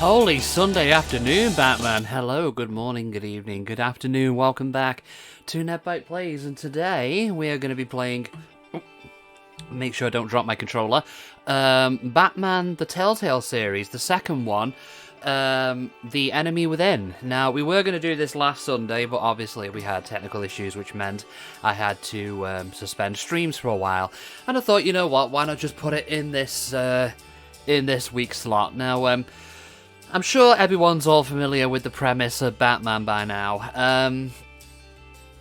Holy Sunday afternoon, Batman. Hello, good morning, good evening, good afternoon. Welcome back to NevByte Plays, and today we are going to be playing... make sure I don't drop my controller. Batman the Telltale series, the second one, The Enemy Within. Now, we were going to do this last Sunday, but obviously we had technical issues, which meant I had to suspend streams for a while. And I thought, you know what, why not just put it in this week's slot. Now, I'm sure everyone's all familiar with the premise of Batman by now.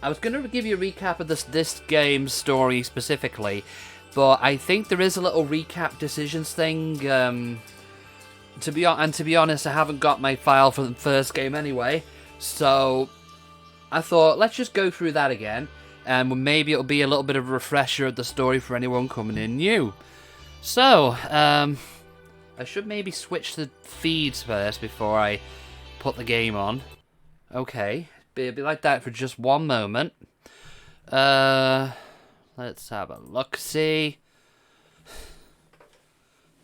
I was going to give you a recap of this game's story specifically, but I think there is a little recap decisions thing. To be honest, I haven't got my file for the first game anyway, so I thought let's just go through that again, and maybe it'll be a little bit of a refresher of the story for anyone coming in new. So, I should maybe switch the feeds first before I put the game on. Okay, it'll be like that for just one moment. Let's have a look-see.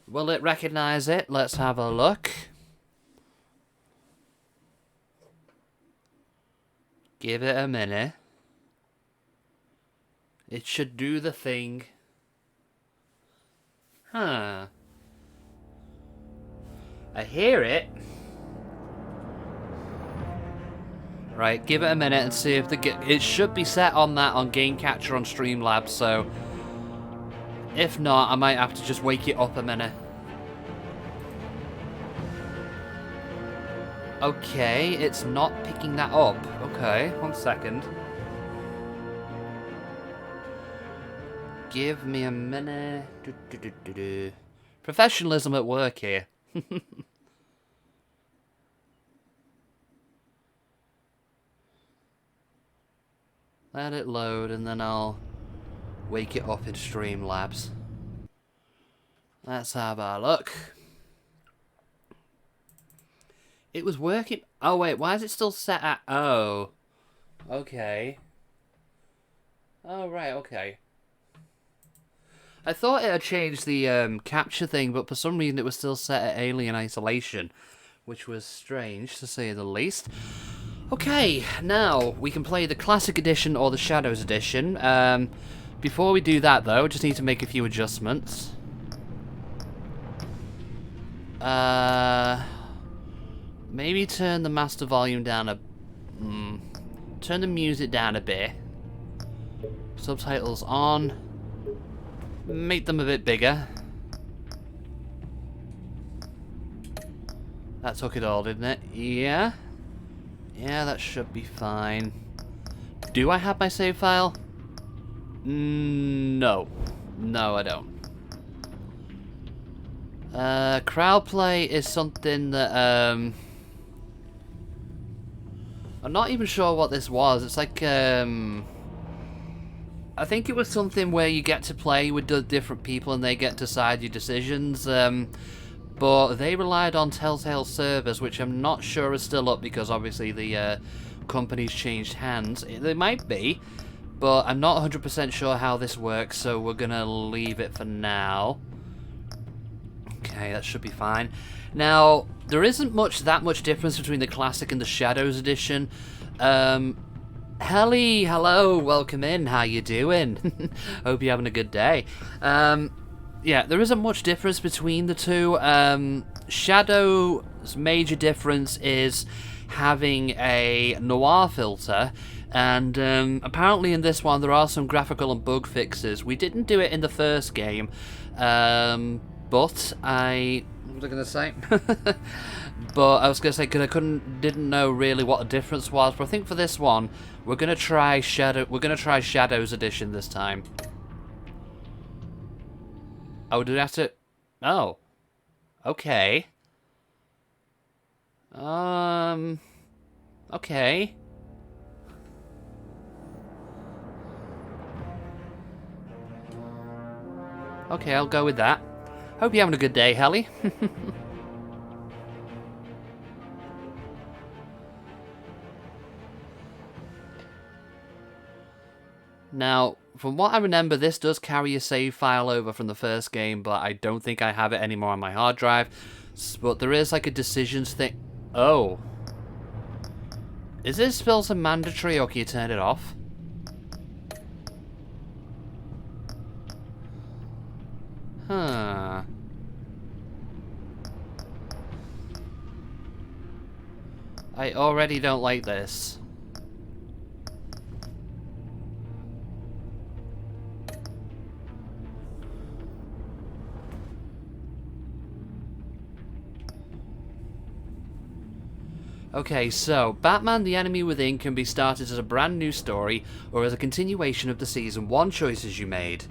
Will it recognize it? Let's have a look. Give it a minute. It should do the thing. Huh. I hear it. Right, give it a minute and see if it should be set on that on Game Catcher on Streamlabs, so if not, I might have to just wake it up a minute. Okay, it's not picking that up. Okay, 1 second. Give me a minute. Professionalism at work here. Let it load and then I'll wake it up in Streamlabs. Let's have a look. It was working. Oh wait, why is it still set at... Oh. Okay. Oh right, okay. I thought it had changed the capture thing, but for some reason it was still set at Alien Isolation, which was strange, to say the least. Okay, now we can play the Classic Edition or the Shadows Edition. Before we do that, though, just need to make a few adjustments. Maybe turn the master volume down a... turn the music down a bit. Subtitles on. Make them a bit bigger. That took it all, didn't it? Yeah? Yeah, that should be fine. Do I have my save file? No. No, I don't. Crowd play is something that, I'm not even sure what this was. It's like, I think it was something where you get to play with the different people and they get to decide your decisions. But they relied on Telltale servers, which I'm not sure is still up because obviously the company's changed hands. They might be, but I'm not 100% sure how this works, so we're going to leave it for now. Okay, that should be fine. Now, there isn't that much difference between the Classic and the Shadows Edition. Helly, hello, welcome in, how you doing? Hope you're having a good day. Yeah, there isn't much difference between the two. Shadow's major difference is having a noir filter, and apparently in this one there are some graphical and bug fixes. We didn't do it in the first game, but what was I going to say? But I was going to say, because I didn't know really what the difference was, but I think for this one, we're going to try Shadows Edition this time. Oh, do we have to... Oh. Okay. Okay. Okay, I'll go with that. Hope you're having a good day, Helly. Now, from what I remember, this does carry a save file over from the first game, but I don't think I have it anymore on my hard drive. But there is like a decisions thing. Oh. Is this filter mandatory or can you turn it off? Huh. I already don't like this. Okay, so Batman the Enemy Within can be started as a brand new story or as a continuation of the Season 1 choices you made.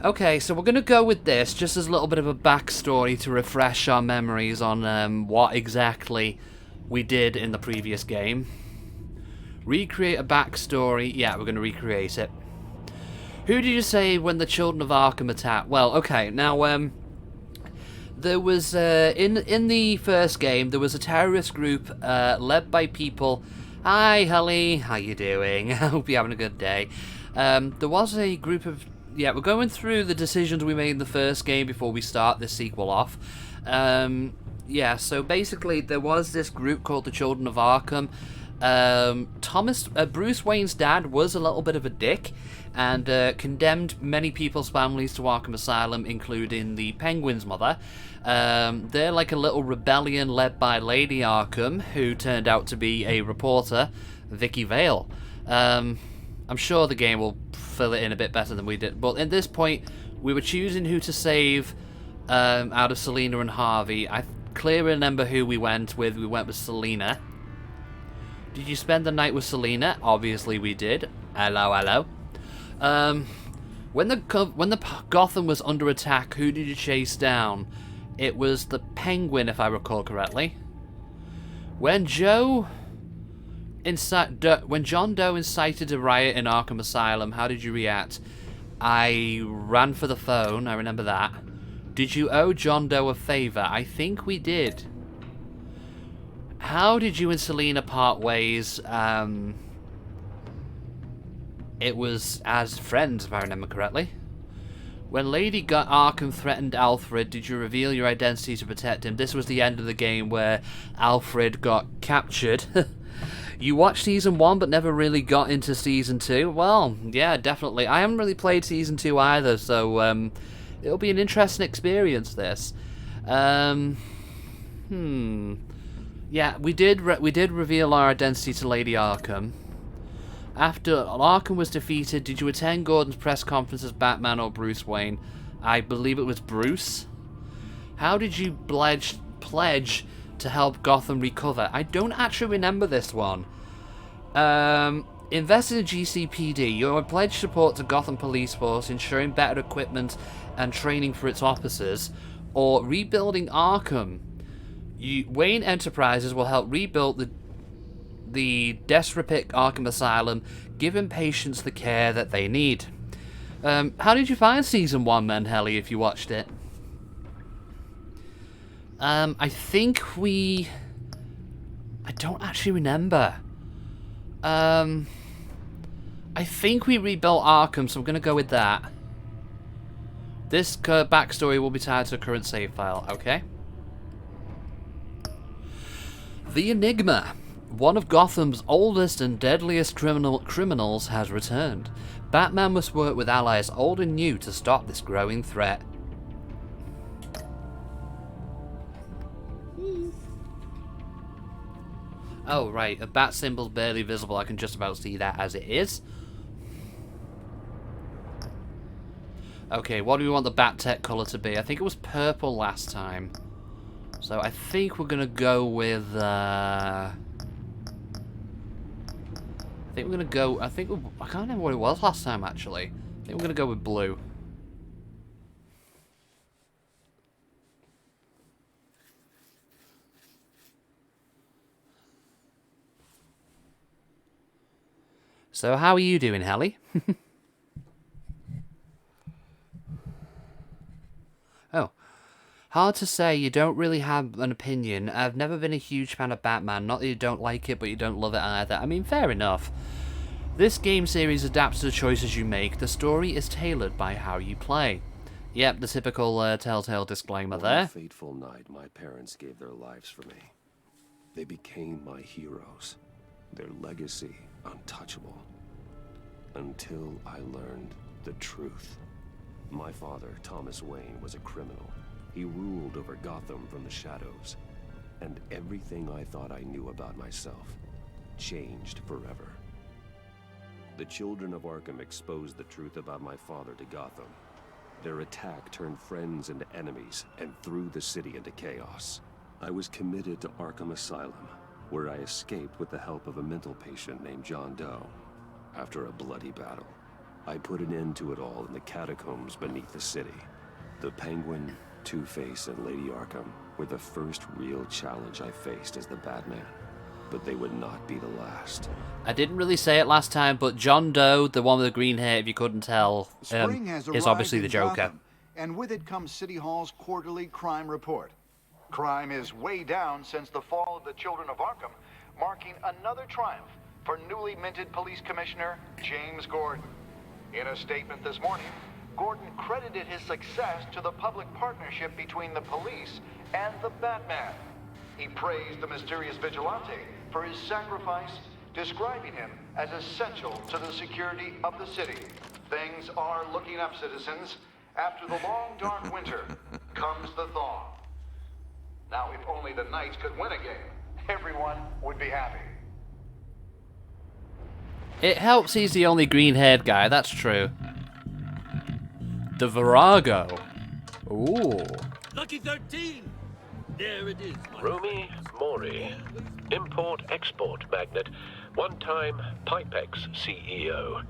Okay, so we're going to go with this just as a little bit of a backstory to refresh our memories on what exactly we did in the previous game. Recreate a backstory. Yeah, we're going to recreate it. Who did you say when the Children of Arkham attacked? Well, okay, now, there was, in the first game, there was a terrorist group led by people... Hi, Holly, how you doing? I hope you're having a good day. There was a group of... Yeah, we're going through the decisions we made in the first game before we start this sequel off. Yeah, so basically there was this group called the Children of Arkham. Bruce Wayne's dad was a little bit of a dick and condemned many people's families to Arkham Asylum, including the Penguin's mother. They're like a little rebellion led by Lady Arkham, who turned out to be a reporter, Vicky Vale. I'm sure the game will fill it in a bit better than we did, but at this point we were choosing who to save out of Selina and Harvey. I clearly remember who we went with. We went with Selina. Did you spend the night with Selina? Obviously we did. Hello, hello. When the Gotham was under attack, who did you chase down? It was the Penguin, if I recall correctly. When John Doe incited a riot in Arkham Asylum, how did you react? I ran for the phone, I remember that. Did you owe John Doe a favour? I think we did. How did you and Selina part ways? It was as friends, if I remember correctly. When Lady Arkham threatened Alfred, did you reveal your identity to protect him? This was the end of the game where Alfred got captured. You watched Season 1 but never really got into Season 2? Well, yeah, definitely. I haven't really played Season 2 either, so it'll be an interesting experience, this. Yeah, we did reveal our identity to Lady Arkham. After Arkham was defeated, did you attend Gordon's press conference as Batman or Bruce Wayne? I believe it was Bruce. How did you pledge to help Gotham recover? I don't actually remember this one. Invest in the GCPD. Your pledge support to Gotham Police Force, ensuring better equipment and training for its officers, or rebuilding Arkham. Wayne Enterprises will help rebuild the desperate Arkham Asylum, giving patients the care that they need. How did you find Season 1 then, Helly, if you watched it? I think we... I don't actually remember. I think we rebuilt Arkham, so I'm going to go with that. This backstory will be tied to a current save file, okay? The Enigma. One of Gotham's oldest and deadliest criminals has returned. Batman must work with allies old and new to stop this growing threat. Oh, right. A bat symbol's barely visible. I can just about see that as it is. Okay, what do we want the bat tech colour to be? I think it was purple last time. So I think we're going to go with... I think we're going to go... I can't remember what it was last time, actually. I think we're going to go with blue. So how are you doing, Hallie? Oh. Hard to say, you don't really have an opinion. I've never been a huge fan of Batman. Not that you don't like it, but you don't love it either. I mean, fair enough. This game series adapts to the choices you make. The story is tailored by how you play. Yep, the typical Telltale disclaimer there. On a fateful night, my parents gave their lives for me. They became my heroes. Their legacy untouchable. Until I learned the truth. My father, Thomas Wayne, was a criminal. He ruled over Gotham from the shadows. And everything I thought I knew about myself changed forever. The Children of Arkham exposed the truth about my father to Gotham. Their attack turned friends into enemies and threw the city into chaos. I was committed to Arkham Asylum, where I escaped with the help of a mental patient named John Doe. After a bloody battle, I put an end to it all in the catacombs beneath the city. The Penguin, Two-Face, and Lady Arkham were the first real challenge I faced as the Batman. But they would not be the last. I didn't really say it last time, but John Doe, the one with the green hair, if you couldn't tell, is obviously the Joker. Gotham, and with it comes City Hall's quarterly crime report. Crime is way down since the fall of the Children of Arkham, marking another triumph for newly minted Police Commissioner James Gordon. In a statement this morning, Gordon credited his success to the public partnership between the police and the Batman. He praised the mysterious vigilante for his sacrifice, describing him as essential to the security of the city. Things are looking up, citizens. After the long, dark winter comes the thaw. Now, if only the Knights could win a game, everyone would be happy. It helps he's the only green-haired guy, that's true. The Virago. Ooh. Lucky 13! There it is. Rumi Mori, import-export magnate, one-time Pipex CEO,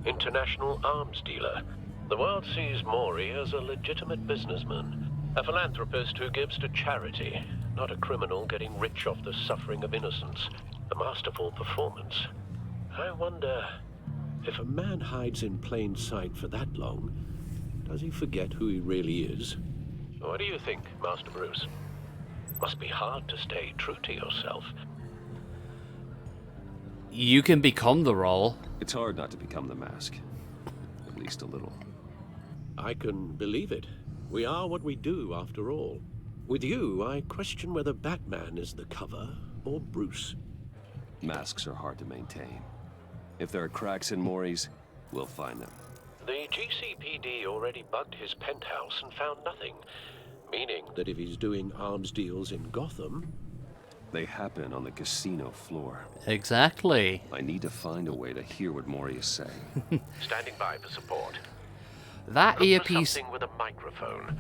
international arms dealer. The world sees Mori as a legitimate businessman, a philanthropist who gives to charity, not a criminal getting rich off the suffering of innocence. A masterful performance. I wonder, if a man hides in plain sight for that long, does he forget who he really is? What do you think, Master Bruce? Must be hard to stay true to yourself. You can become the role. It's hard not to become the mask. At least a little. I can believe it. We are what we do, after all. With you, I question whether Batman is the cover or Bruce. Masks are hard to maintain. If there are cracks in Mori's, we'll find them. The GCPD already bugged his penthouse and found nothing. Meaning that if he's doing arms deals in Gotham... They happen on the casino floor. Exactly. I need to find a way to hear what Mori is saying. Standing by for support. That earpiece... Something with a microphone.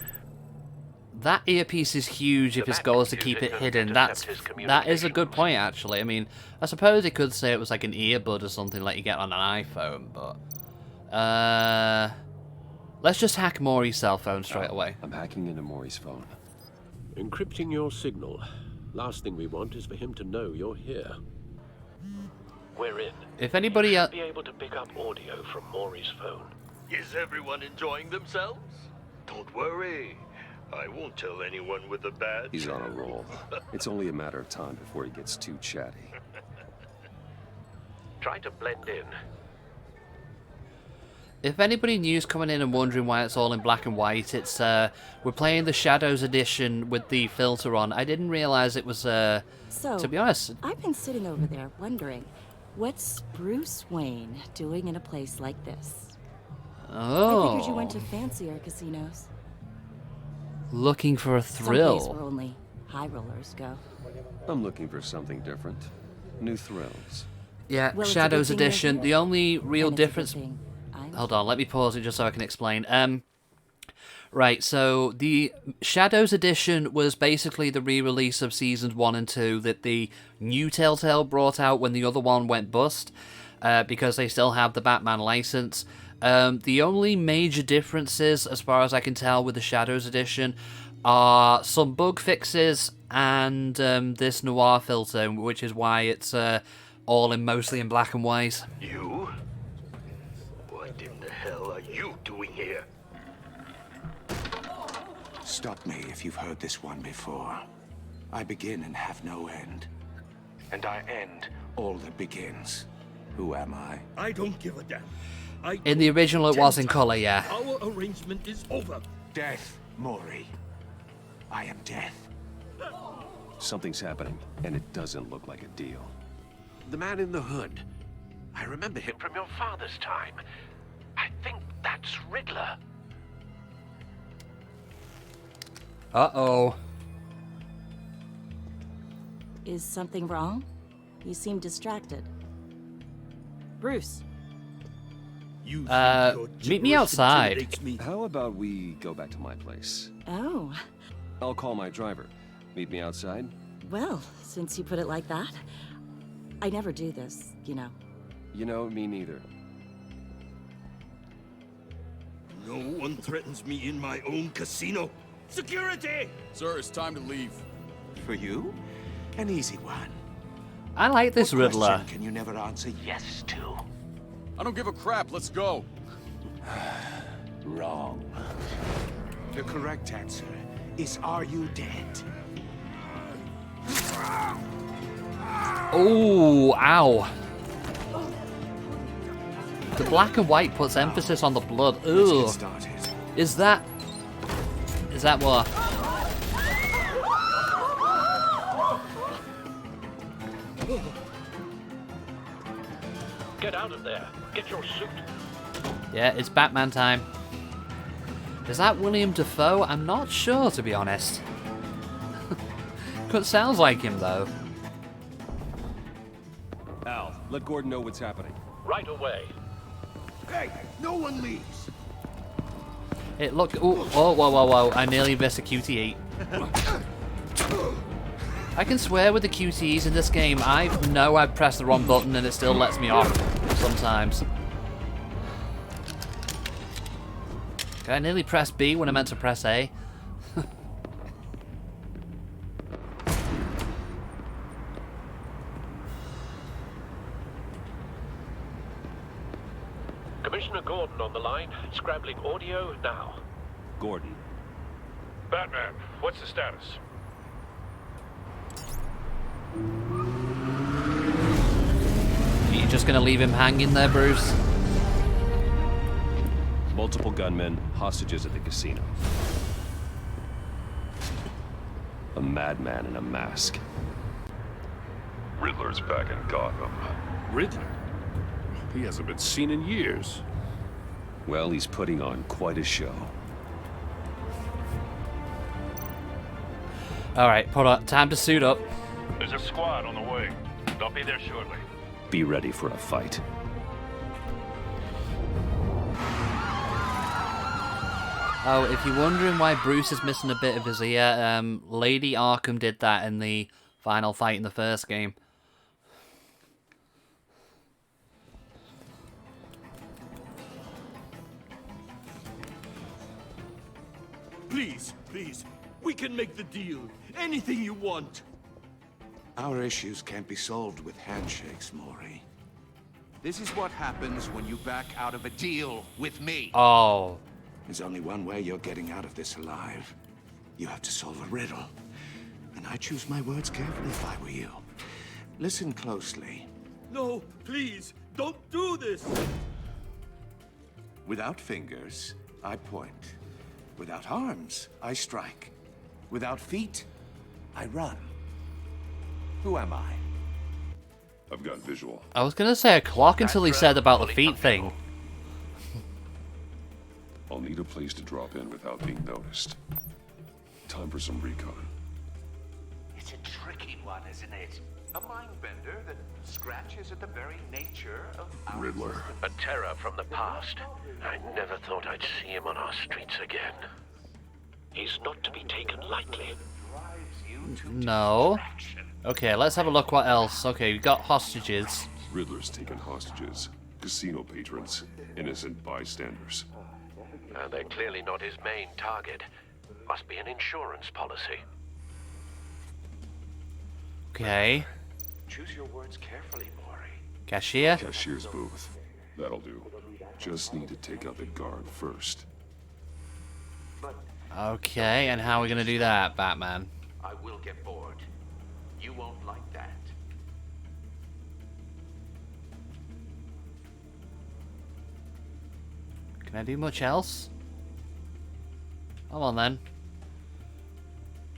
That earpiece is huge if his goal is to keep it hidden. That is a good point, actually. I mean, I suppose he could say it was like an earbud or something like you get on an iPhone, but... let's just hack Mori's cell phone straight away. I'm hacking into Mori's phone. Encrypting your signal. Last thing we want is for him to know you're here. We're in. If anybody else... be able to pick up audio from Mori's phone. Is everyone enjoying themselves? Don't worry. I won't tell anyone with a badge. He's on a roll. It's only a matter of time before he gets too chatty. Try to blend in. If anybody new's coming in and wondering why it's all in black and white, it's we're playing the Shadows edition with the filter on. I didn't realize it was to be honest. I've been sitting over there wondering, what's Bruce Wayne doing in a place like this? Oh. I figured you went to fancier casinos. Looking for a Someplace thrill. where only high rollers go. I'm looking for something different. New thrills. Yeah, Well, it's a Shadows good thing you're edition. here, The only real and it's a good difference... thing I'm Hold on, let me pause it just so I can explain. Right, so the Shadows edition was basically the re-release of Seasons 1 and 2 that the new Telltale brought out when the other one went bust, because they still have the Batman license. The only major differences, as far as I can tell, with the Shadows edition are some bug fixes and this noir filter, which is why it's all mostly in black and white. You? What in the hell are you doing here? Stop me if you've heard this one before. I begin and have no end. And I end all that begins. Who am I? I don't give a damn. In the original, it was in color, yeah. Our arrangement is over. Death, Mori. I am death. Something's happening, and it doesn't look like a deal. The man in the hood. I remember him from your father's time. I think that's Riddler. Uh-oh. Is something wrong? You seem distracted. Bruce. You meet me outside. How about we go back to my place? Oh, I'll call my driver. Meet me outside? well, since you put it like that. I never do this, you know. You know, me neither. No one threatens me in my own casino. Security! Sir, it's time to leave. For you? An easy one. I like this What Riddler. question can you never answer yes to? I don't give a crap. Let's go. Wrong. The correct answer is, are you dead? Oh, ow. The black and white puts emphasis on the blood. Let's Ugh. get started. Is that what? Get out of there. Get your suit. Yeah, it's Batman time. Is that William Dafoe? I'm not sure, to be honest. Sounds like him, though. Al, let Gordon know what's happening. Right away. Hey, no one leaves. It looked. Ooh, whoa, whoa, whoa, whoa! I nearly missed a QTE. I can swear with the QTEs in this game. I know I've pressed the wrong button and it still lets me off sometimes. Okay, I nearly pressed B when I meant to press A. Commissioner Gordon on the line. Scrabbling audio now. Gordon. Batman, what's the status? You just gonna leave him hanging there, Bruce? Multiple gunmen, hostages at the casino. A madman in a mask. Riddler's back in Gotham. Riddler? He hasn't been seen in years. Well, he's putting on quite a show. Alright, put up. Time to suit up. There's a squad on the way. They'll be there shortly. Be ready for a fight. Oh, if you're wondering why Bruce is missing a bit of his ear, Lady Arkham did that in the final fight in the first game. Please, please. We can make the deal. Anything you want. Our issues can't be solved with handshakes, Mori. This is what happens when you back out of a deal with me. Oh. There's only one way you're getting out of this alive. You have to solve a riddle. And I choose my words carefully if I were you. Listen closely. No, please. Don't do this. Without fingers, I point. Without arms, I strike. Without feet, I run. Who am I? I've got visual. I was gonna say a clock until he said about the feet thing. I'll need a place to drop in without being noticed. Time for some recon. It's a tricky one, isn't it? A mind bender that scratches at the very nature of our Riddler. system. A terror from the past. I never thought I'd see him on our streets again. He's not to be taken lightly. No. Okay, let's have a look what else. Okay, we got hostages. Riddler's taken hostages. Casino patrons. Innocent bystanders. They're clearly not his main target. Must be an insurance policy. Okay. Choose your words carefully, Mori. Cashier. Cashier's booth. That'll do. Just need to take out the guard first. Okay, and how are we gonna do that, Batman? I will get bored. You won't like that. Can I do much else? Come on then.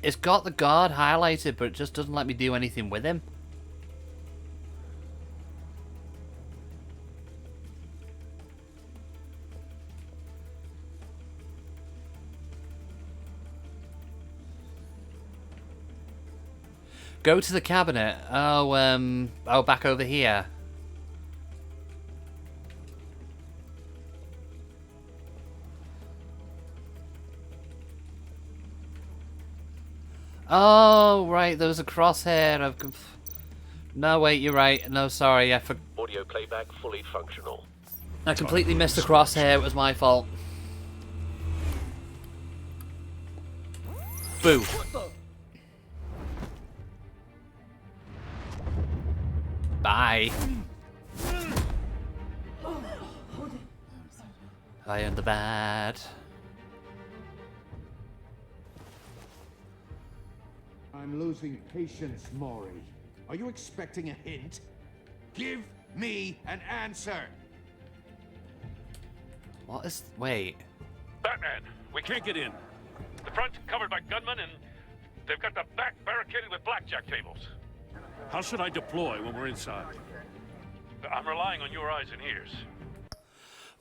It's got the guard highlighted, but it just doesn't let me do anything with him. Go to the cabinet. Oh, back over here. Oh, right, there was a crosshair. No, wait, you're right. No, sorry, Audio playback fully functional. I completely missed the crosshair. It was my fault. Boo. Bye. I am the bad. I'm losing patience, Maury. Are you expecting a hint? Give me an answer! What is... Wait. Batman, we can't get in. The front's covered by gunmen, and they've got the back barricaded with blackjack tables. How should I deploy when we're inside? I'm relying on your eyes and ears.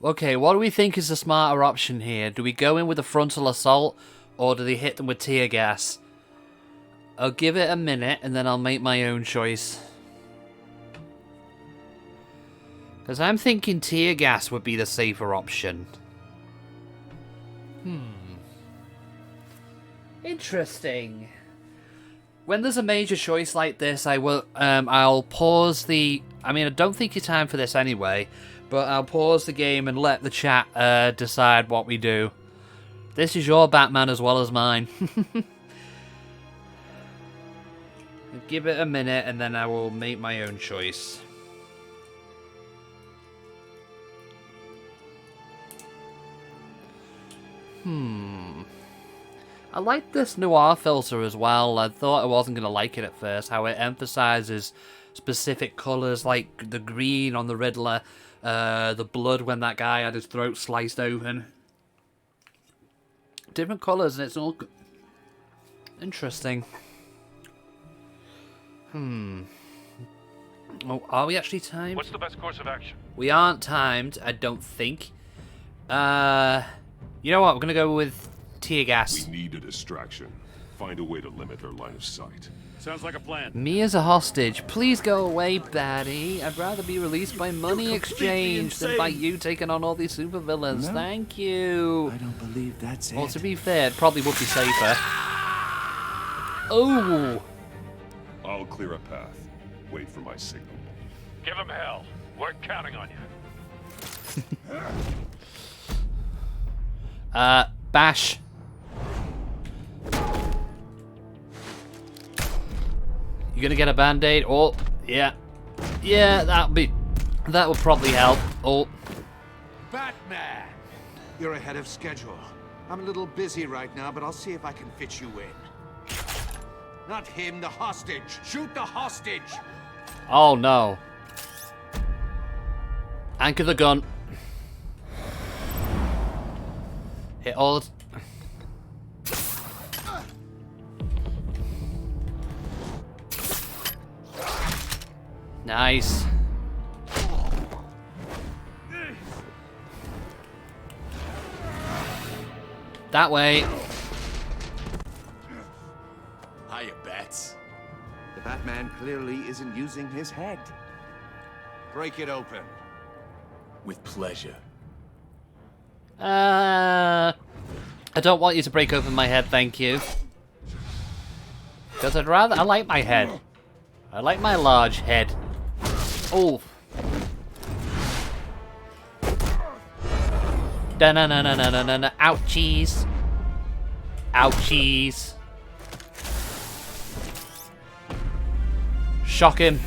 Okay, what do we think is the smarter option here? Do we go in with a frontal assault, or do they hit them with tear gas? I'll give it a minute, and then I'll make my own choice. Because I'm thinking tear gas would be the safer option. Interesting. When there's a major choice like this, I'll pause the... I mean, I don't think it's time for this anyway, but I'll pause the game and let the chat decide what we do. This is your Batman as well as mine. Give it a minute, and then I will make my own choice. I like this noir filter as well. I thought I wasn't going to like it at first, how it emphasizes specific colours, like the green on the Riddler, the blood when that guy had his throat sliced open. Different colours, and it's all interesting. Oh, are we actually timed? What's the best course of action? We aren't timed, I don't think. You know what? We're going to go with tear gas. We need a distraction. Find a way to limit her line of sight. Sounds like a plan. Me as a hostage. Please go away, baddie. I'd rather be released by money exchange than by you taking on all these supervillains. No. Thank you. I don't believe that's it. Well, to be fair, it probably would be safer. Oh! I'll clear a path. Wait for my signal. Give him hell. We're counting on you. Bash. You gonna get a band-aid? Oh, yeah. Yeah, that would probably help. Oh. Batman! You're ahead of schedule. I'm a little busy right now, but I'll see if I can fit you in. Not him, the hostage. Shoot the hostage! Oh, no. Anchor the gun. Hit all... Nice. That way. Hiya, Bats. The Batman clearly isn't using his head. Break it open. With pleasure. I don't want you to break open my head, thank you. Because I like my head. I like my large head. Oh. Da-na-na-na-na-na-na. Ouchies. Ouchies. Shock him.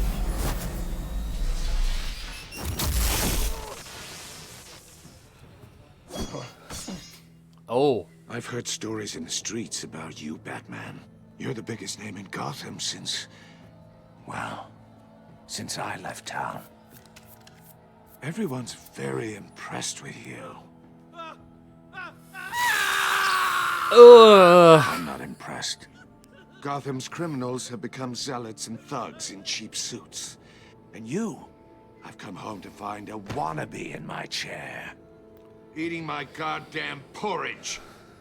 Oh. I've heard stories in the streets about you, Batman. You're the biggest name in Gotham since... well, since I left town. Everyone's very impressed with you. Ugh. I'm not impressed. Gotham's criminals have become zealots and thugs in cheap suits. And you, I've come home to find a wannabe in my chair. Eating my goddamn porridge.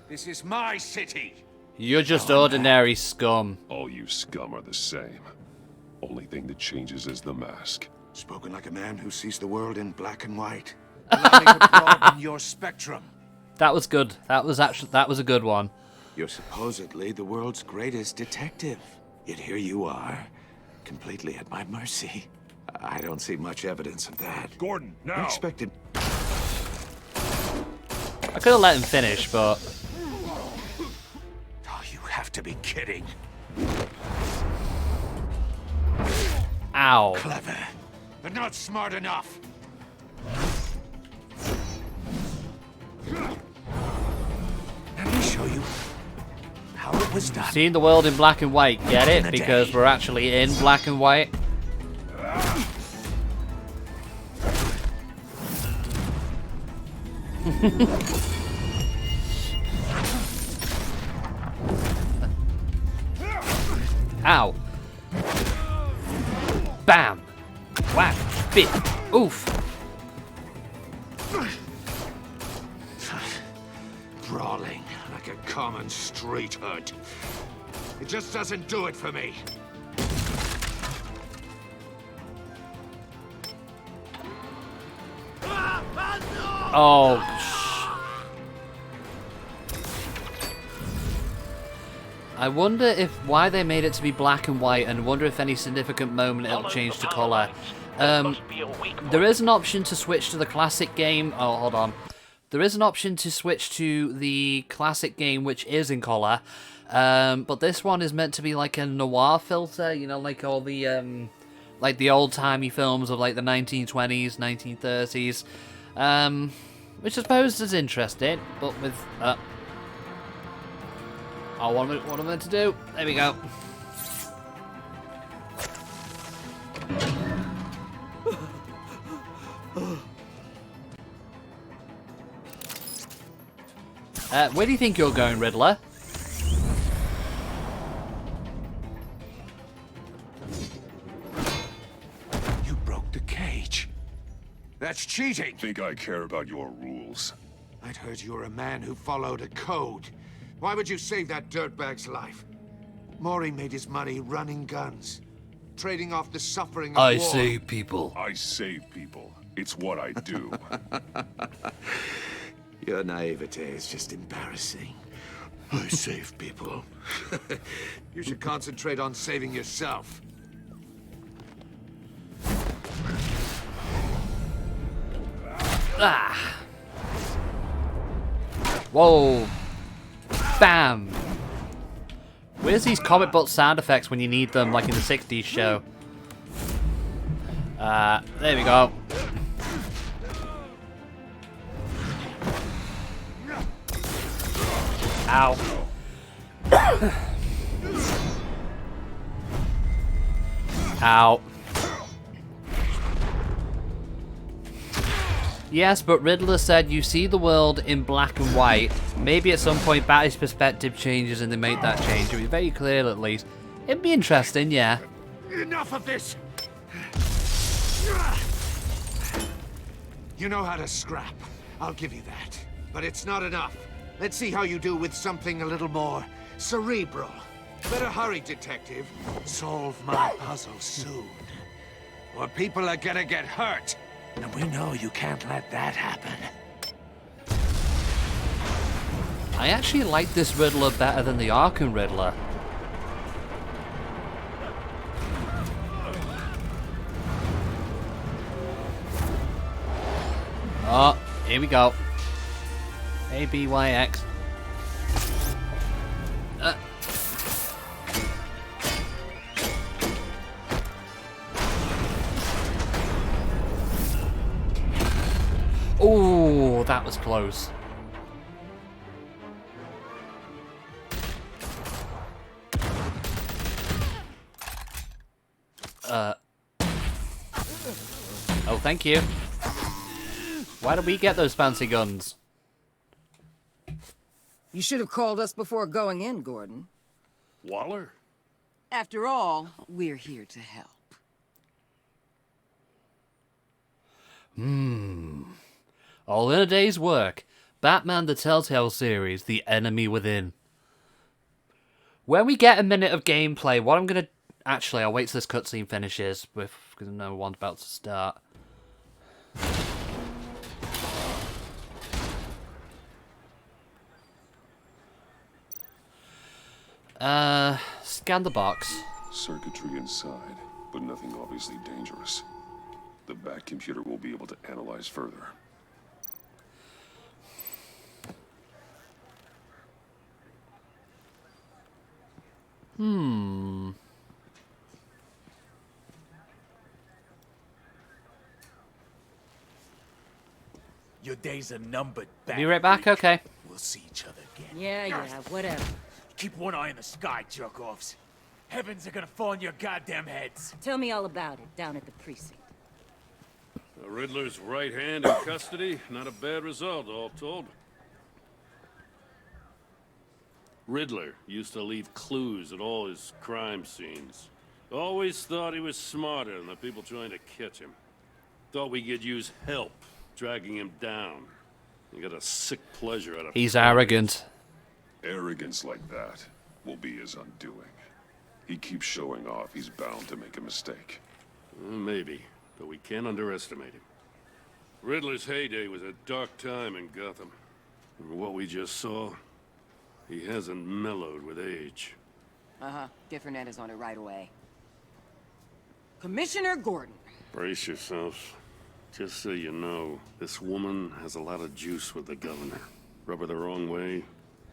This is my city. You're just ordinary scum. All you scum are the same. Only thing that changes is the mask. Spoken like a man who sees the world in black and white. Allow me to broaden your spectrum. That was good. That was a good one. You're supposedly the world's greatest detective. Yet here you are, completely at my mercy. I don't see much evidence of that. Gordon, I now! expected... I could have let him finish, but Oh, you have to be kidding. ow. Clever, but not smart enough. Let me show you how it was done. Seeing the world in black and white, get it? Because we're actually in black and white. Ow. Bam. Whack. Bit. Oof. Brawling like a common street hood. It just doesn't do it for me. Oh. I wonder if why they made it to be black and white, and wonder if any significant moment it'll change to color. There is an option to switch to the classic game. Oh, hold on. There is an option to switch to the classic game, which is in color. But this one is meant to be like a noir filter, you know, like all the like old-timey films of like the 1920s, 1930s. Which I suppose is interesting, but with oh, what am I meant to do? There we go. Where do you think you're going, Riddler? You broke the cage. That's cheating. Think I care about your rules? I'd heard you were a man who followed a code. Why would you save that dirtbag's life? Maury made his money running guns, trading off the suffering of war. I save people. I save people. It's what I do. Your naivete is just embarrassing. I save people. You should concentrate on saving yourself. Ah. Whoa. Bam. Where's these comic book sound effects when you need them, like in the 60s show? There we go. Ow. Ow. Yes, but Riddler said you see the world in black and white. Maybe at some point Batty's perspective changes and they make that change. It'd be very clear at least. It'd be interesting, yeah. Enough of this! You know how to scrap. I'll give you that. But it's not enough. Let's see how you do with something a little more cerebral. Better hurry, detective. Solve my puzzle soon. Or people are gonna get hurt. And we know you can't let that happen. I actually like this Riddler better than the Arkham Riddler. Oh, here we go. ABYX. Oh, that was close. Oh, thank you. Why do we get those fancy guns? You should have called us before going in, Gordon. Waller? After all, we're here to help. All in a day's work. Batman the Telltale series, The Enemy Within. When we get a minute of gameplay, what I'm gonna... Actually, I'll wait till this cutscene finishes, because I know one's about to start. Scan the box. Circuitry inside, but nothing obviously dangerous. The back computer will be able to analyze further. Your days are numbered, Be right back, okay. We'll see each other again. Yeah, whatever. Keep one eye in the sky, jerk-offs. Heavens are gonna fall on your goddamn heads. Tell me all about it down at the precinct. The Riddler's right hand in custody. Not a bad result, all told. Riddler used to leave clues at all his crime scenes. Always thought he was smarter than the people trying to catch him. Thought we could use help dragging him down. He got a sick pleasure out of He's arrogant. Arrogance like that will be his undoing. He keeps showing off, he's bound to make a mistake. Maybe, but we can't underestimate him. Riddler's heyday was a dark time in Gotham. And what we just saw, he hasn't mellowed with age. Get Fernandez on it right away. Commissioner Gordon. Brace yourselves. Just so you know, this woman has a lot of juice with the governor. Rub her the wrong way,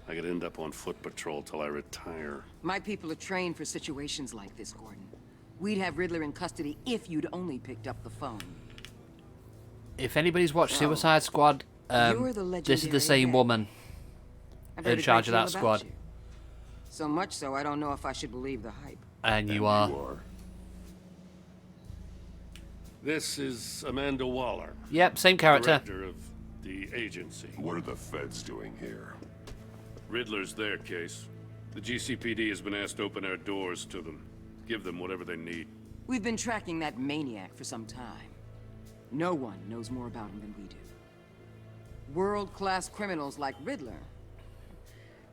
I could end up on foot patrol till I retire. My people are trained for situations like this, Gordon. We'd have Riddler in custody if you'd only picked up the phone. If anybody's watched Suicide Squad, this is the same woman in charge of that squad. So much so, I don't know if I should believe the hype. And you are. This is Amanda Waller. Yep, same character. Director of the agency. What are the feds doing here? Riddler's their case. The GCPD has been asked to open our doors to them. Give them whatever they need. We've been tracking that maniac for some time. No one knows more about him than we do. World-class criminals like Riddler.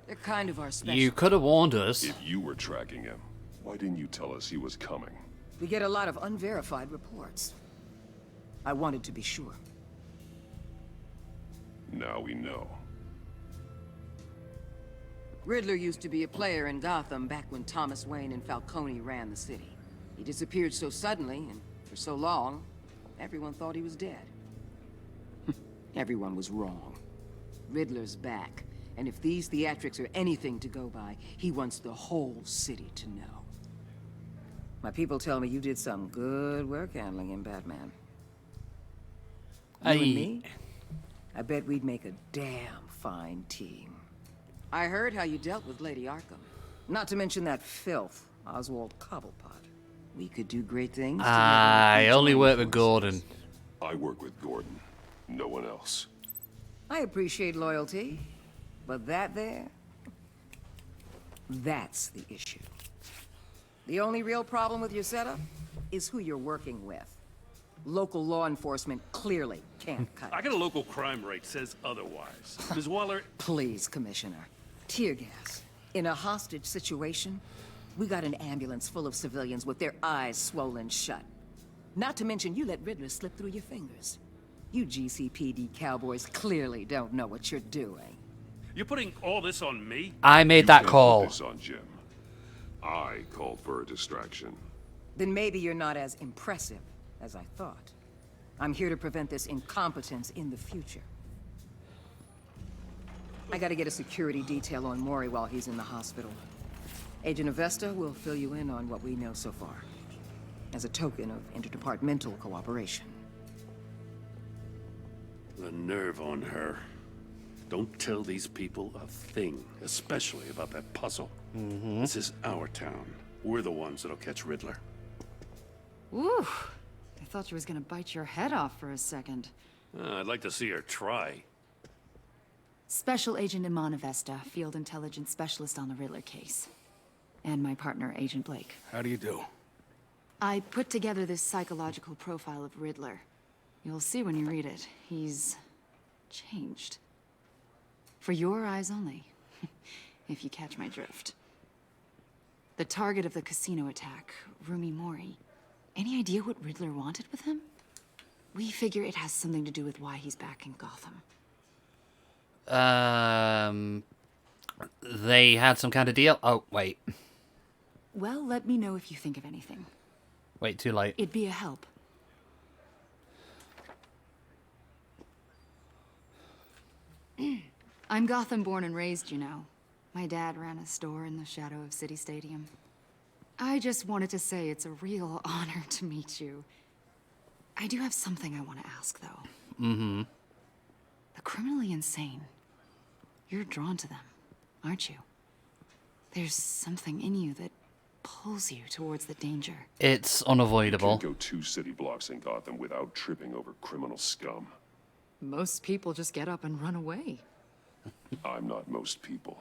They're kind of our special. You could have warned us. If you were tracking him, why didn't you tell us he was coming? We get a lot of unverified reports. I wanted to be sure. Now we know. Riddler used to be a player in Gotham back when Thomas Wayne and Falcone ran the city. He disappeared so suddenly and for so long, everyone thought he was dead. Everyone was wrong. Riddler's back, and if these theatrics are anything to go by, he wants the whole city to know. My people tell me you did some good work handling him, Batman. You and me? I bet we'd make a damn fine team. I heard how you dealt with Lady Arkham. Not to mention that filth, Oswald Cobblepot. We could do great things. I only work with Gordon. I work with Gordon. No one else. I appreciate loyalty, but that there, that's the issue. The only real problem with your setup is who you're working with. Local law enforcement clearly can't cut it. I got a local crime rate says otherwise. Ms. Waller... Please, Commissioner. Tear gas. In a hostage situation, we got an ambulance full of civilians with their eyes swollen shut. Not to mention you let Riddler slip through your fingers. You GCPD cowboys clearly don't know what you're doing. You're putting all this on me? I made that call. Put this on Jim. I called for a distraction. Then maybe you're not as impressive as I thought. I'm here to prevent this incompetence in the future. I gotta get a security detail on Mori while he's in the hospital. Agent Avesta will fill you in on what we know so far, as a token of interdepartmental cooperation. The nerve on her. Don't tell these people a thing, especially about that puzzle. This is our town. We're the ones that'll catch Riddler. Ooh, I thought you was gonna bite your head off for a second. I'd like to see her try. Special Agent Imana Vesta, Field Intelligence Specialist on the Riddler case. And my partner, Agent Blake. How do you do? I put together this psychological profile of Riddler. You'll see when you read it. He's changed. For your eyes only, if you catch my drift. The target of the casino attack, Rumi Mori. Any idea what Riddler wanted with him? We figure it has something to do with why he's back in Gotham. They had some kind of deal? Oh, wait. Well, let me know if you think of anything. Wait, too late. It'd be a help. I'm Gotham born and raised, you know. My dad ran a store in the shadow of City Stadium. I just wanted to say it's a real honor to meet you. I do have something I want to ask, though. Mm-hmm. The criminally insane. You're drawn to them, aren't you? There's something in you that pulls you towards the danger. It's unavoidable. You can't go 2 city blocks in Gotham without tripping over criminal scum. Most people just get up and run away. I'm not most people.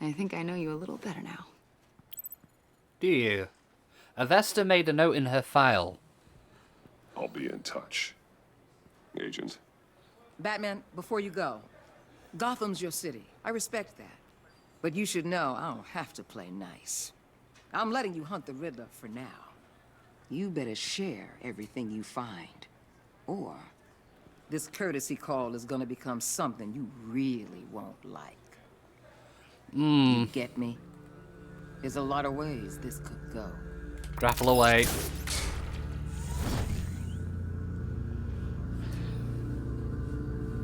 I think I know you a little better now. Do you? Avesta made a note in her file. I'll be in touch. Agent. Batman, before you go, Gotham's your city. I respect that. But you should know I don't have to play nice. I'm letting you hunt the Riddler for now. You better share everything you find. Or this courtesy call is gonna become something you really won't like. You get me? There's a lot of ways this could go. Grapple away.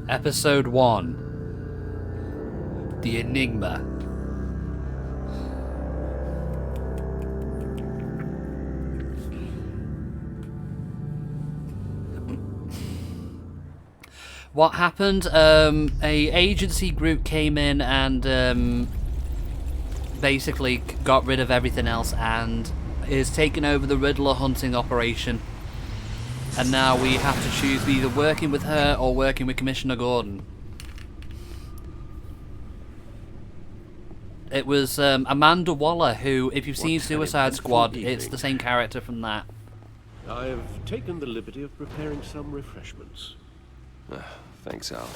Episode 1. The Enigma. What happened? A agency group came in and basically got rid of everything else and is taking over the Riddler hunting operation. And now we have to choose either working with her or working with Commissioner Gordon. It was Amanda Waller, who, if you've seen Suicide Squad, it's the same character from that. I've taken the liberty of preparing some refreshments. Thanks, Al.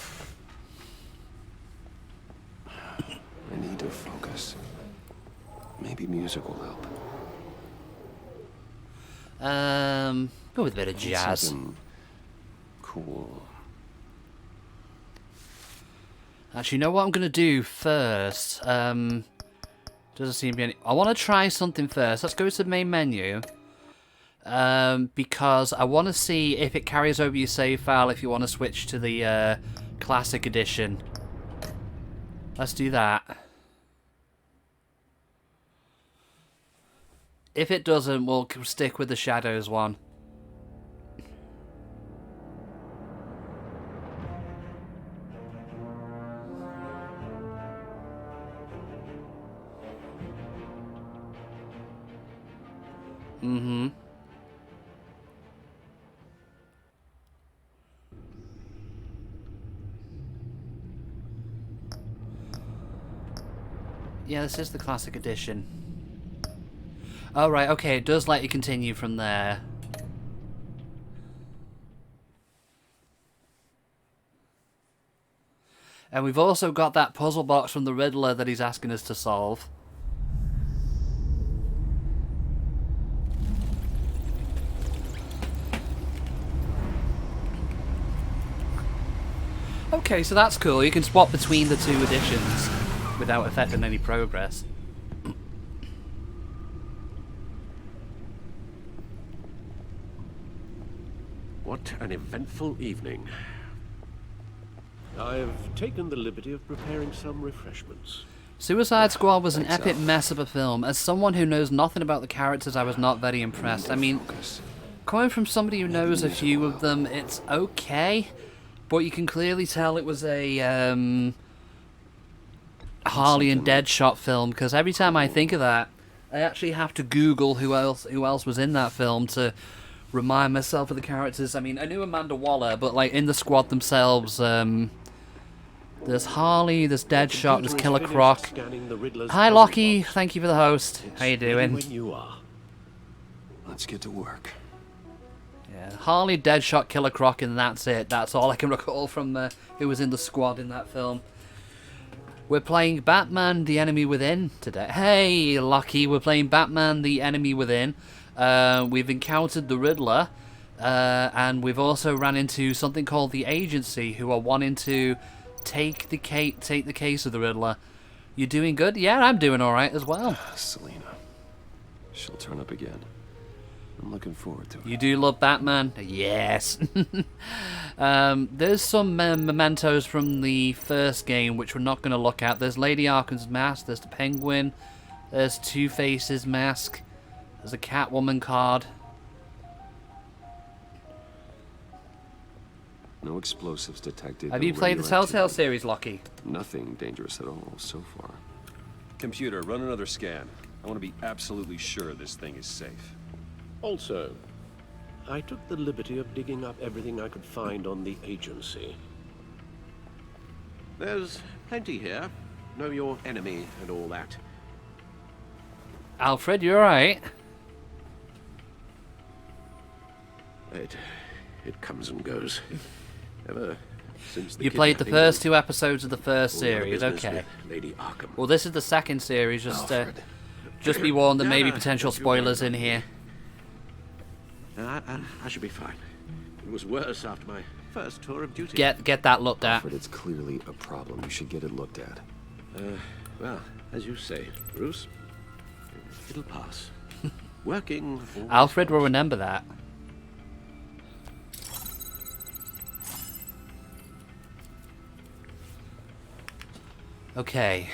I need to focus. Maybe music will help. Go with a bit of jazz. Something cool. Actually, you know what I'm going to do first? Doesn't seem to be any... I want to try something first. Let's go to the main menu. Because I want to see if it carries over your save file if you want to switch to the Classic Edition. Let's do that. If it doesn't, we'll stick with the Shadows one. Mm-hmm. Yeah, this is the Classic Edition. Oh, right, okay, it does let you continue from there. And we've also got that puzzle box from the Riddler that he's asking us to solve. Okay, so that's cool. You can swap between the two editions without affecting any progress. What an eventful evening. I've taken the liberty of preparing some refreshments. Suicide Squad was an epic mess of a film. As someone who knows nothing about the characters, I was not very impressed. I mean, coming from somebody who knows a few of them, it's okay. But you can clearly tell it was a Harley and Deadshot film, because every time I think of that, I actually have to Google who else was in that film to remind myself of the characters. I mean, I knew Amanda Waller, but like in the squad themselves, there's Harley, there's Deadshot, there's Killer Croc. Hi, Lockie. Thank you for the host. How you doing? When you are. Let's get to work. Yeah, Harley, Deadshot, Killer Croc, and that's it. That's all I can recall from who was in the squad in that film. We're playing Batman: The Enemy Within today. Hey, Lockie, we're playing Batman: The Enemy Within. We've encountered the Riddler, and we've also ran into something called the Agency, who are wanting to take the case of the Riddler. You doing good? Yeah, I'm doing all right as well. Selena, she'll turn up again. I'm looking forward to it. You do love Batman? Yes. There's some mementos from the first game which we're not going to look at. There's Lady Arkham's mask, there's the Penguin, there's Two-Face's mask, there's a Catwoman card. No explosives detected. Have you played the Telltale series, Lockie? Nothing dangerous at all so far. Computer, run another scan. I want to be absolutely sure this thing is safe. Also, I took the liberty of digging up everything I could find on the Agency. There's plenty here. Know your enemy and all that. Alfred, you alright? It comes and goes. Ever since the You played the kidnapping first 2 episodes of the first series, business okay. with Lady Arkham. Well, this is the second series, just be warned there may be potential spoilers in here. I should be fine. It was worse after my first tour of duty. Get that looked at. Alfred, it's clearly a problem. You should get it looked at. Well, as you say, Bruce, it'll pass. Working. Alfred will remember that. Okay.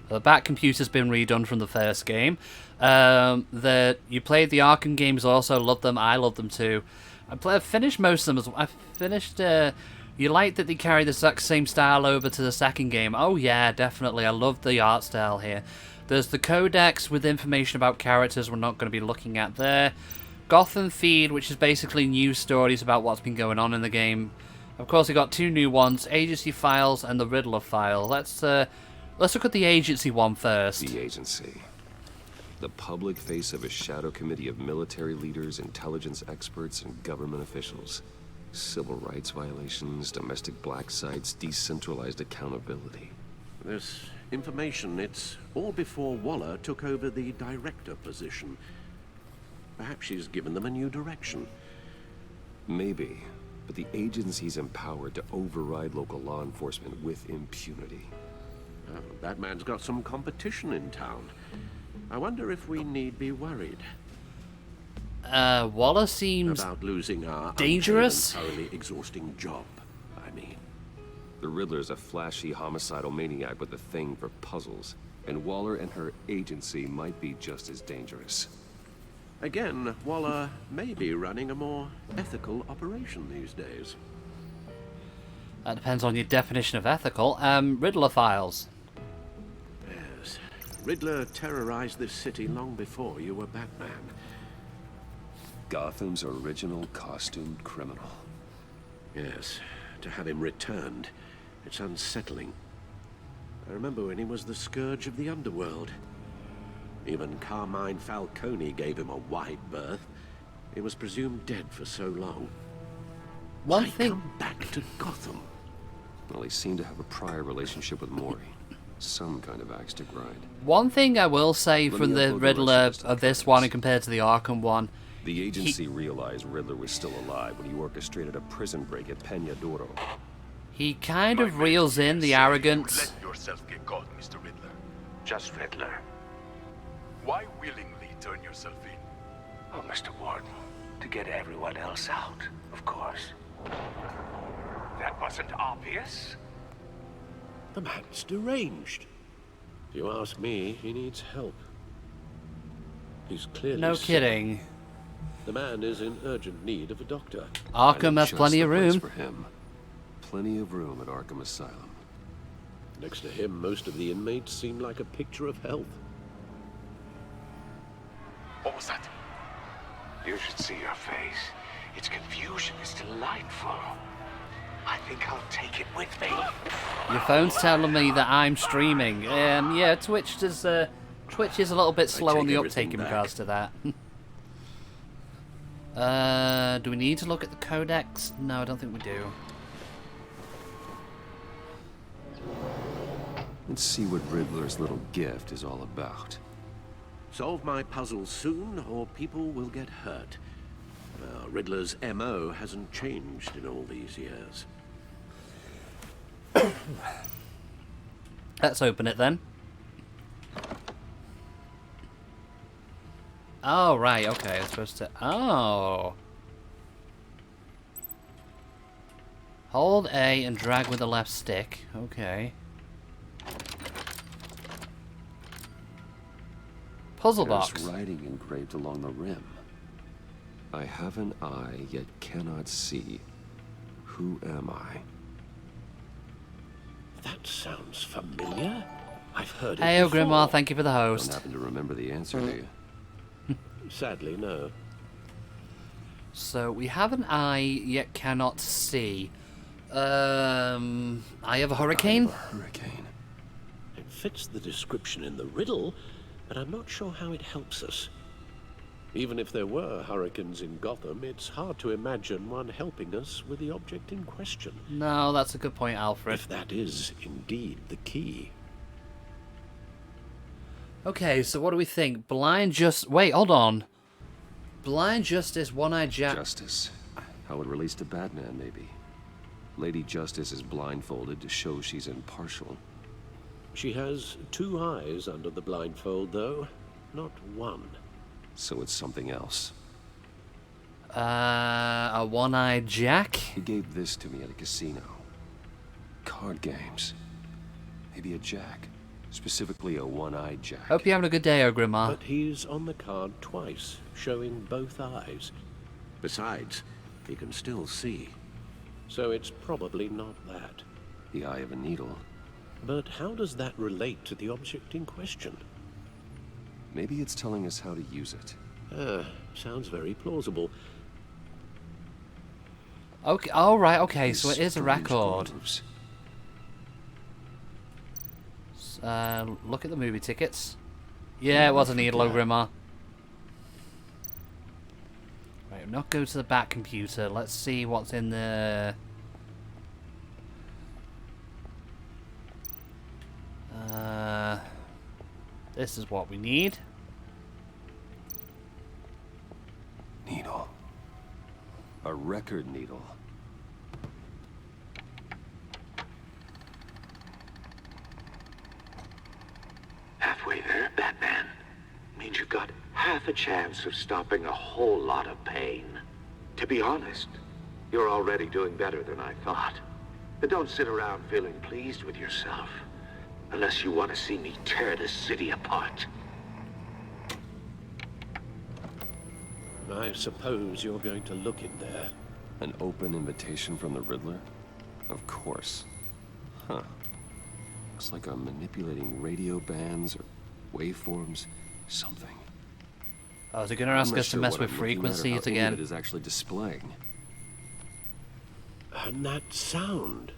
The Bat computer's been redone from the first game. You played the Arkham games also, loved them, I loved them too. I finished most of them as well. I finished, you like that they carry the exact same style over to the second game? Oh yeah, definitely, I love the art style here. There's the Codex with information about characters we're not going to be looking at there. Gotham Feed, which is basically news stories about what's been going on in the game. Of course, we got 2 new ones, Agency Files and the Riddler File. Let's look at the Agency one first. The Agency. The public face of a shadow committee of military leaders, intelligence experts, and government officials. Civil rights violations, domestic black sites, decentralized accountability. This information, it's all before Waller took over the director position. Perhaps she's given them a new direction. Maybe, but the agency's empowered to override local law enforcement with impunity. Oh, Batman's got some competition in town. I wonder if we need be worried. Waller seems about losing our dangerous. Thoroughly exhausting job, I mean. The Riddler's a flashy homicidal maniac with a thing for puzzles, and Waller and her agency might be just as dangerous. Again, Waller may be running a more ethical operation these days. That depends on your definition of ethical. Riddler Files. Yes. Riddler terrorized this city long before you were Batman. Gotham's original costumed criminal. Yes. To have him returned, it's unsettling. I remember when he was the scourge of the underworld. Even Carmine Falcone gave him a wide berth. He was presumed dead for so long. One Why thing come back to Gotham? Well, he seemed to have a prior relationship with Mori. Some kind of axe to grind. One thing I will say from the Riddler of this one compared to the Arkham one. The agency realized Riddler was still alive when he orchestrated a prison break at Peñadoro. He kind of reels in the arrogance. Let yourself get caught, Mr. Riddler. Just Riddler. Why willingly turn yourself in? Oh, Mr. Warden, to get everyone else out, of course. That wasn't obvious. The man's deranged. If you ask me, he needs help. He's clearly No sick. kidding. The man is in urgent need of a doctor. Arkham has plenty of room. For him. Plenty of room at Arkham Asylum. Next to him, most of the inmates seem like a picture of health. What was that? You should see your face. Its confusion is delightful. I think I'll take it with me. Your phone's telling me that I'm streaming. Yeah, Twitch is a little bit slow on the uptake in regards to that. Do we need to look at the codex? No, I don't think we do. Let's see what Riddler's little gift is all about. Solve my puzzle soon, or people will get hurt. Riddler's MO hasn't changed in all these years. Let's open it then. Oh, right, okay, I'm supposed to... Oh! Hold A and drag with the left stick. Okay. Puzzle box. There's writing engraved along the rim. I have an eye, yet cannot see. Who am I? That sounds familiar. I've heard it Hey, before. Grimoire, thank you for the host. Don't happen to remember the answer, do you? Sadly, no. So, we have an eye, yet cannot see. Eye of a hurricane? Hurricane. It fits the description in the riddle, but I'm not sure how it helps us. Even if there were hurricanes in Gotham, it's hard to imagine one helping us with the object in question. No, that's a good point, Alfred. If that is indeed the key. Okay, so what do we think? Wait, hold on. Blind Justice, One-Eyed Jack... Justice. How it relates to Batman, maybe. Lady Justice is blindfolded to show she's impartial. She has 2 eyes under the blindfold, though, not 1. So it's something else. A One-Eyed Jack? He gave this to me at a casino. Card games. Maybe a jack. Specifically a one-eyed jack. Hope you're having a good day, Grimoire. But he's on the card twice, showing both eyes. Besides, he can still see. So it's probably not that. The eye of a needle. But how does that relate to the object in question? Maybe it's telling us how to use it. Sounds very plausible. Okay, alright, okay, so it is a record. Grooves. Look at the movie tickets. Yeah, it was a needle, Grimoire. Right, not go to the back computer. Let's see what's in the... This is what we need. Needle. A record needle. Halfway there, Batman. Means you've got half a chance of stopping a whole lot of pain. To be honest, you're already doing better than I thought. But don't sit around feeling pleased with yourself. Unless you want to see me tear this city apart. I suppose you're going to look in there. An open invitation from the Riddler? Of course. Huh. Looks like I'm manipulating radio bands or waveforms. Something. Oh, is it going to ask us to mess with frequencies again? It is actually displaying. And that sound.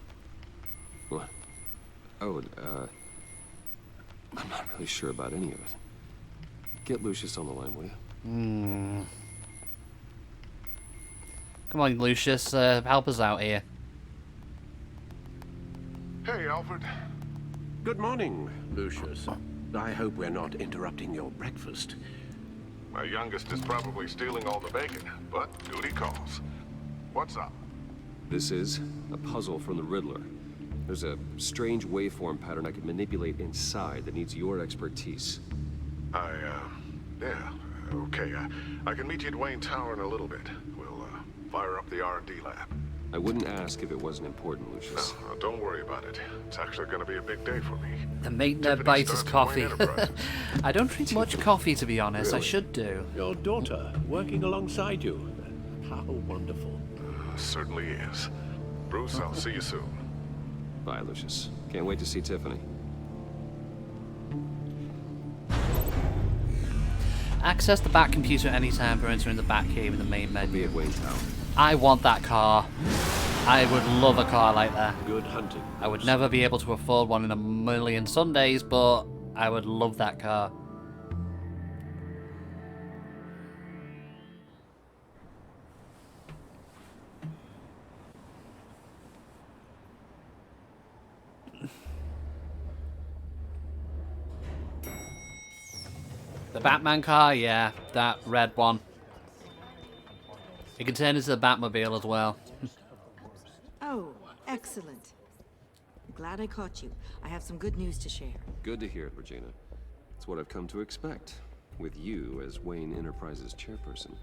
What? Oh, I'm not really sure about any of it. Get Lucius on the line, will you? Come on, Lucius, help us out here. Hey, Alfred. Good morning, Lucius. I hope we're not interrupting your breakfast. My youngest is probably stealing all the bacon, but duty calls. What's up? This is a puzzle from the Riddler. There's a strange waveform pattern I can manipulate inside that needs your expertise. Yeah, okay. I can meet you at Wayne Tower in a little bit. We'll, fire up the R&D lab. I wouldn't ask if it wasn't important, Lucius. No, don't worry about it. It's actually going to be a big day for me. The mate NevByte is coffee. I don't drink much coffee, to be honest. Really? I should do. Your daughter working alongside you. How wonderful. Certainly is. Bruce, I'll see you soon. Bye, Lucius. Can't wait to see Tiffany. Access the Bat computer anytime for entering the Bat cave in the main menu. Be at Wayne Tower. I want that car. I would love a car like that. Good hunting. I would never be able to afford one in a million Sundays, but I would love that car. The Batman car, yeah, that red one. It can turn into the Batmobile as well. Oh, excellent. Glad I caught you. I have some good news to share. Good to hear it, Regina. It's what I've come to expect, with you as Wayne Enterprises chairperson.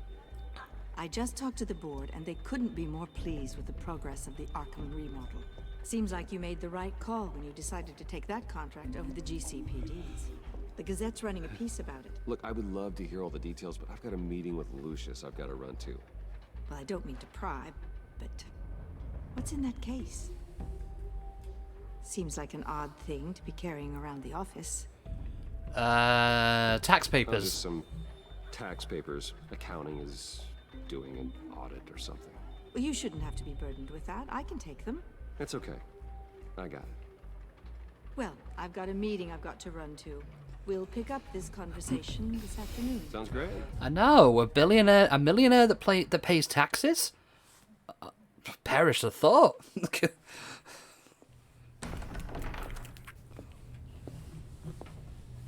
I just talked to the board, and they couldn't be more pleased with the progress of the Arkham remodel. Seems like you made the right call when you decided to take that contract over the GCPD's. The Gazette's running a piece about it. Look, I would love to hear all the details, but I've got a meeting with Lucius I've got to run to. Well, I don't mean to pry, but what's in that case? Seems like an odd thing to be carrying around the office. Tax papers. Just some tax papers. Accounting is doing an audit or something. Well, you shouldn't have to be burdened with that. I can take them. It's okay. I got it. Well, I've got a meeting I've got to run to. We'll pick up this conversation this afternoon. Sounds great. I know, a millionaire that pays taxes? Perish the thought.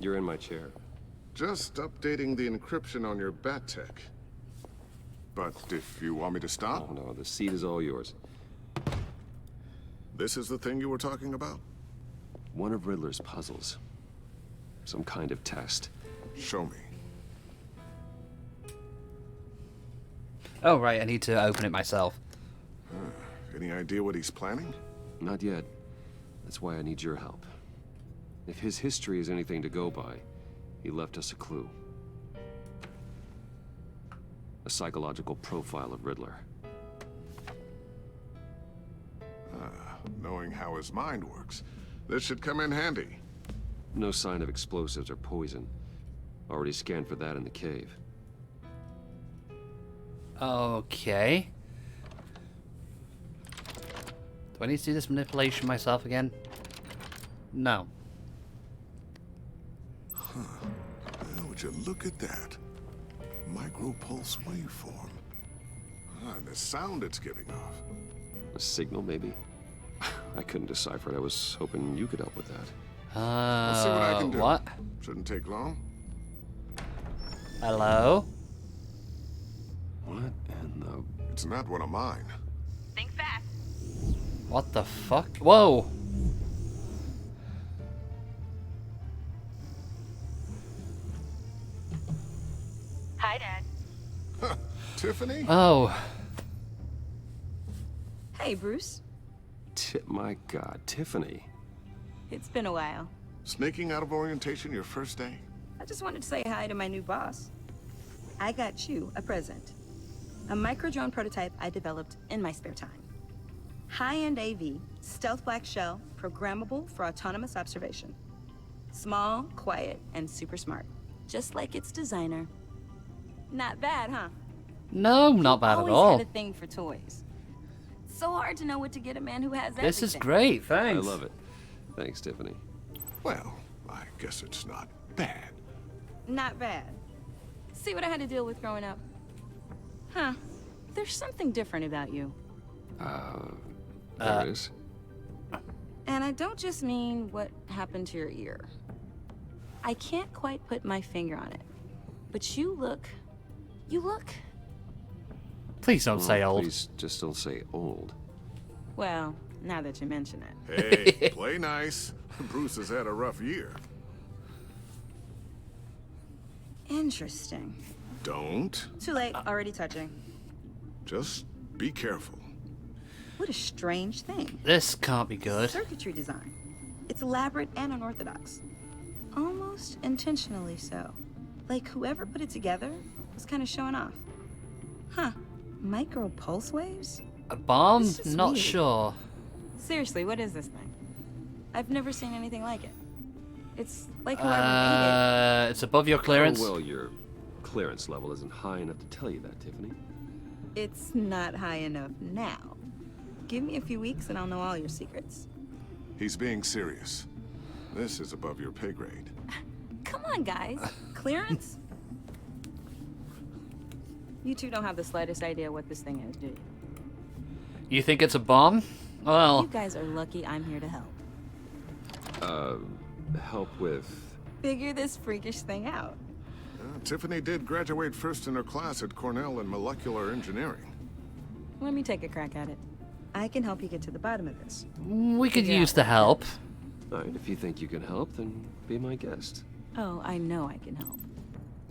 You're in my chair. Just updating the encryption on your bat tech. But if you want me to stop... Oh, no, the seat is all yours. This is the thing you were talking about? One of Riddler's puzzles. Some kind of test. Show me. Oh, right, I need to open it myself. Any idea what he's planning? Not yet. That's why I need your help. If his history is anything to go by, he left us a clue. A psychological profile of Riddler. Knowing how his mind works, this should come in handy. No sign of explosives or poison. Already scanned for that in the cave. Okay. Do I need to do this manipulation myself again? No. Huh. Well, would you look at that? Micro-pulse waveform. And the sound it's giving off. A signal, maybe? I couldn't decipher it. I was hoping you could help with that. Let's see what I can do. What? Shouldn't take long. Hello? What in the... It's not one of mine. Think fast. What the fuck? Whoa! Hi, Dad. Tiffany? Oh. Hey, Bruce. My God, Tiffany. It's been a while. Sneaking out of orientation your first day? I just wanted to say hi to my new boss. I got you a present. A micro-drone prototype I developed in my spare time. High-end AV, stealth black shell, programmable for autonomous observation. Small, quiet, and super smart. Just like its designer. Not bad, huh? No, not bad at all. Always had a thing for toys. So hard to know what to get a man who has everything. This is great, thanks. I love it. Thanks, Tiffany. Well, I guess it's not bad. Not bad. See what I had to deal with growing up? Huh. There's something different about you. There is. And I don't just mean what happened to your ear. I can't quite put my finger on it. But you look... Please don't say old. Please just don't say old. Well, now that you mention it. Hey, play nice. Bruce has had a rough year. Interesting. Don't. Too late, already touching. Just be careful. What a strange thing. This can't be good. Circuitry design. It's elaborate and unorthodox. Almost intentionally so. Like whoever put it together was kind of showing off. Huh. Micro pulse waves? A bomb? This is Not weird. sure. Seriously, what is this thing? I've never seen anything like it. It's like whoever made It's above your clearance. Oh, well, you're clearance level isn't high enough to tell you that, Tiffany. It's not high enough now. Give me a few weeks and I'll know all your secrets. He's being serious. This is above your pay grade. Come on, guys. Clearance? You two don't have the slightest idea what this thing is, do you? You think it's a bomb? Well... You guys are lucky I'm here to help. Help with... Figure this freakish thing out. Tiffany did graduate first in her class at Cornell in molecular engineering. Let me take a crack at it. I can help you get to the bottom of this. We could use the help. Alright, if you think you can help, then be my guest. Oh, I know I can help.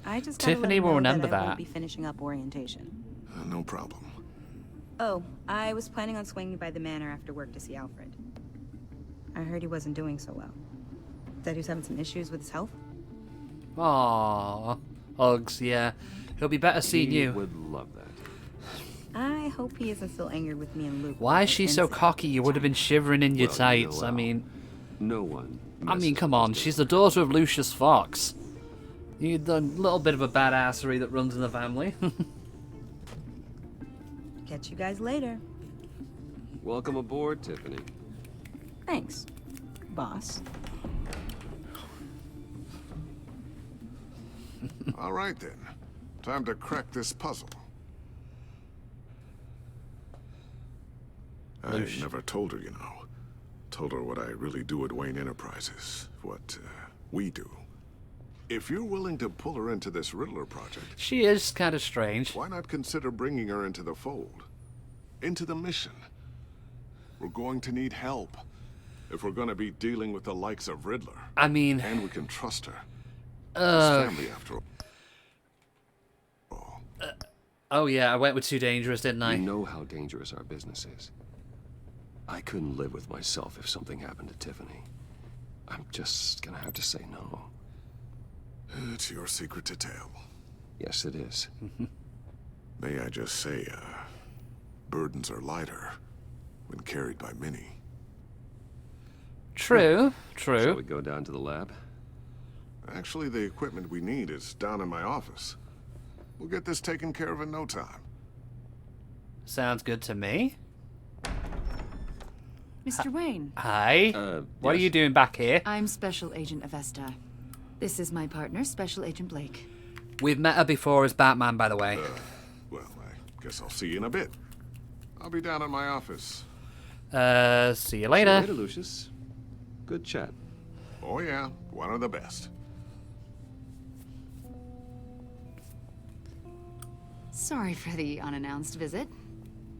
I just Tiffany will remember that. I that. won't be finishing up orientation. No problem. Oh, I was planning on swinging by the manor after work to see Alfred. I heard he wasn't doing so well. Said he was having some issues with his health. Aww. Hugs, yeah. He'll be better seeing you. Would love that. I hope he isn't still angered with me and Luke. Why is she so cocky? You would have been shivering in your tights. I mean... No one. Come on. She's the daughter of Lucius Fox. You're the little bit of a badassery that runs in the family. Catch you guys later. Welcome aboard, Tiffany. Thanks, boss. All right, then. Time to crack this puzzle. I never told her, you know. Told her what I really do at Wayne Enterprises. What we do. If you're willing to pull her into this Riddler project... She is kind of strange. Why not consider bringing her into the fold? Into the mission? We're going to need help. If we're going to be dealing with the likes of Riddler. I mean... And we can trust her. As family, after all. Oh yeah, I went with too dangerous, didn't I? You know how dangerous our business is. I couldn't live with myself if something happened to Tiffany. I'm just gonna have to say no. It's your secret to tell. Yes, it is. May I just say, burdens are lighter when carried by many. True. Shall we go down to the lab? Actually, the equipment we need is down in my office. We'll get this taken care of in no time. Sounds good to me. Mr. Wayne. Hi. What are you doing back here? I'm Special Agent Avesta. This is my partner, Special Agent Blake. We've met her before as Batman, by the way. Well, I guess I'll see you in a bit. I'll be down in my office. See you later. See you later, Lucius. Good chat. Oh yeah, one of the best. Sorry for the unannounced visit.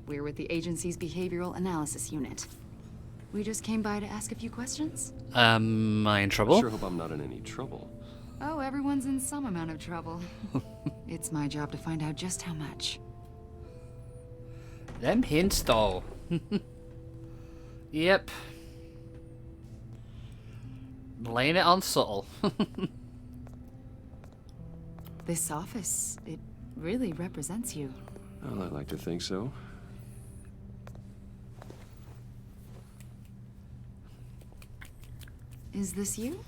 We're with the agency's behavioral analysis unit. We just came by to ask a few questions. Am I in trouble? I sure hope I'm not in any trouble. Oh, everyone's in some amount of trouble. It's my job to find out just how much. Them hints, though. Yep. Laying it on subtle. This office, it really represents you. Well, I like to think so. Is this you?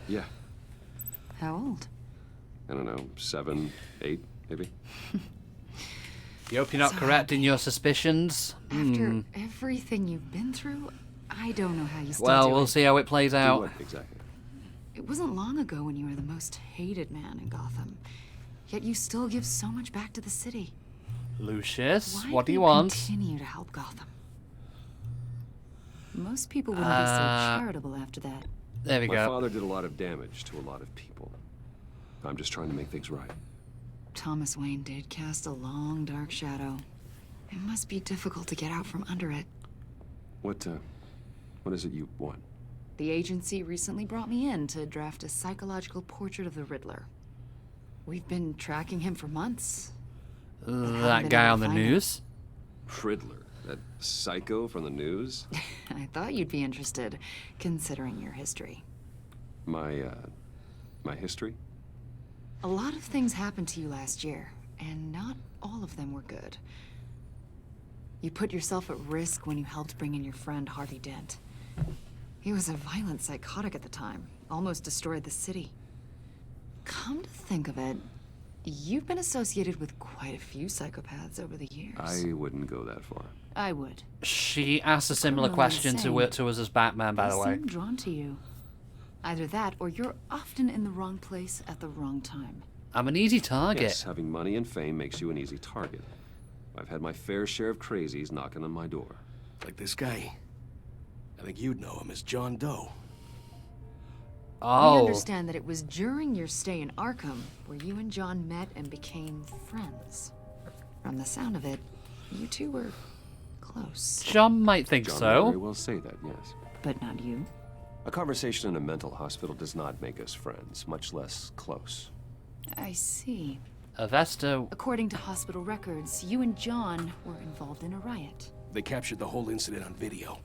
Yeah. How old? I don't know, 7, 8, maybe? You hope you're not correct in your suspicions. After everything you've been through, I don't know how you still Well, do we'll it. see how it plays out. What exactly? It wasn't long ago when you were the most hated man in Gotham. Yet you still give so much back to the city. Lucius, Why what do you want? Continue to help Gotham. Most people wouldn't be so charitable after that. There we go. My father did a lot of damage to a lot of people. I'm just trying to make things right. Thomas Wayne did cast a long, dark shadow. It must be difficult to get out from under it. What is it you want? The agency recently brought me in to draft a psychological portrait of the Riddler. We've been tracking him for months. That guy on the news? Riddler? That psycho from the news? I thought you'd be interested, considering your history. My history? A lot of things happened to you last year, and not all of them were good. You put yourself at risk when you helped bring in your friend Harvey Dent. He was a violent psychotic at the time, almost destroyed the city. Come to think of it, you've been associated with quite a few psychopaths over the years. I wouldn't go that far. I would. She asked a similar Criminally question to insane. us as Batman, by the way. They seem drawn to you. Either that, or you're often in the wrong place at the wrong time. I'm an easy target. Yes, having money and fame makes you an easy target. I've had my fair share of crazies knocking on my door. Like this guy. I think you'd know him as John Doe. Oh. We understand that it was during your stay in Arkham where you and John met and became friends. From the sound of it, you two were close. John might think John so. may very well say that, yes. But not you. A conversation in a mental hospital does not make us friends, much less close. I see. Avesta. According to hospital records, you and John were involved in a riot. They captured the whole incident on video.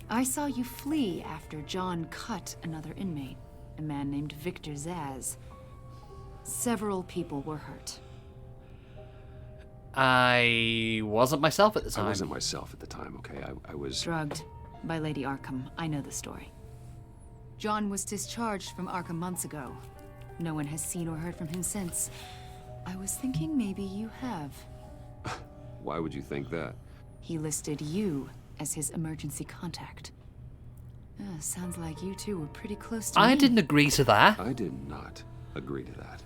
I saw you flee after John cut another inmate, a man named Victor Zaz. Several people were hurt. I wasn't myself at the time. I wasn't myself at the time, okay? I was... Drugged by Lady Arkham. I know the story. John was discharged from Arkham months ago. No one has seen or heard from him since. I was thinking maybe you have. Why would you think that? He listed you as his emergency contact. Sounds like you two were pretty close to me. I didn't agree to that. I did not agree to that.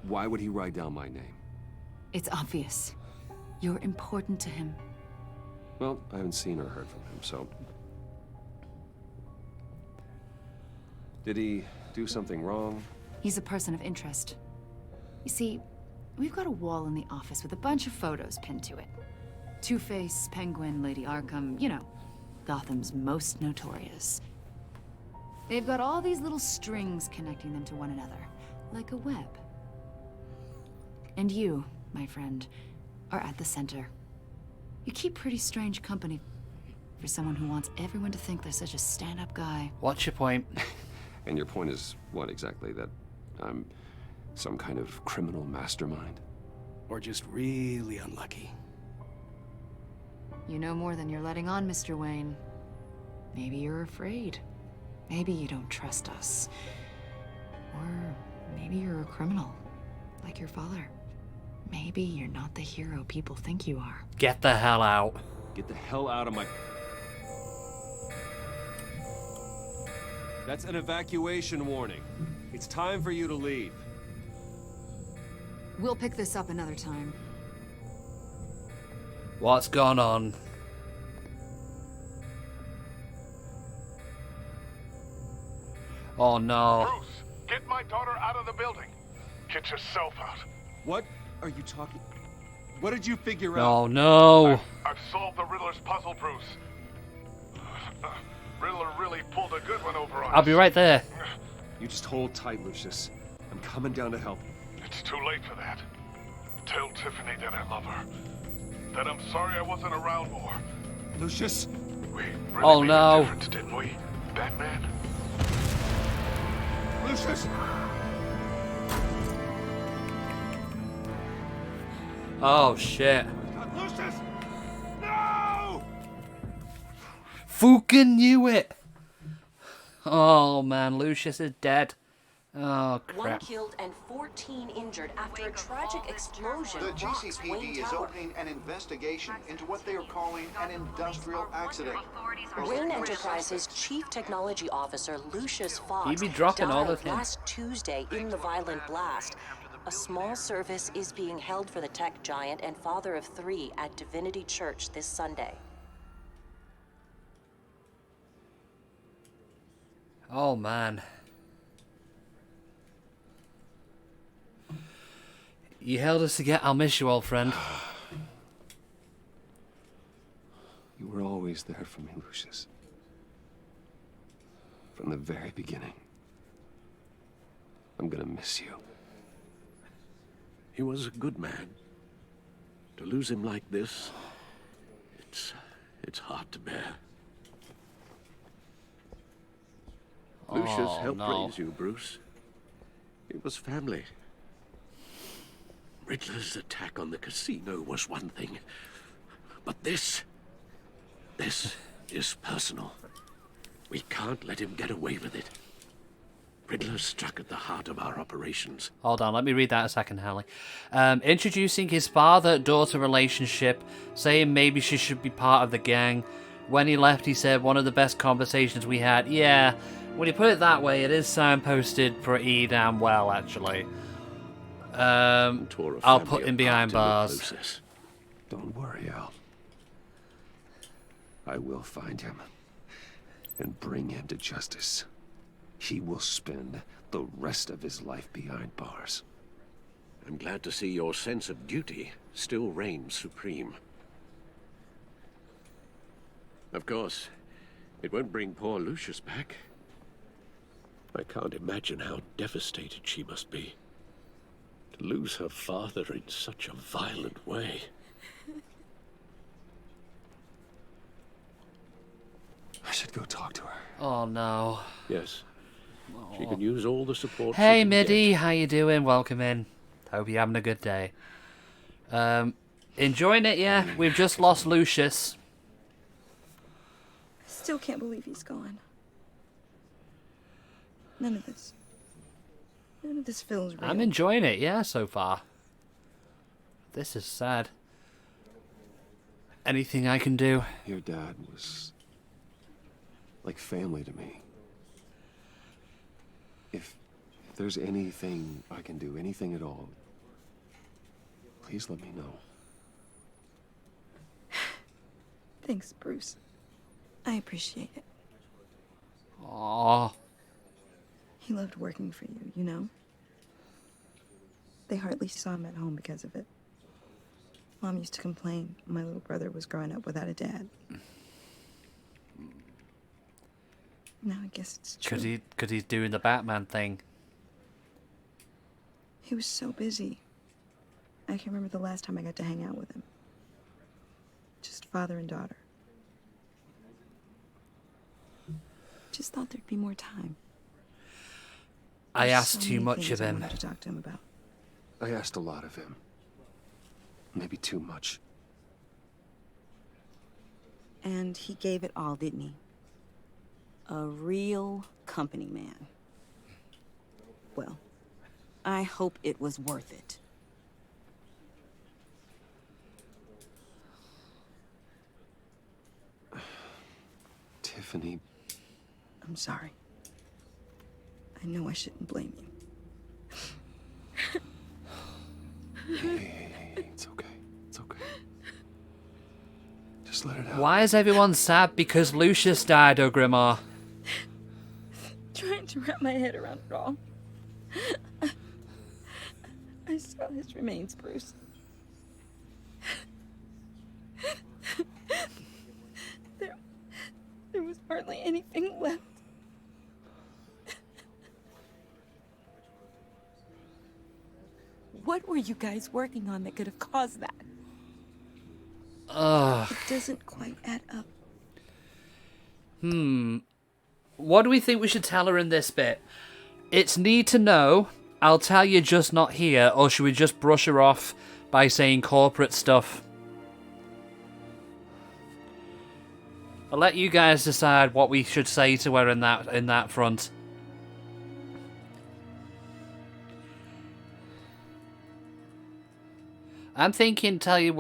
Why would he write down my name? It's obvious. You're important to him. Well, I haven't seen or heard from him, so... Did he do something wrong? He's a person of interest. You see, we've got a wall in the office with a bunch of photos pinned to it. Two-Face, Penguin, Lady Arkham, you know, Gotham's most notorious. They've got all these little strings connecting them to one another, like a web. And you, my friend, are at the center. You keep pretty strange company for someone who wants everyone to think they're such a stand-up guy. What's your point? And your point is what exactly? That I'm some kind of criminal mastermind? Or just really unlucky? You know more than you're letting on, Mr. Wayne. Maybe you're afraid. Maybe you don't trust us. Or maybe you're a criminal, like your father. Maybe you're not the hero people think you are. Get the hell out. Get the hell out of my... That's an evacuation warning. It's time for you to leave. We'll pick this up another time. What's gone on? Oh no. Bruce, get my daughter out of the building. Get yourself out. What are you talking... What did you figure out? Oh no. I've solved the Riddler's puzzle, Bruce. Riddler really pulled a good one over on I'll be right there. You just hold tight, Lucius. I'm coming down to help. It's too late for that. Tell Tiffany that I love her. That I'm sorry I wasn't around more. Lucius? We really Oh made no. a difference, didn't we, Batman? Lucius! Oh shit. Lucius! No! Fucking knew it. Oh man, Lucius is dead. Oh crap. 1 killed and 14 injured after a tragic explosion The rocks GCPD Wayne is Tower. opening an investigation into what they are calling an industrial accident. Wayne Enterprises Chief Technology Officer Lucius Fox He be dropping all died of him. last Tuesday in the violent blast. A small service is being held for the tech giant and father of 3 at Divinity Church this Sunday. Oh man. You held us together. I'll miss you, old friend. You were always there for me, Lucius. From the very beginning. I'm gonna miss you. He was a good man. To lose him like this, it's hard to bear. Lucius helped raise you, Bruce. It was family. Riddler's attack on the casino was one thing, but this is personal. We can't let him get away with it. Riddler struck at the heart of our operations. Hold on, let me read that a second, Hallie. Introducing his father-daughter relationship, saying maybe she should be part of the gang. When he left, he said, one of the best conversations we had. Yeah, when you put it that way, it is signposted pretty damn well, actually. I'll put him behind bars. Don't worry, Al. I will find him and bring him to justice. He will spend the rest of his life behind bars. I'm glad to see your sense of duty still reigns supreme. Of course, it won't bring poor Lucius back. I can't imagine how devastated she must be. To lose her father in such a violent way. I should go talk to her. Oh, no. Yes. She can use all the support. Hey, Middy, how you doing? Welcome in. Hope you're having a good day. Enjoying it, yeah? We've just lost Lucius. I still can't believe he's gone. None of this feels real. I'm enjoying it, yeah, so far. This is sad. Anything I can do? Your dad was like family to me. If there's anything I can do, anything at all, please let me know. Thanks, Bruce. I appreciate it. Aww. He loved working for you, you know? They hardly saw him at home because of it. Mom used to complain my little brother was growing up without a dad. Now I guess it's true. Because he's doing the Batman thing. He was so busy. I can remember the last time I got to hang out with him. Just father and daughter. Just thought there'd be more time. I There's asked so too many much things of I him. wanted to talk to him about. I asked a lot of him. Maybe too much. And he gave it all, didn't he? A real company man. Well, I hope it was worth it. Tiffany. I'm sorry. I know I shouldn't blame you. Hey, it's okay. It's okay. Just let it out. Why is everyone sad because Lucius died, O'Grimmar? Trying to wrap my head around it all. I saw his remains, Bruce. There was hardly anything left. What were you guys working on that could have caused that? It doesn't quite add up. What do we think we should tell her in this bit? It's need to know, I'll tell you, just not here, or should we just brush her off by saying corporate stuff? I'll let you guys decide what we should say to her in that front. I'm thinking tell you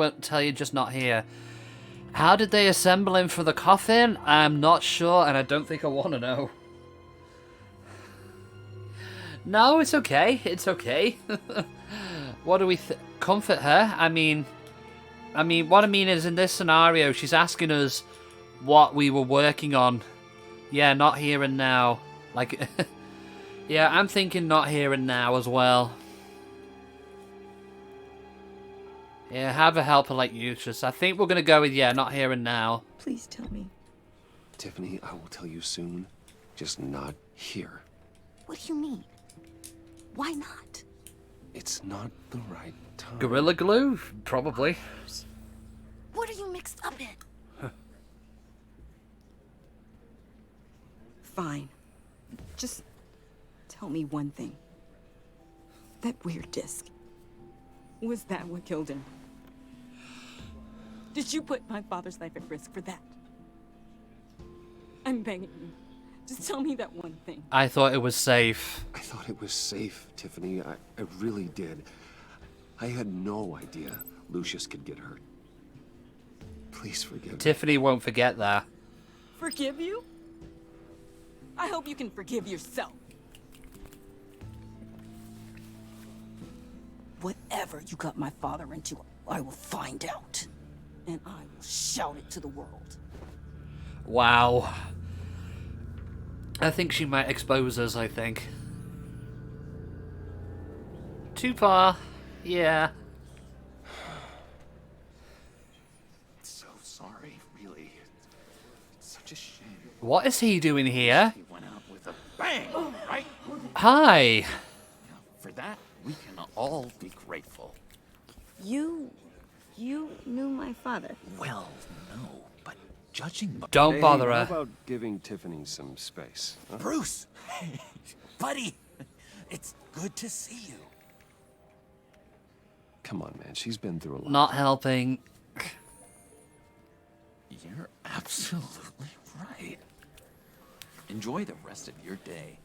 just not here. How did they assemble him for the coffin? I'm not sure, and I don't think I want to know. No, it's okay. It's okay. What do we comfort her? I mean, what I mean is in this scenario, she's asking us what we were working on. Yeah, not here and now. Like, yeah, I'm thinking not here and now as well. Yeah, have a helper like Eustace. I think we're going to go with, yeah, not here and now. Please tell me. Tiffany, I will tell you soon. Just not here. What do you mean? Why not? It's not the right time. Gorilla Glue? Probably. What are you mixed up in? Fine. Just tell me one thing. That weird disc. Was that what killed him? Did you put my father's life at risk for that? I'm begging you. Just tell me that one thing. I thought it was safe. I thought it was safe, Tiffany. I really did. I had no idea Lucius could get hurt. Please forgive me. Tiffany won't forget that. Forgive you? I hope you can forgive yourself. Whatever you got my father into, I will find out. And I will shout it to the world. Wow. I think she might expose us, I think. Too far. Yeah. So sorry, really. It's such a shame. What is he doing here? He went out with a bang, right? Hi. For that, we can all be grateful. You knew my father. Well, no, but judging by... Don't bother How her. about giving Tiffany some space? Huh? Bruce! Buddy! It's good to see you. Come on, man. She's been through a lot. Not helping. You're absolutely right. Enjoy the rest of your day.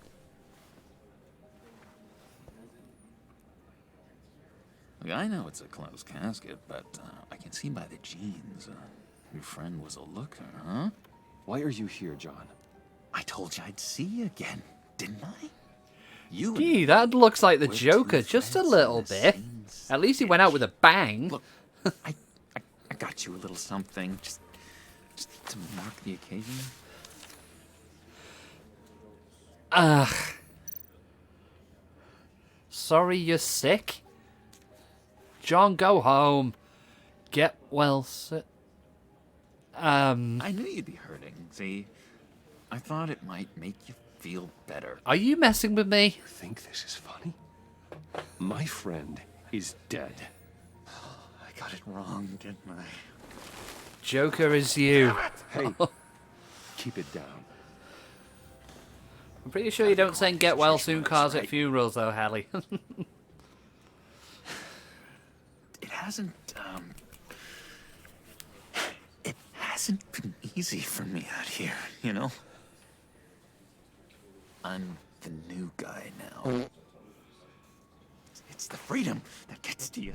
Look, I know it's a closed casket, but I can see by the jeans. Your friend was a looker, huh? Why are you here, John? I told you I'd see you again, didn't I? You Gee, that looks like the Joker just a little bit. At least he went out with a bang. Look, I got you a little something, just to mark the occasion. Ugh. Sorry you're sick? John, go home. Get well soon. I knew you'd be hurting, see? I thought it might make you feel better. Are you messing with me? You think this is funny? My friend is dead. I got it wrong, didn't I? Joker is you. Hey, keep it down. I'm pretty sure you don't send get well soon cars at funerals, though, Hallie. It hasn't been easy for me out here, you know? I'm the new guy now. It's the freedom that gets to you.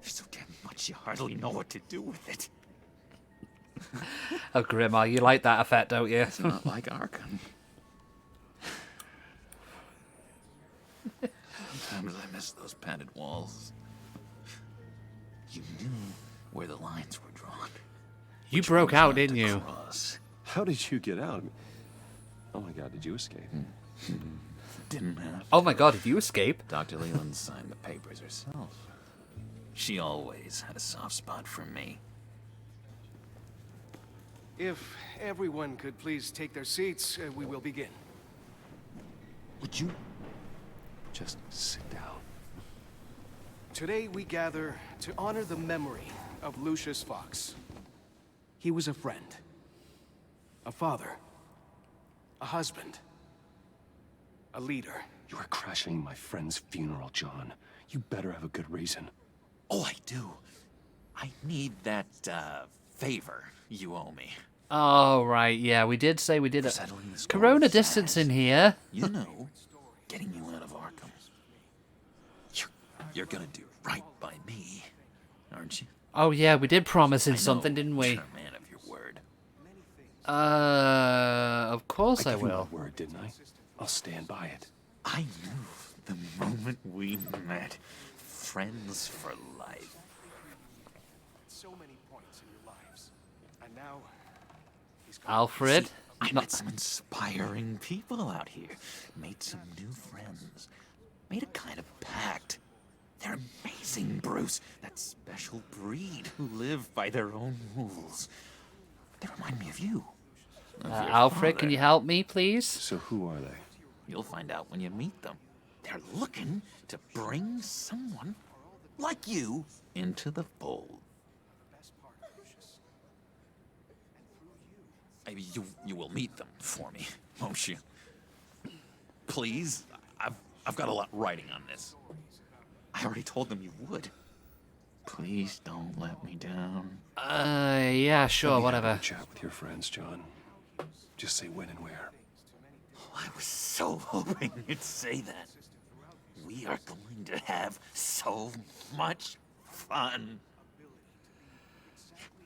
There's so damn much you hardly know what to do with it. Oh, Grimmer, you like that effect, don't you? It's not like Arkham. Sometimes I miss those padded walls. You knew where the lines were drawn. You broke out, didn't you? How did you get out? Oh my God, did you escape? Didn't have. Oh my God, did you escape? Dr. Leland signed the papers herself. She always had a soft spot for me. If everyone could please take their seats, we will begin. Would you just sit down? Today we gather to honor the memory of Lucius Fox. He was a friend, a father, a husband, a leader. You are crashing my friend's funeral, John. You better have a good reason. Oh, I do. I need that, favor you owe me. Oh, right, yeah, we did say we did a Settling this corona distance in here. You know, getting you out of Arkham. You're gonna do right by me, aren't you? Oh, yeah, we did promise him I know, something, didn't we? You're a man of your word. Of course I gave you will. my word, didn't I? I'll stand by it. I knew the moment we met. Friends for life. So many points in your lives. And now he's gone. Alfred? See, I met some inspiring people out here. Made some new friends. Made a kind of pact. They're amazing, Bruce. That special breed who live by their own rules. They remind me of you. Of your Alfred, can father. you help me, please? So who are they? You'll find out when you meet them. They're looking to bring someone like you into the fold. Maybe you will meet them for me, won't you? Please? I've got a lot writing on this. I already told them you would. Please don't let me down. Yeah, sure, Let me have whatever. a chat with your friends, John. Just say when and where. I was so hoping you'd say that. We are going to have so much fun.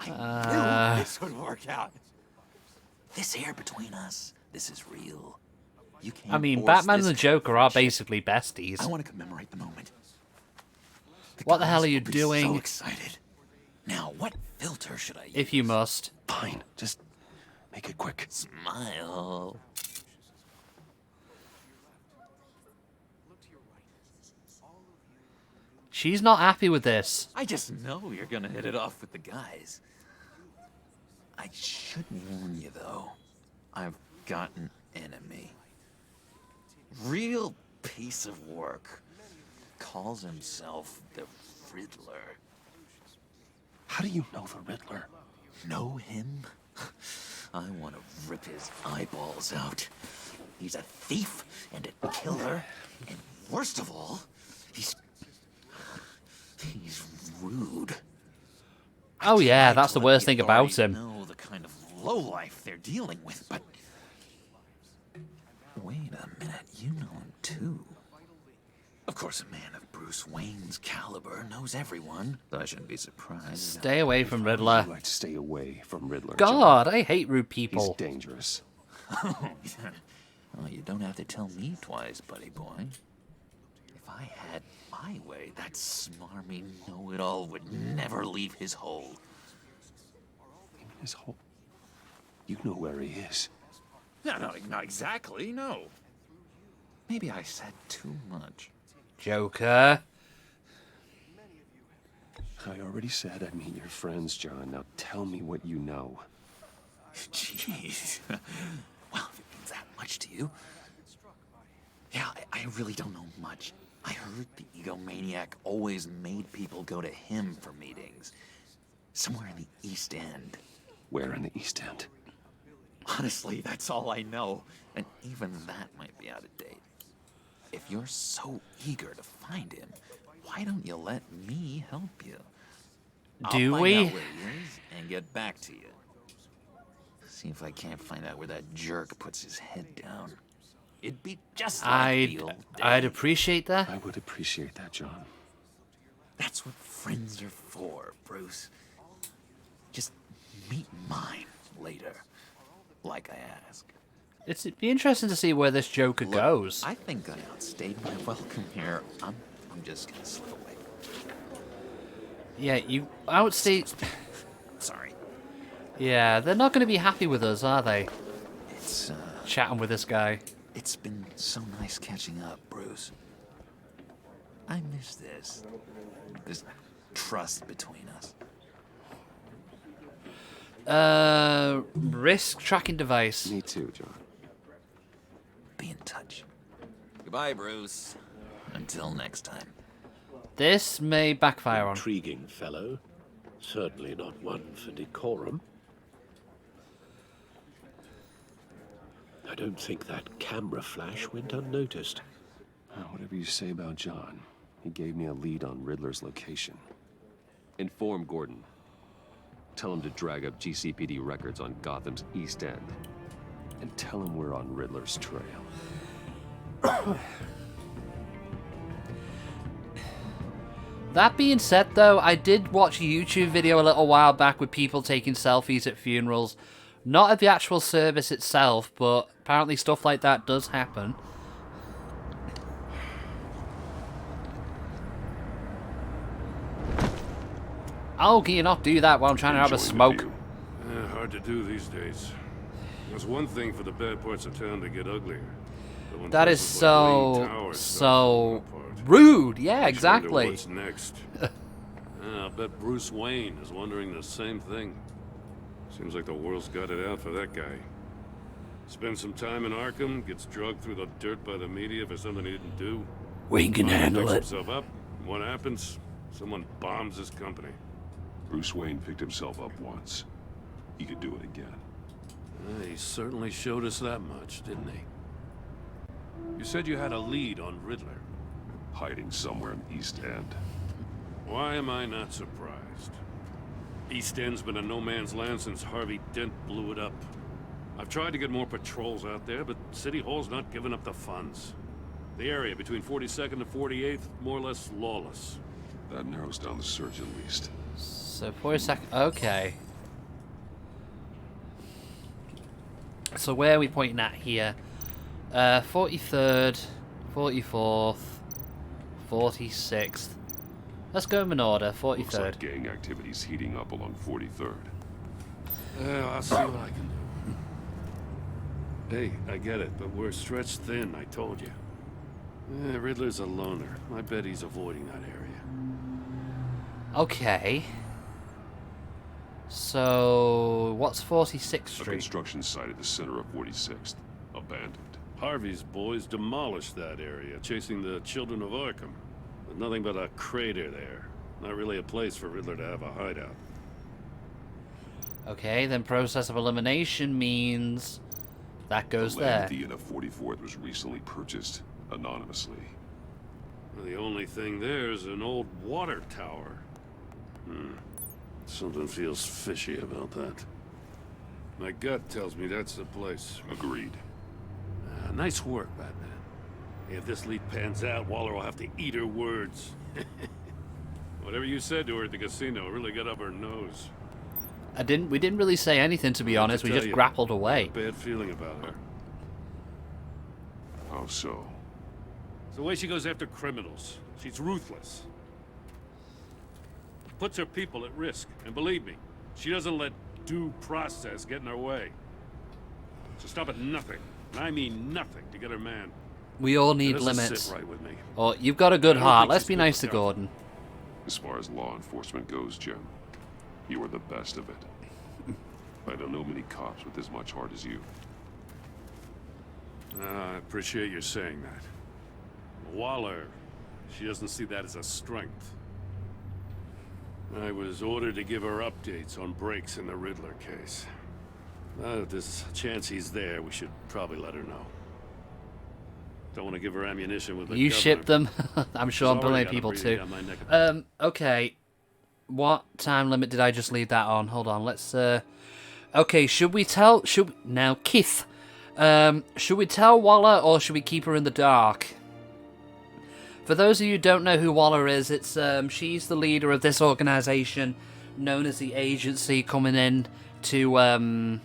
I knew this would work out. This air between us, this is real. You can't I mean, force Batman and this the Joker are friendship. basically besties. I want to commemorate the moment. What the hell are you I'll be doing? So excited. Now, what filter should I use? If you must. Fine, just make it quick. Smile. She's not happy with this. I just know you're gonna hit it off with the guys. I should warn you, though. I've got an enemy. Real piece of work. Calls himself the Riddler. How do you know the Riddler? Know him? I want to rip his eyeballs out. He's a thief and a killer, and worst of all, he's rude. Oh yeah, that's the worst thing about him. Know the kind of lowlife they're dealing with, but wait a minute, you know him too. Of course, a man of Bruce Wayne's caliber knows everyone, so I shouldn't be surprised. Stay away from Riddler. I'd like to stay away from Riddler. God, I hate rude people. He's dangerous. Oh, yeah. Well, you don't have to tell me twice, buddy boy. If I had my way, that smarmy know-it-all would never leave his hole. His hole? You know where he is. No, not exactly, no. Maybe I said too much. Joker. I already said I'd meet your friends, John. Now tell me what you know. Jeez. Well, if it means that much to you. Yeah, I really don't know much. I heard the egomaniac always made people go to him for meetings. Somewhere in the East End. Where in the East End? Honestly, that's all I know. And even that might be out of date. If you're so eager to find him, why don't you let me help you? Do I'll we? find out where he is and get back to you. See if I can't find out where that jerk puts his head down. It'd be just like the old days. I'd appreciate that. I would appreciate that, John. That's what friends are for, Bruce. Just meet mine later, like I asked. It'd be interesting to see where this Joker goes. I think I outstayed my welcome here. I'm just gonna slip away. Yeah, you outstay. Sorry. Yeah, they're not going to be happy with us, are they? It's chatting with this guy. It's been so nice catching up, Bruce. I miss this trust between us. Risk tracking device. Me too, John. Be in touch. Goodbye, Bruce. Until next time. This may backfire on. Intriguing fellow. Certainly not one for decorum. I don't think that camera flash went unnoticed. Whatever you say about John, he gave me a lead on Riddler's location. Inform Gordon. Tell him to drag up GCPD records on Gotham's East End. And tell him we're on Riddler's trail. That being said, though, I did watch a YouTube video a little while back with people taking selfies at funerals. Not at the actual service itself, but apparently stuff like that does happen. Oh, can you not do that while I'm trying to have a smoke? Hard to do these days. There's one thing for the bad parts of town to get uglier. That is so rude. Yeah, exactly. What's next? I bet Bruce Wayne is wondering the same thing. Seems like the world's got it out for that guy. Spends some time in Arkham, gets drugged through the dirt by the media for something he didn't do. Wayne can handle it. Picks himself up. What happens? Someone bombs his company. Bruce Wayne picked himself up once. He could do it again. He certainly showed us that much, didn't he? You said you had a lead on Riddler. Hiding somewhere in the East End. Why am I not surprised? East End's been a no-man's land since Harvey Dent blew it up. I've tried to get more patrols out there, but City Hall's not giving up the funds. The area between 42nd and 48th, more or less lawless. That narrows down the search at least. So 42nd. Okay. So where are we pointing at here? 43rd, 44th, 46th. Let's go in order. 43rd. Looks like gang activity's heating up along 43rd. Well, I'll see what I can do. Hey, I get it, but we're stretched thin, I told you. Riddler's a loner. I bet he's avoiding that area. Okay. So, what's 46th Street? A construction site at the center of 46th. Abandoned. Harvey's boys demolished that area, chasing the Children of Arkham. There's nothing but a crater there. Not really a place for Riddler to have a hideout. Okay, then process of elimination means that goes the land there. at the end of 44th was recently purchased anonymously. Well, the only thing there is an old water tower. Something feels fishy about that. My gut tells me that's the place. Agreed. Nice work, Batman. If this lead pans out, Waller will have to eat her words. Whatever you said to her at the casino really got up her nose. We didn't really say anything, to be honest. We just grappled away. Bad feeling about her. How so? It's the way she goes after criminals. She's ruthless. Puts her people at risk. And believe me, she doesn't let due process get in her way. So stop at nothing. And I mean nothing to get her man. We all need It doesn't limits. sit right with me. Oh, you've got a good I don't heart. think Let's she's be good nice to for Gordon. As far as law enforcement goes, Jim, you are the best of it. I don't know many cops with as much heart as you. I appreciate you saying that. Waller, she doesn't see that as a strength. I was ordered to give her updates on breaks in the Riddler case. If there's a chance he's there, we should probably let her know. Don't want to give her ammunition with the You governor. ship them? I'm sure She's plenty already of got a people breathing too. down my neck of- Okay. What time limit did I just leave that on? Hold on, let's okay, should we now Keith. Should we tell Waller or should we keep her in the dark? For those of you who don't know who Waller is, it's she's the leader of this organization known as the Agency, coming in to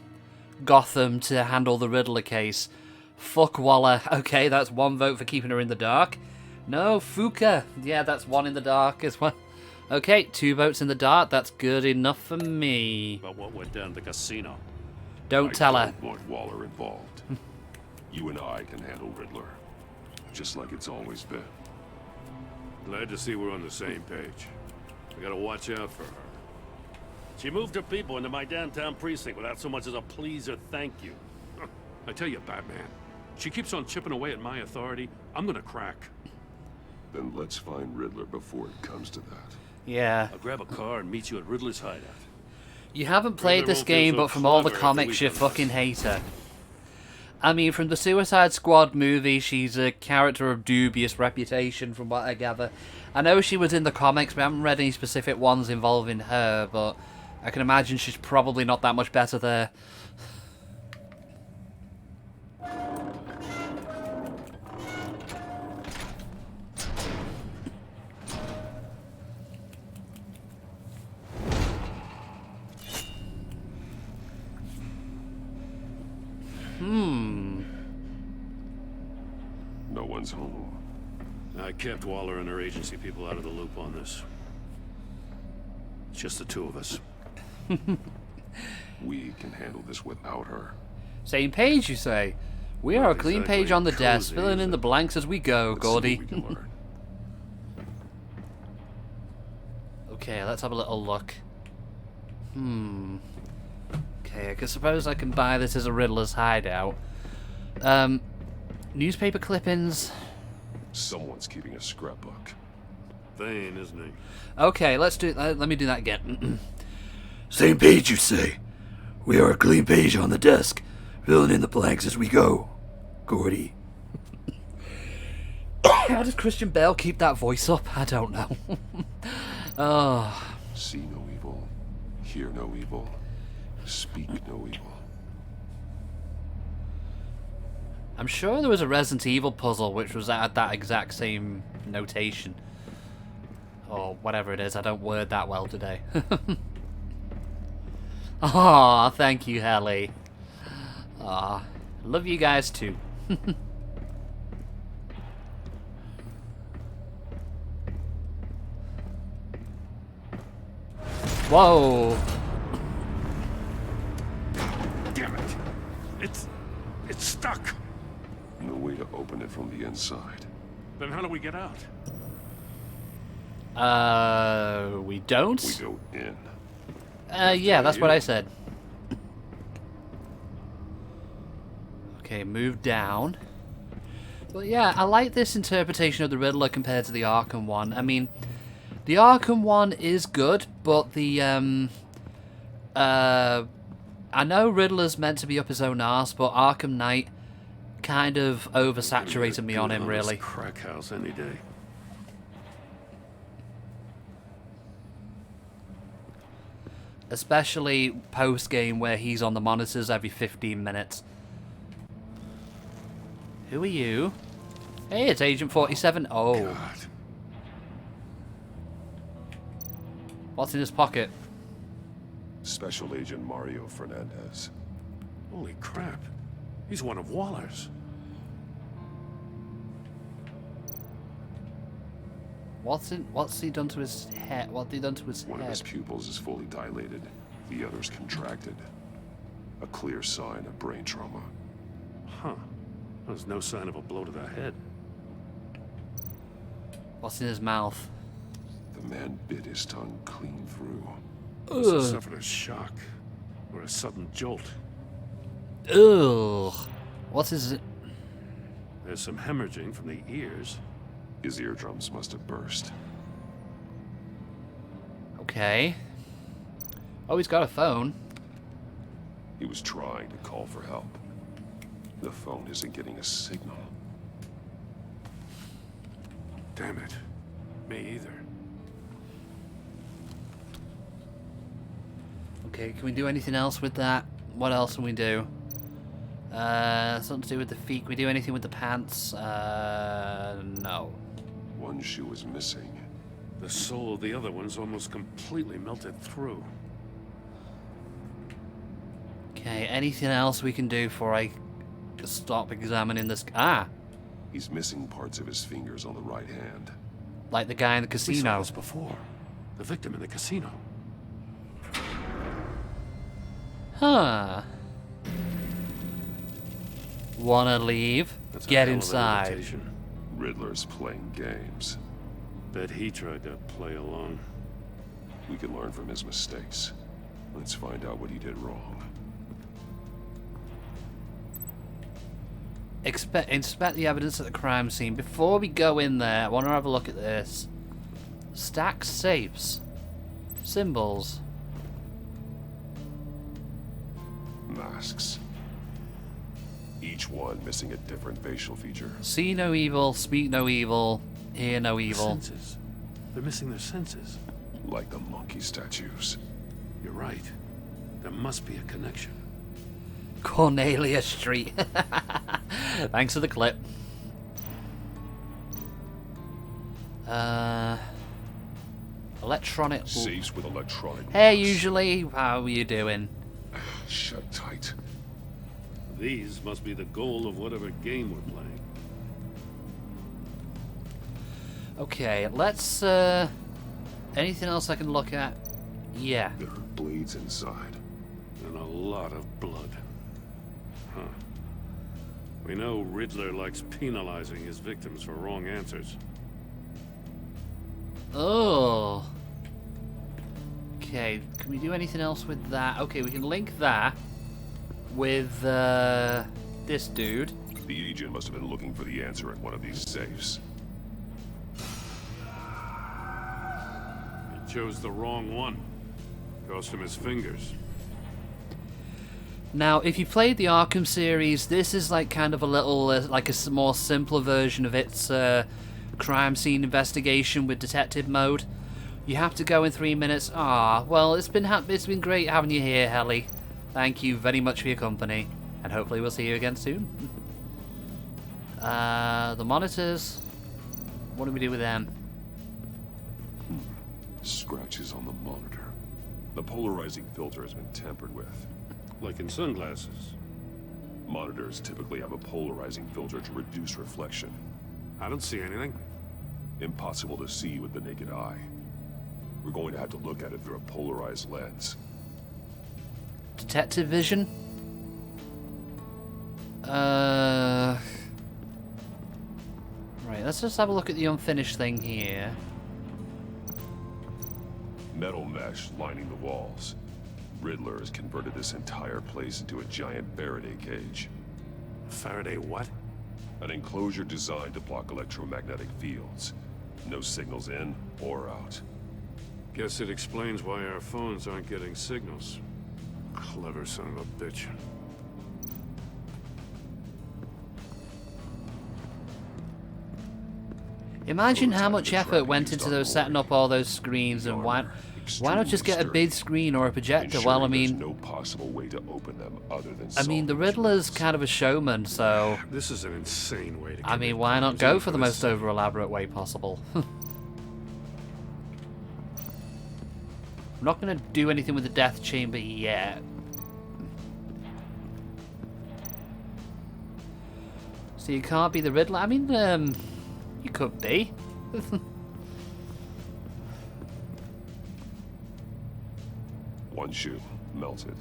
Gotham to handle the Riddler case. Fuck Waller. Okay, that's one vote for keeping her in the dark. No, Fuka. Yeah, that's one in the dark as well. Okay, 2 votes in the dark. That's good enough for me. About what went down at the casino. Don't tell her. I don't want Waller involved. You and I can handle Riddler. Just like it's always been. Glad to see we're on the same page. We gotta watch out for her. She moved her people into my downtown precinct without so much as a please or thank you. I tell you, Batman, she keeps on chipping away at my authority. I'm gonna crack. Then let's find Riddler before it comes to that. Yeah. I'll grab a car and meet you at Riddler's hideout. You haven't played Riddler this won't feel game, so but from all the clever comics, after you we've fucking hate her. I mean, from the Suicide Squad movie, she's a character of dubious reputation, from what I gather. I know she was in the comics, but I haven't read any specific ones involving her, but I can imagine she's probably not that much better there. No one's home. I kept Waller and her agency people out of the loop on this. It's just the two of us. We can handle this without her. Same page, you say? We are a clean page on the desk, filling in the blanks as we go, Gordy. Okay, let's have a little look. Okay, I suppose I can buy this as a Riddler's hideout. Newspaper clippings. Someone's keeping a scrapbook. Vain, isn't he? Okay, let's do. Let me do that again. Same page, you say? We are a clean page on the desk, filling in the blanks as we go, Gordy. How does Christian Bale keep that voice up? I don't know. Oh. See no evil, hear no evil, speak no evil. I'm sure there was a Resident Evil puzzle which was at that exact same notation. Or whatever it is, I don't word that well today. Aw, thank you, Helly. Aw, love you guys too. Whoa! Damn it! It's stuck. No way to open it from the inside. Then how do we get out? We don't? We go in. Yeah, that's what I said. Okay, move down. But yeah, I like this interpretation of the Riddler compared to the Arkham one. I mean, the Arkham one is good, but the, I know Riddler's meant to be up his own arse, but Arkham Knight kind of oversaturated me on him, really. Crack house any day. Especially post-game where he's on the monitors every 15 minutes. Who are you? Hey, it's Agent 47. Oh. God. What's in his pocket? Special Agent Mario Fernandez. Holy crap. He's one of Waller's. What's he done to his head? What have they done to his One head? of his pupils is fully dilated. The other's contracted. A clear sign of brain trauma. Huh. There's no sign of a blow to the head. What's in his mouth? The man bit his tongue clean through. Must have suffered a shock. Or a sudden jolt. Ugh. What is it? There's some hemorrhaging from the ears. His eardrums must have burst. Okay. Oh, he's got a phone. He was trying to call for help. The phone isn't getting a signal. Damn it. Me either. Okay, can we do anything else with that? What else can we do? Something to do with the feet. Can we do anything with the pants? No. One shoe is missing. The sole of the other one's almost completely melted through. Okay, anything else we can do before I stop examining this? Ah! He's missing parts of his fingers on the right hand. Like the guy in the We saw casino. this before. The victim in the casino. Huh. Wanna leave? That's a Get hell of an inside. invitation. Riddler's playing games. Bet he tried to play along. We can learn from his mistakes. Let's find out what he did wrong. Inspect the evidence at the crime scene. Before we go in there, I want to have a look at this. Stack safes. Symbols. Masks. Each one missing a different facial feature. See no evil, speak no evil, hear no The evil. senses. They're missing their senses. Like the monkey statues. You're right. There must be a connection. Cornelia Street. Thanks for the clip. Electronic. Safes with electronic. Hey, usually, how are you doing? Shut tight. These must be the goal of whatever game we're playing. Okay, let's, anything else I can look at? Yeah. There are blades inside. And a lot of blood. Huh. We know Riddler likes penalizing his victims for wrong answers. Oh. Okay, can we do anything else with that? Okay, we can link that with, this dude. The agent must have been looking for the answer at one of these safes. He chose the wrong one. Cost him his fingers. Now, if you played the Arkham series, this is like kind of a little, like a more simpler version of its crime scene investigation with detective mode. You have to go in 3 minutes. Ah, well, it's been great having you here, Helly. Thank you very much for your company, and hopefully we'll see you again soon. The monitors. What do we do with them? Scratches on the monitor. The polarizing filter has been tampered with. Like in sunglasses. Monitors typically have a polarizing filter to reduce reflection. I don't see anything. Impossible to see with the naked eye. We're going to have to look at it through a polarized lens. Detective vision? Right, let's just have a look at the unfinished thing here. Metal mesh lining the walls. Riddler has converted this entire place into a giant Faraday cage. Faraday what? An enclosure designed to block electromagnetic fields. No signals in or out. Guess it explains why our phones aren't getting signals. Clever son of a bitch. Imagine how much effort went into those setting up all those screens, and why not just get a big screen or a projector? Well, I mean, no possible way to open them other than I mean, the Riddler's kind of a showman, so this is an insane way to. I mean, why not go for the most over elaborate way possible? I'm not gonna do anything with the death chamber yet. So you can't be the Riddler. I mean, you could be. One shoe melted.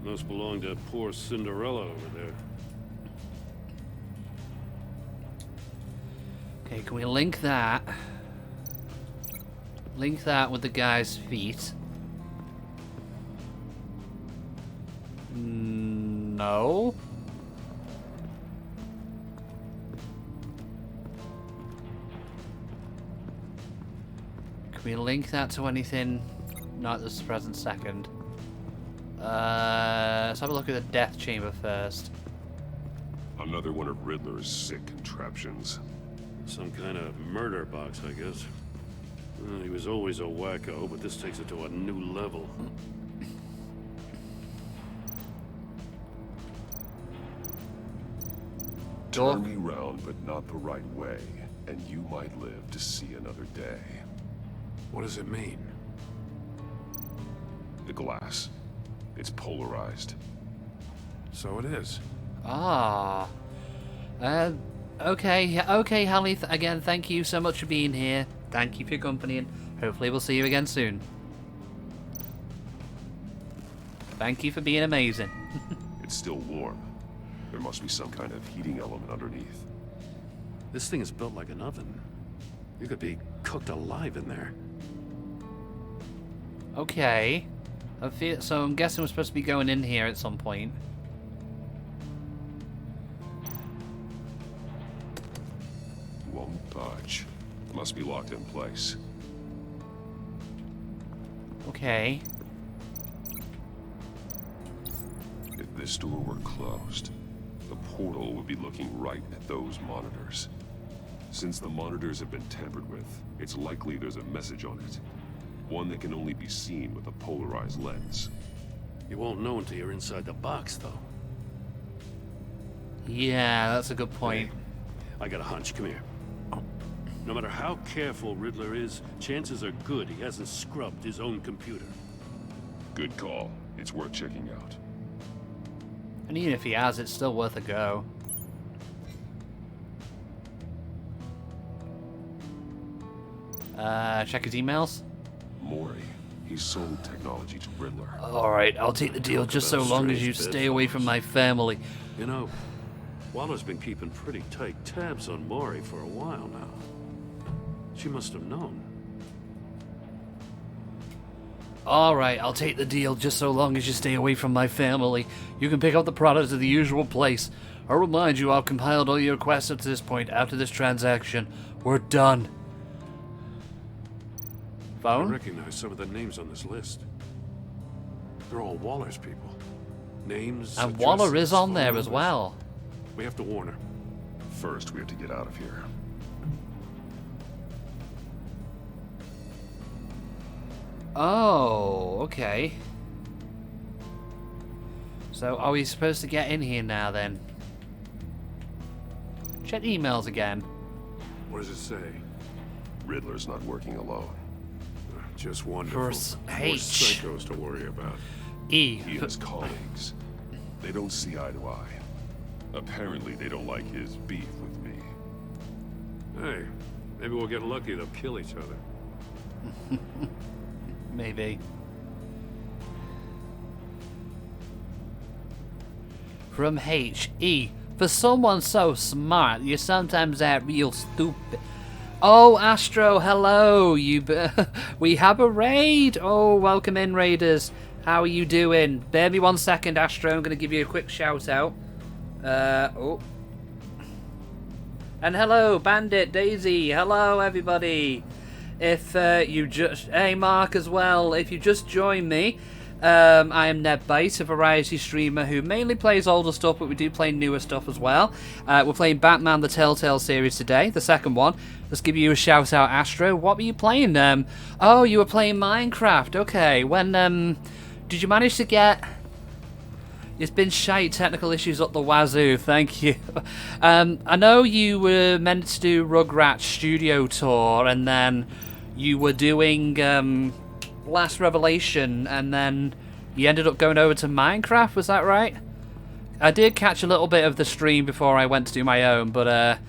Must belong to poor Cinderella over there. Okay, can we link that? Link that with the guy's feet. No. Can we link that to anything? Not at this present second. Let's have a look at the death chamber first. Another one of Riddler's sick contraptions. Some kind of murder box, I guess. Well, he was always a wacko, but this takes it to a new level. Turn me round, but not the right way, and you might live to see another day. What does it mean? The glass. It's polarized. So it is. Ah. Okay, Hallie, again, thank you so much for being here. Thank you for your company, and hopefully we'll see you again soon. Thank you for being amazing. It's still warm. There must be some kind of heating element underneath. This thing is built like an oven. You could be cooked alive in there. Okay. So I'm guessing we're supposed to be going in here at some point. Won't budge. Must be locked in place. Okay. If this door were closed, the portal would be looking right at those monitors. Since the monitors have been tampered with, it's likely there's a message on it. One that can only be seen with a polarized lens. You won't know until you're inside the box, though. Yeah, that's a good point. I got a hunch. Come here. No matter how careful Riddler is, chances are good he hasn't scrubbed his own computer. Good call. It's worth checking out. And even if he has, it's still worth a go. Check his emails. Mori. He sold technology to Riddler. Alright, I'll take the deal just so long as you stay away from my family. You know, Waller's been keeping pretty tight tabs on Mori for a while now. She must have known. Alright, I'll take the deal just so long as you stay away from my family. You can pick up the products at the usual place. I'll remind you I've compiled all your requests up to this point. After this transaction, we're done. Phone? I recognize some of the names on this list. They're all Waller's people. Names, And addresses, Waller is on phone there numbers. as well. We have to warn her. First, we have to get out of here. Oh, okay. So are we supposed to get in here now then? Check emails again. What does it say? Riddler's not working alone. Just wonderful. For More H. psychos to worry about. E. He and his colleagues. They don't see eye to eye. Apparently, they don't like his beef with me. Hey, maybe we'll get lucky. They'll kill each other. Maybe. From H. E. For someone so smart, you sometimes act real stupid. Oh, Astro, hello. We have a raid. Oh, welcome in, raiders. How are you doing? Bear me 1 second, Astro. I'm going to give you a quick shout out. Oh. And hello, Bandit, Daisy. Hello, everybody. If you just... Hey, Mark, as well. If you just joined me, I am NevByte, a variety streamer who mainly plays older stuff, but we do play newer stuff as well. We're playing Batman the Telltale series today, the second one. Let's give you a shout out, Astro. What were you playing? Oh, you were playing Minecraft. Okay, when... Did you manage to get... It's been shite, technical issues up the wazoo, thank you. I know you were meant to do Rugrats Studio Tour, and then you were doing Last Revelation, and then you ended up going over to Minecraft, was that right? I did catch a little bit of the stream before I went to do my own, but I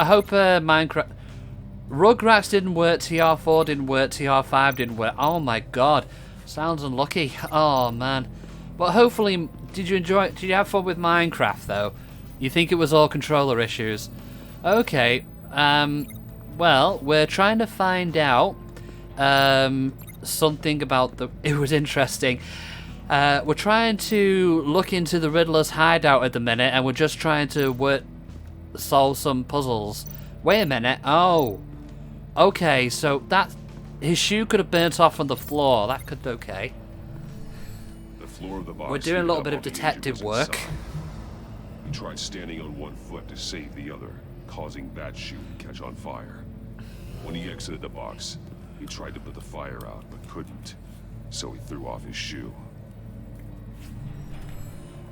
hope Minecraft... Rugrats didn't work, TR4 didn't work, TR5 didn't work. Oh my god. Sounds unlucky. Oh, man. But hopefully, did you have fun with Minecraft, though? You think it was all controller issues? Okay. Well, we're trying to find out something about the... It was interesting. We're trying to look into the Riddler's hideout at the minute, and we're just trying to solve some puzzles. Wait a minute. Oh. Okay, so that... His shoe could have burnt off on the floor. That could... Okay. The floor of the box. We're doing a little bit of detective work. He tried standing on one foot to save the other, causing that shoe to catch on fire. When he exited the box, he tried to put the fire out, but couldn't. So he threw off his shoe.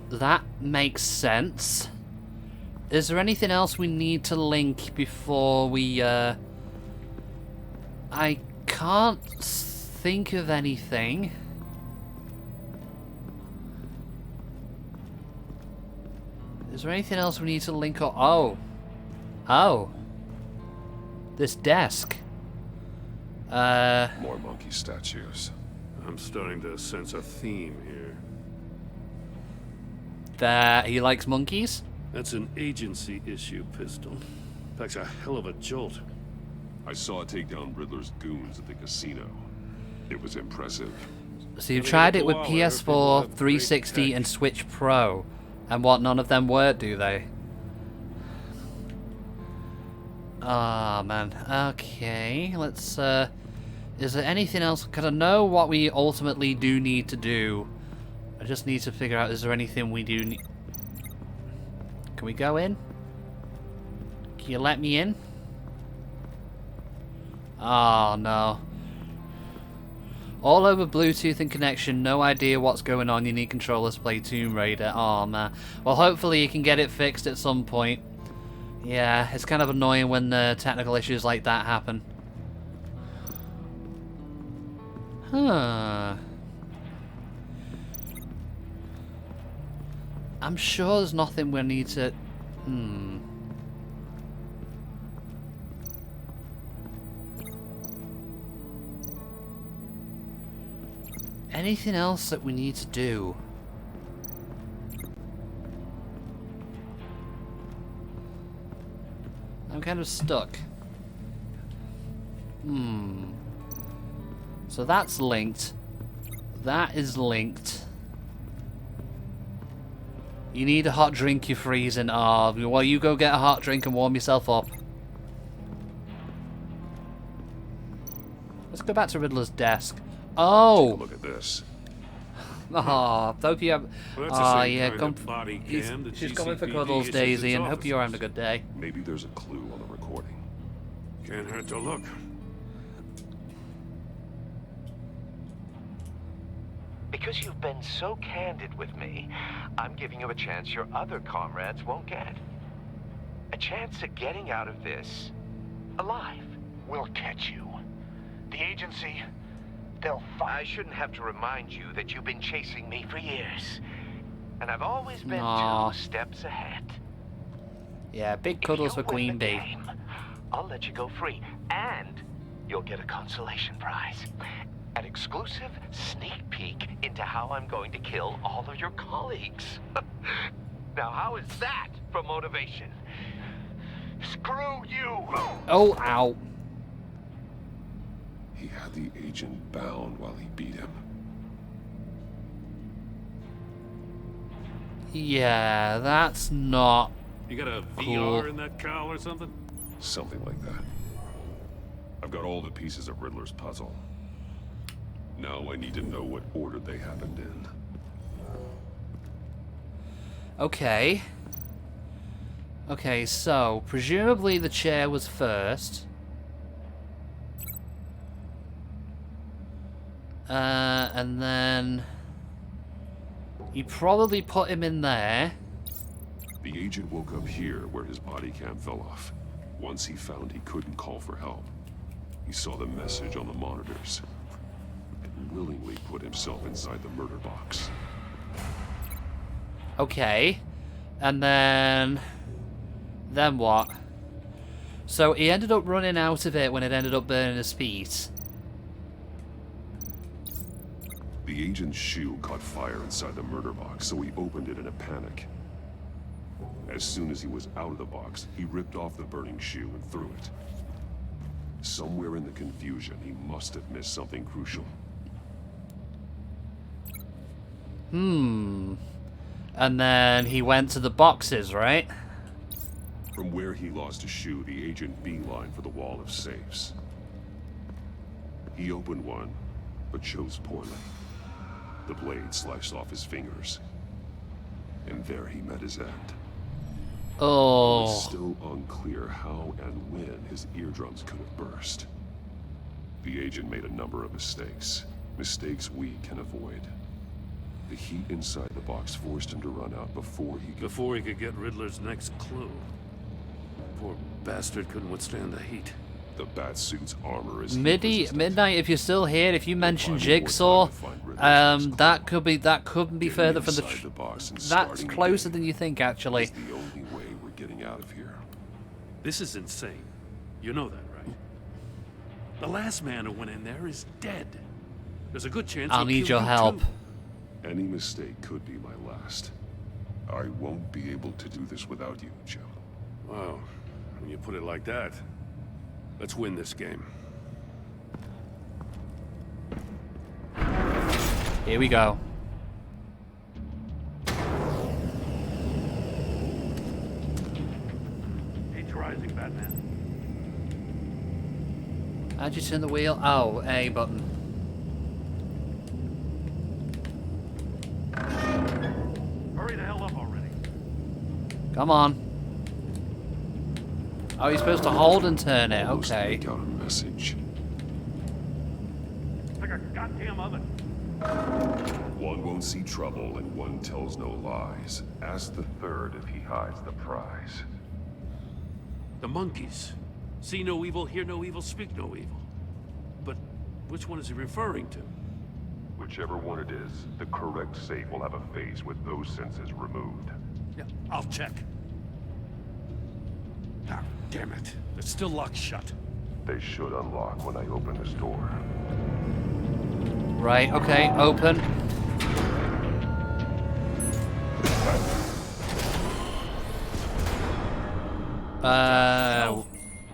That makes sense. Is there anything else we need to link before we, I can't think of anything. Is there anything else we need to link up? Oh. Oh. This desk. More monkey statues. I'm starting to sense a theme here. That he likes monkeys? That's an agency issue pistol. Packs a hell of a jolt. I saw it take down Riddler's goons at the casino. It was impressive. So you tried it with PS4, 360, and Switch Pro. And what, none of them work, do they? Ah, man. Okay, let's, is there anything else? Because I know what we ultimately do need to do. I just need to figure out, is there anything we do need... Can we go in? Can you let me in? Oh, no. All over Bluetooth and connection, no idea what's going on, you need controllers to play Tomb Raider. Oh, man. Well, hopefully you can get it fixed at some point. Yeah, it's kind of annoying when technical issues like that happen. Huh. I'm sure there's nothing we need to... Anything else that we need to do? I'm kind of stuck. So that's linked. That is linked. You need a hot drink, you're freezing. Oh, well, you go get a hot drink and warm yourself up. Let's go back to Riddler's desk. Oh! Take a look at this. Oh, hope you have... Well, yeah, she's coming for cuddles, Daisy, and hope you're having a good day. Maybe there's a clue on the recording. Can't hurt to look. Because you've been so candid with me, I'm giving you a chance your other comrades won't get. chance of getting out of this alive. We'll catch you. The agency, they'll find... I shouldn't have to remind you that you've been chasing me for years. And I've always been Aw. 2 steps ahead. Yeah, big cuddles for Queen Bee. I'll let you go free, and you'll get a consolation prize. An exclusive sneak peek into how I'm going to kill all of your colleagues. Now, how is that for motivation? Screw you! Oh, ow. He had the agent bound while he beat him. Yeah, that's not You got a cool. VR in that cowl or something? Something like that. I've got all the pieces of Riddler's puzzle. Now I need to know what order they happened in. Okay. Okay, so presumably the chair was first. And then you probably put him in there. The agent woke up here where his body cam fell off. Once he found he couldn't call for help, he saw the message on the monitors and willingly put himself inside the murder box. Okay. And then what? So he ended up running out of it when it ended up burning his feet. The agent's shoe caught fire inside the murder box, so he opened it in a panic. As soon as he was out of the box, he ripped off the burning shoe and threw it. Somewhere in the confusion, he must have missed something crucial. And then he went to the boxes, right? From where he lost a shoe, the agent beelined for the wall of safes. He opened one, but chose poorly. The blade sliced off his fingers. And there he met his end. Oh. It was still unclear how and when his eardrums could have burst. The agent made a number of mistakes. Mistakes we can avoid. The heat inside the box forced him to run out before he could get Riddler's next clue. Poor bastard couldn't withstand the heat. The Batsuit's armor is Midnight, if you're still here, if you mention Jigsaw, that could be further from the box and that's closer than you think, actually. the only way we're getting out of here. This is insane. You know that, right? The last man who went in there is dead. There's a good chance I'll he'll need kill your you help. too. Any mistake could be my last. I won't be able to do this without you, Joe. Wow. When you put it like that, let's win this game. Here we go. Heat's rising, Batman. How'd you turn the wheel? Oh, A button. Hurry the hell up already. Come on. Oh, you're supposed to hold and turn it. Okay. Got a message. It's like a goddamn oven. One won't see trouble and one tells no lies. Ask the third if he hides the prize. The monkeys. See no evil, hear no evil, speak no evil. But which one is he referring to? Whichever one it is, the correct safe will have a phase with those senses removed. Yeah, I'll check. Ah, damn it. It's still locked shut. They should unlock when I open this door. Right, okay, open.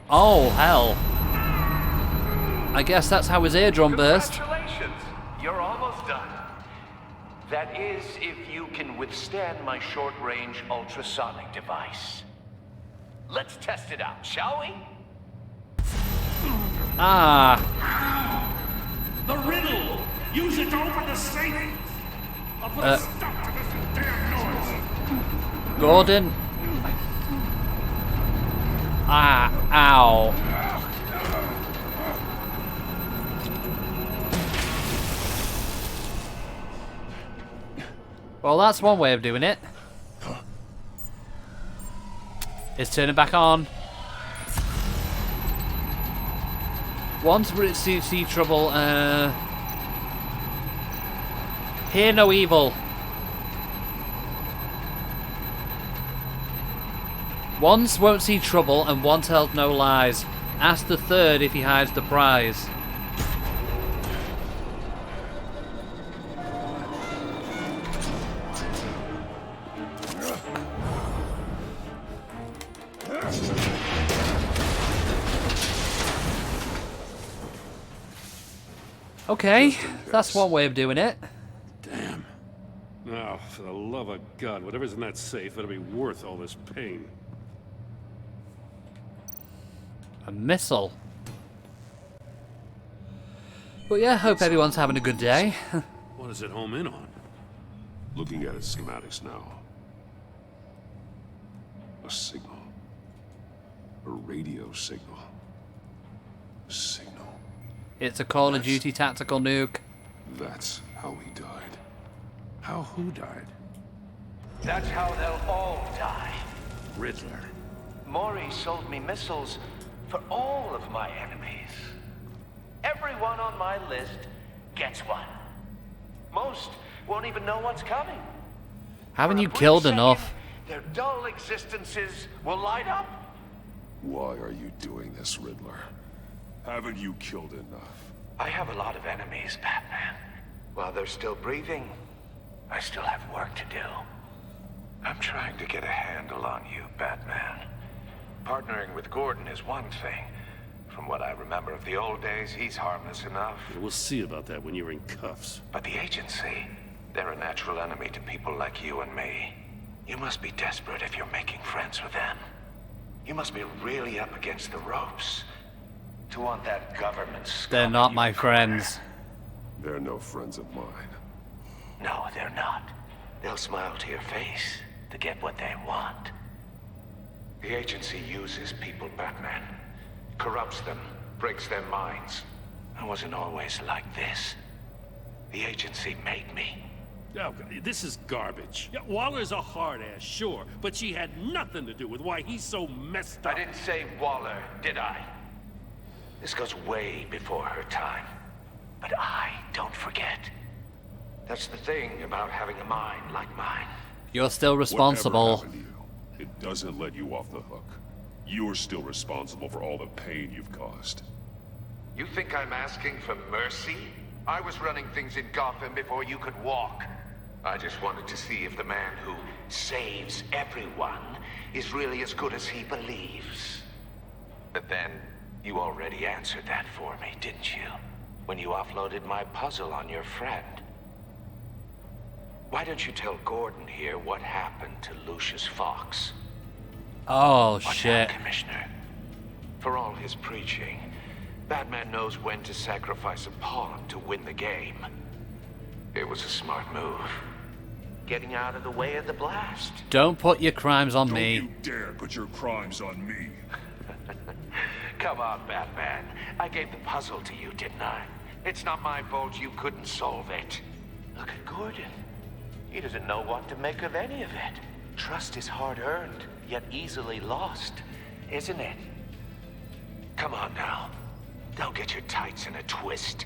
Oh, hell. I guess that's how his eardrum burst. Congratulations! You're almost done. That is, if you can withstand my short-range ultrasonic device. Let's test it out, shall we? Ah. The riddle! Use it to open the safe! I'll put a stop to this damn noise! Gordon. Ah, ow. Well, that's one way of doing it. It's turning back on. Once see trouble, hear no evil. Once won't see trouble, and one tells no lies. Ask the third if he hides the prize. Okay, that's one way of doing it. Damn. Now, for the love of God, whatever's in that safe better be worth all this pain. A missile. But yeah, hope everyone's having a good day. What does it home in on? Looking at its schematics now. A signal. A radio signal. A signal. It's a Call of Duty tactical nuke. That's how he died. How who died? That's how they'll all die. Riddler. Maury sold me missiles for all of my enemies. Everyone on my list gets one. Most won't even know what's coming. Haven't you killed enough? Their dull existences will light up. Why are you doing this, Riddler? Haven't you killed enough? I have a lot of enemies, Batman. While they're still breathing, I still have work to do. I'm trying to get a handle on you, Batman. Partnering with Gordon is one thing. From what I remember of the old days, he's harmless enough. We'll see about that when you're in cuffs. But the agency, they're a natural enemy to people like you and me. You must be desperate if you're making friends with them. You must be really up against the ropes to want that government scum. They're not my friends. They're no friends of mine. No, they're not. They'll smile to your face to get what they want. The agency uses people, Batman. Corrupts them, breaks their minds. I wasn't always like this. The agency made me. Oh, this is garbage. Yeah, Waller's a hard ass, sure, but she had nothing to do with why he's so messed up. I didn't say Waller, did I? This goes way before her time. But I don't forget. That's the thing about having a mind like mine. You're still responsible. Whatever happened to you, it doesn't let you off the hook. You're still responsible for all the pain you've caused. You think I'm asking for mercy? I was running things in Gotham before you could walk. I just wanted to see if the man who saves everyone is really as good as he believes. But then, you already answered that for me, didn't you? When you offloaded my puzzle on your friend. Why don't you tell Gordon here what happened to Lucius Fox? Oh, shit. Commissioner. For all his preaching, Batman knows when to sacrifice a pawn to win the game. It was a smart move. Getting out of the way of the blast. Don't put your crimes on me. Don't you dare put your crimes on me. Come on, Batman. I gave the puzzle to you, didn't I? It's not my fault you couldn't solve it. Look at Gordon. He doesn't know what to make of any of it. Trust is hard-earned, yet easily lost, isn't it? Come on now. Don't get your tights in a twist.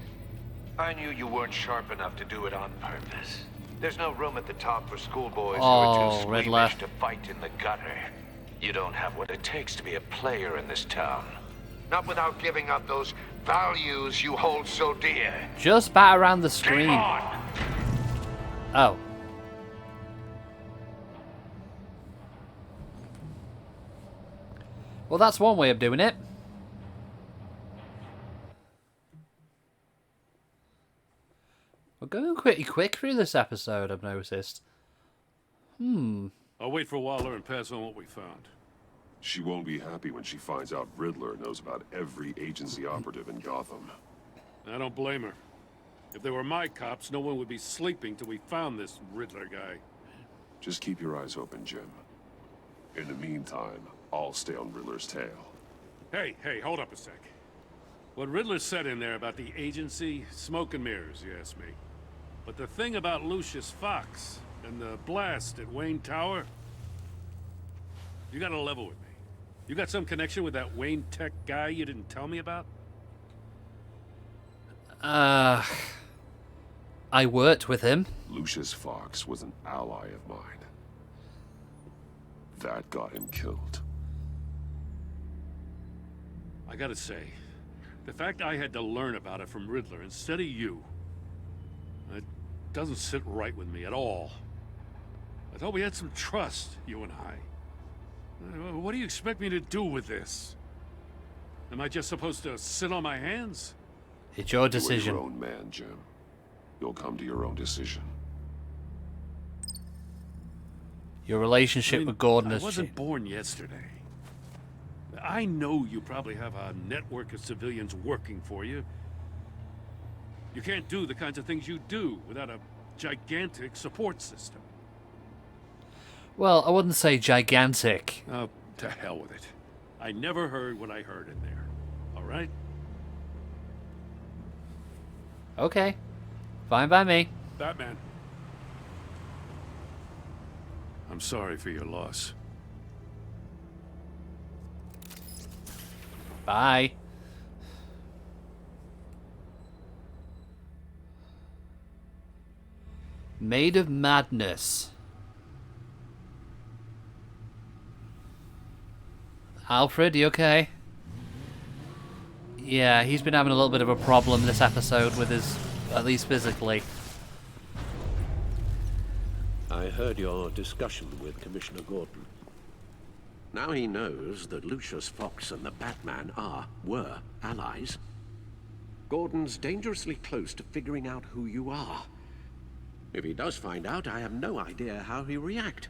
I knew you weren't sharp enough to do it on purpose. There's no room at the top for schoolboys who are too squeamish to fight in the gutter. You don't have what it takes to be a player in this town. Not without giving up those values you hold so dear. Just bat around the screen. Oh. Well, that's one way of doing it. We're going pretty quick through this episode, I've noticed. I'll wait for Waller and pass on what we found. She won't be happy when she finds out Riddler knows about every agency operative in Gotham. I don't blame her. If they were my cops, no one would be sleeping till we found this Riddler guy. Just keep your eyes open, Jim. In the meantime, I'll stay on Riddler's tail. Hey, hold up a sec. What Riddler said in there about the agency, smoke and mirrors, you ask me. But the thing about Lucius Fox and the blast at Wayne Tower, you gotta level with me. You got some connection with that Wayne Tech guy you didn't tell me about? I worked with him. Lucius Fox was an ally of mine. That got him killed. I gotta say, the fact I had to learn about it from Riddler instead of you, it doesn't sit right with me at all. I thought we had some trust, you and I. What do you expect me to do with this? Am I just supposed to sit on my hands? It's your decision. You're your own man, Jim. You'll come to your own decision. Your relationship with Gordon I has wasn't born yesterday. I know you probably have a network of civilians working for you. You can't do the kinds of things you do without a gigantic support system. Well, I wouldn't say gigantic. Oh, to hell with it. I never heard what I heard in there. All right? Okay. Fine by me. Batman. I'm sorry for your loss. Bye. Made of Madness. Alfred, you okay? Yeah, he's been having a little bit of a problem this episode with his, at least physically. I heard your discussion with Commissioner Gordon. Now he knows that Lucius Fox and the Batman were allies. Gordon's dangerously close to figuring out who you are. If he does find out, I have no idea how he'll react.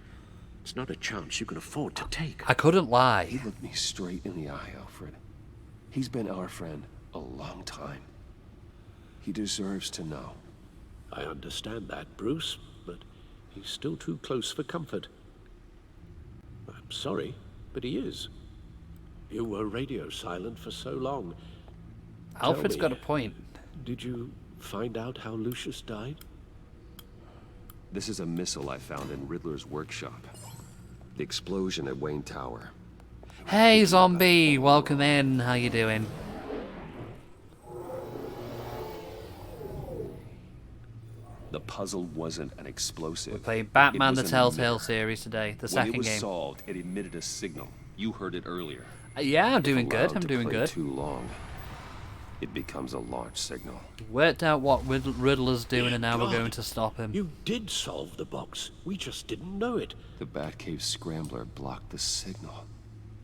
It's not a chance you can afford to take. I couldn't lie. He looked me straight in the eye, Alfred. He's been our friend a long time. He deserves to know. I understand that, Bruce, but he's still too close for comfort. I'm sorry, but he is. You were radio silent for so long. Alfred's got a point. Did you find out how Lucius died? This is a missile I found in Riddler's workshop. The explosion at Wayne Tower. Hey, zombie! Welcome in. How you doing? The puzzle wasn't an explosive. We're playing Batman It the was an Telltale emitter. series today, the When second it was game. solved, it emitted a signal. You heard it earlier. Yeah, I'm doing If good. allowed I'm to doing play good. Too long, it becomes a launch signal. Worked out what Riddler's doing, and now we're God. going to stop him. You did solve the box. We just didn't know it. The Batcave scrambler blocked the signal.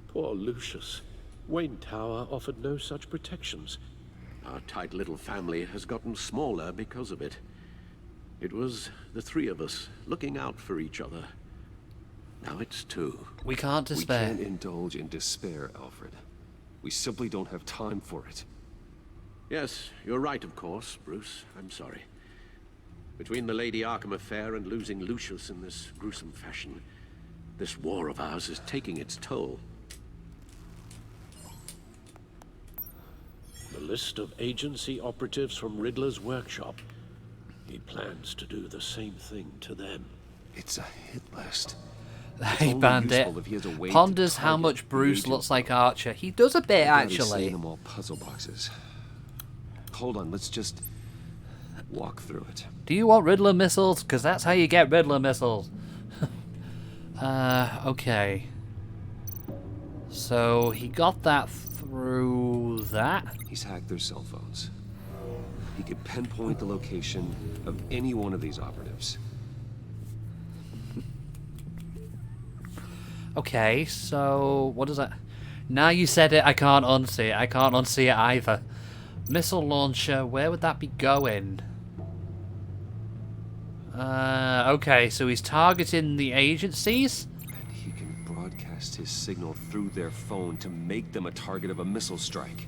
Poor Lucius. Wayne Tower offered no such protections. Our tight little family has gotten smaller because of it. It was the three of us looking out for each other. Now it's two. We can't despair. We can't indulge in despair, Alfred. We simply don't have time for it. Yes, you're right, of course, Bruce. I'm sorry. Between the Lady Arkham affair and losing Lucius in this gruesome fashion, this war of ours is taking its toll. The list of agency operatives from Riddler's workshop. He plans to do the same thing to them. It's a hit list. Hey, Bandit. Ponders how much Bruce looks like Archer. He does a bit, actually. Them all puzzle boxes. Hold on, let's just walk through it. Do you want Riddler missiles? Because that's how you get Riddler missiles. Okay. So, he got that through that? He's hacked their cell phones. He could pinpoint the location of any one of these operatives. Okay, so what does that... Now you said it, I can't unsee it. I can't unsee it either. Missile launcher, where would that be going? Okay, so he's targeting the agencies? And he can broadcast his signal through their phone to make them a target of a missile strike.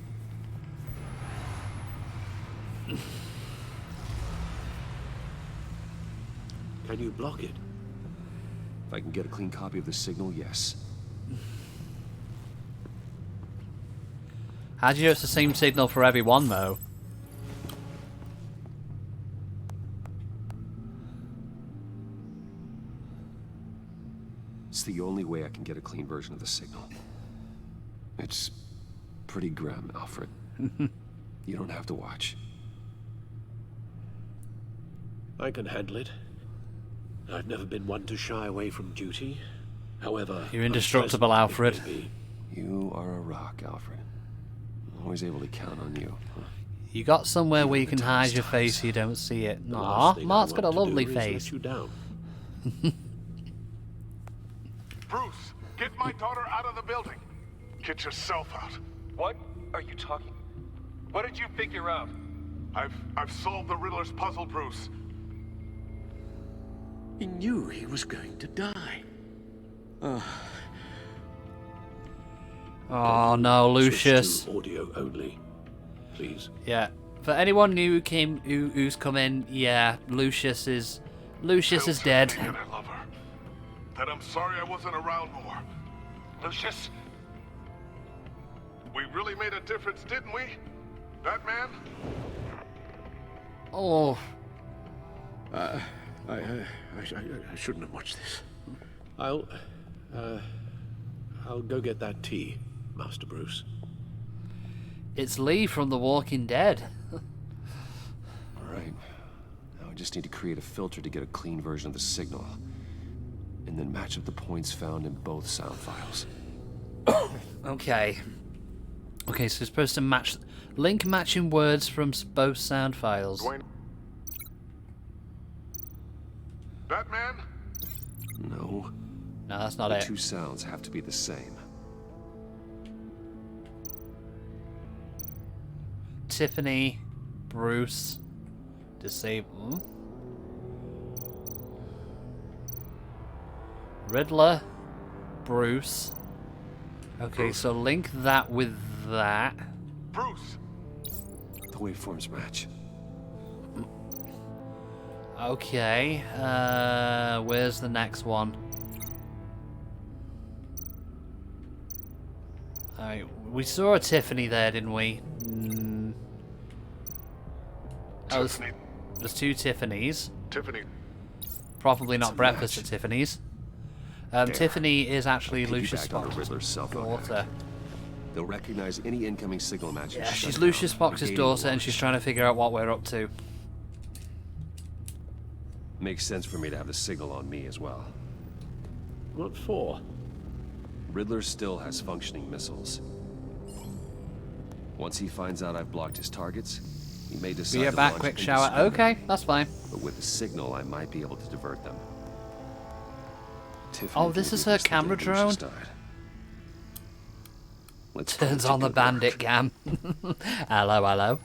Can you block it? If I can get a clean copy of the signal, yes. How do you know it's the same signal for everyone, though? It's the only way I can get a clean version of the signal. It's pretty grim, Alfred. You don't have to watch. I can handle it. I've never been one to shy away from duty. However, You're indestructible, Alfred. You are a rock, Alfred. I'm always able to count on you. You got somewhere where you can hide your face so you don't see it. Aw, Mark's got a lovely face. Bruce, get my daughter out of the building. Get yourself out. What are you talking? What did you figure out? I've solved the Riddler's puzzle, Bruce. He knew he was going to die. Oh no, Lucius. Audio only, please. Yeah. For anyone new who's come in, yeah, Lucius is dead. And I love her. That I'm sorry I wasn't around more. Lucius? We really made a difference, didn't we? That man? Oh. I shouldn't have watched this. I'll go get that tea, Master Bruce. It's Lee from The Walking Dead. Alright. Now I just need to create a filter to get a clean version of the signal. And then match up the points found in both sound files. Okay. Okay, so it's supposed to link matching words from both sound files. Dwayne. That man? No. No, that's not the it. Two sounds have to be the same. Tiffany, Bruce, disable. Riddler, Bruce. Okay, Bruce. so link that with that. Bruce. The waveforms match. Okay, where's the next one? Alright, we saw a Tiffany there, didn't we? Oh, there's two Tiffany's. Tiffany. Probably not breakfast at Tiffany's. Tiffany is actually Lucius Fox's daughter. They'll recognize any incoming signal match. Yeah, she's Lucius Fox's daughter, and she's trying to figure out what we're up to. Makes sense for me to have the signal on me as well. What for? Riddler still has functioning missiles. Once he finds out I've blocked his targets, he may decide Be to back, launch quick shower. Okay, that's fine. But with the signal, I might be able to divert them. Tiffany Oh, this is her camera drone? Let's Turns on the bandit cam. Hello, hello.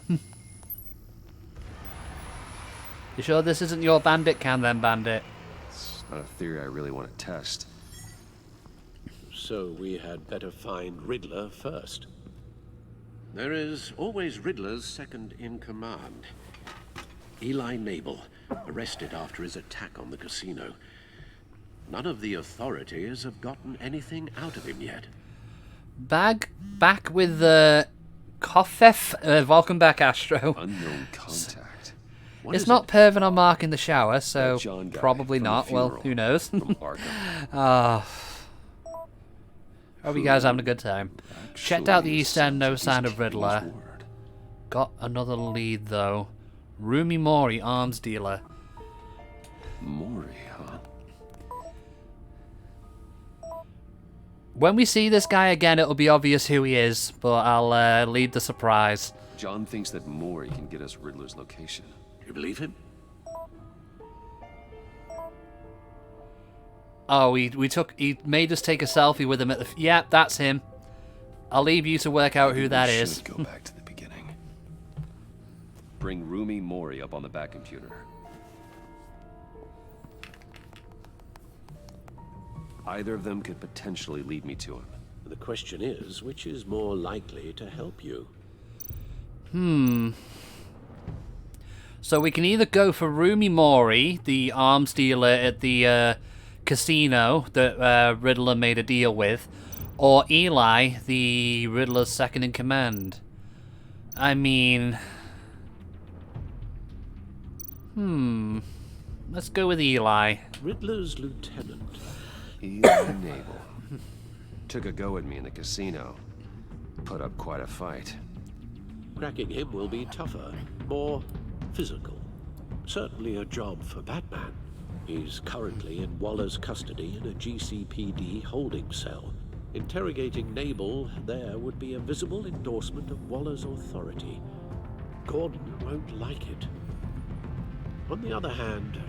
You sure this isn't your bandit cam then, bandit? It's not a theory I really want to test. So we had better find Riddler first. There is always Riddler's second in command. Eli Nabel, arrested after his attack on the casino. None of the authorities have gotten anything out of him yet. Back with the Koffef. Welcome back, Astro. Unknown contact. It's not Pervin or Mark in the shower, so probably not. Well, who knows? Hope you guys having a good time. Checked out the East End, no sign of Riddler. Got another lead though. Rumi Mori, arms dealer. Mori, huh? When we see this guy again, it'll be obvious who he is, but I'll lead the surprise. John thinks that Mori can get us Riddler's location. You believe him? Oh, he made us take a selfie with him at the... Yeah, that's him. I'll leave you to work out who that is. Go back to the beginning. Bring Rumi Mori up on the back computer. Either of them could potentially lead me to him. The question is, which is more likely to help you? So we can either go for Rumi Mori, the arms dealer at the casino that Riddler made a deal with, or Eli, the Riddler's second in command. I mean... Let's go with Eli. Riddler's lieutenant. Eli Nabel. Took a go at me in the casino. put up quite a fight. Cracking him will be tougher, more physical. Certainly a job for Batman. He's currently in Waller's custody in a GCPD holding cell. Interrogating Nabel there would be a visible endorsement of Waller's authority. Gordon won't like it. On the other hand...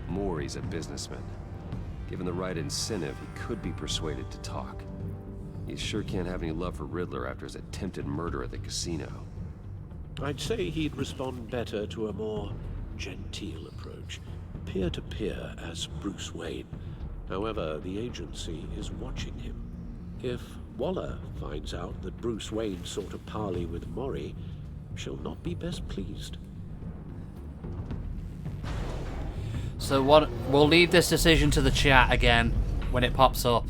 Maury's a businessman. Given the right incentive, he could be persuaded to talk. You sure can't have any love for Riddler after his attempted murder at the casino. I'd say he'd respond better to a more genteel approach, peer-to-peer as Bruce Wayne. However, the agency is watching him. If Waller finds out that Bruce Wayne sought a parley with Maury, she'll not be best pleased. So what? We'll leave this decision to the chat again when it pops up.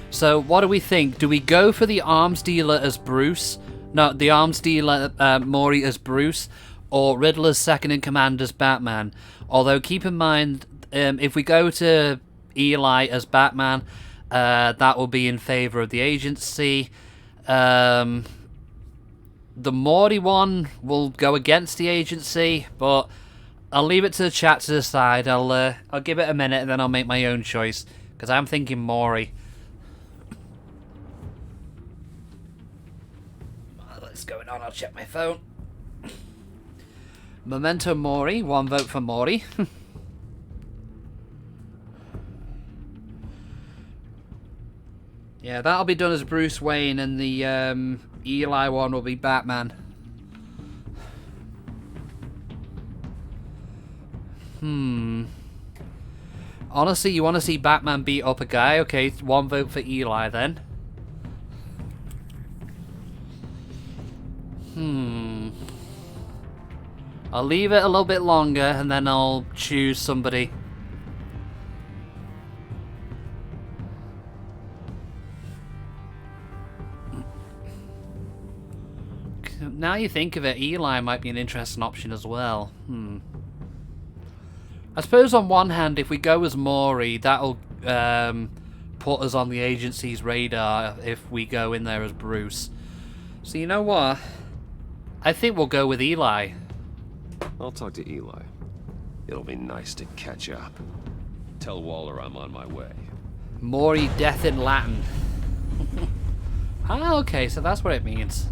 So what do we think? Do we go for the arms dealer as Bruce? No, the arms dealer Maury as Bruce, or Riddler's second in command as Batman? Although keep in mind, if we go to Eli as Batman, that will be in favor of the agency. The Maury one will go against the agency, but I'll leave it to the chat to decide. I'll give it a minute and then I'll make my own choice, because I'm thinking Maury. What's going on? I'll check my phone. Memento Mori, 1 vote for Maury. Yeah, that'll be done as Bruce Wayne, and the Eli one will be Batman. Honestly, you want to see Batman beat up a guy? Okay, 1 vote for Eli then. I'll leave it a little bit longer and then I'll choose somebody. Now you think of it, Eli might be an interesting option as well. I suppose on one hand, if we go as Maury, that'll put us on the agency's radar if we go in there as Bruce. So you know what? I think we'll go with Eli. I'll talk to Eli. It'll be nice to catch up. Tell Waller I'm on my way. Maury death in Latin. Ah, okay, so that's what it means.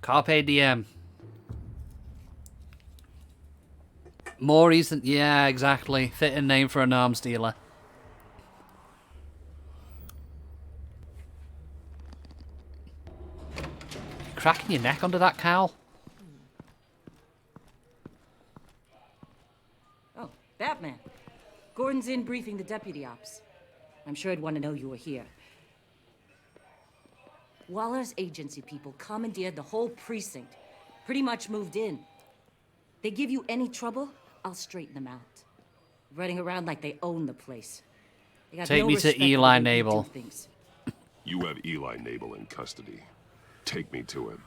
Carpe diem. Maury's, yeah, exactly. Fitting name for an arms dealer. Cracking your neck under that cowl? Oh, Batman. Gordon's in briefing the deputy ops. I'm sure I'd want to know you were here. Waller's agency people commandeered the whole precinct. Pretty much moved in. They give you any trouble, I'll straighten them out. Running around like they own the place. They got Take no me to respect for Eli the way we do Nabel. things. You have Eli Nabel in custody. Take me to him.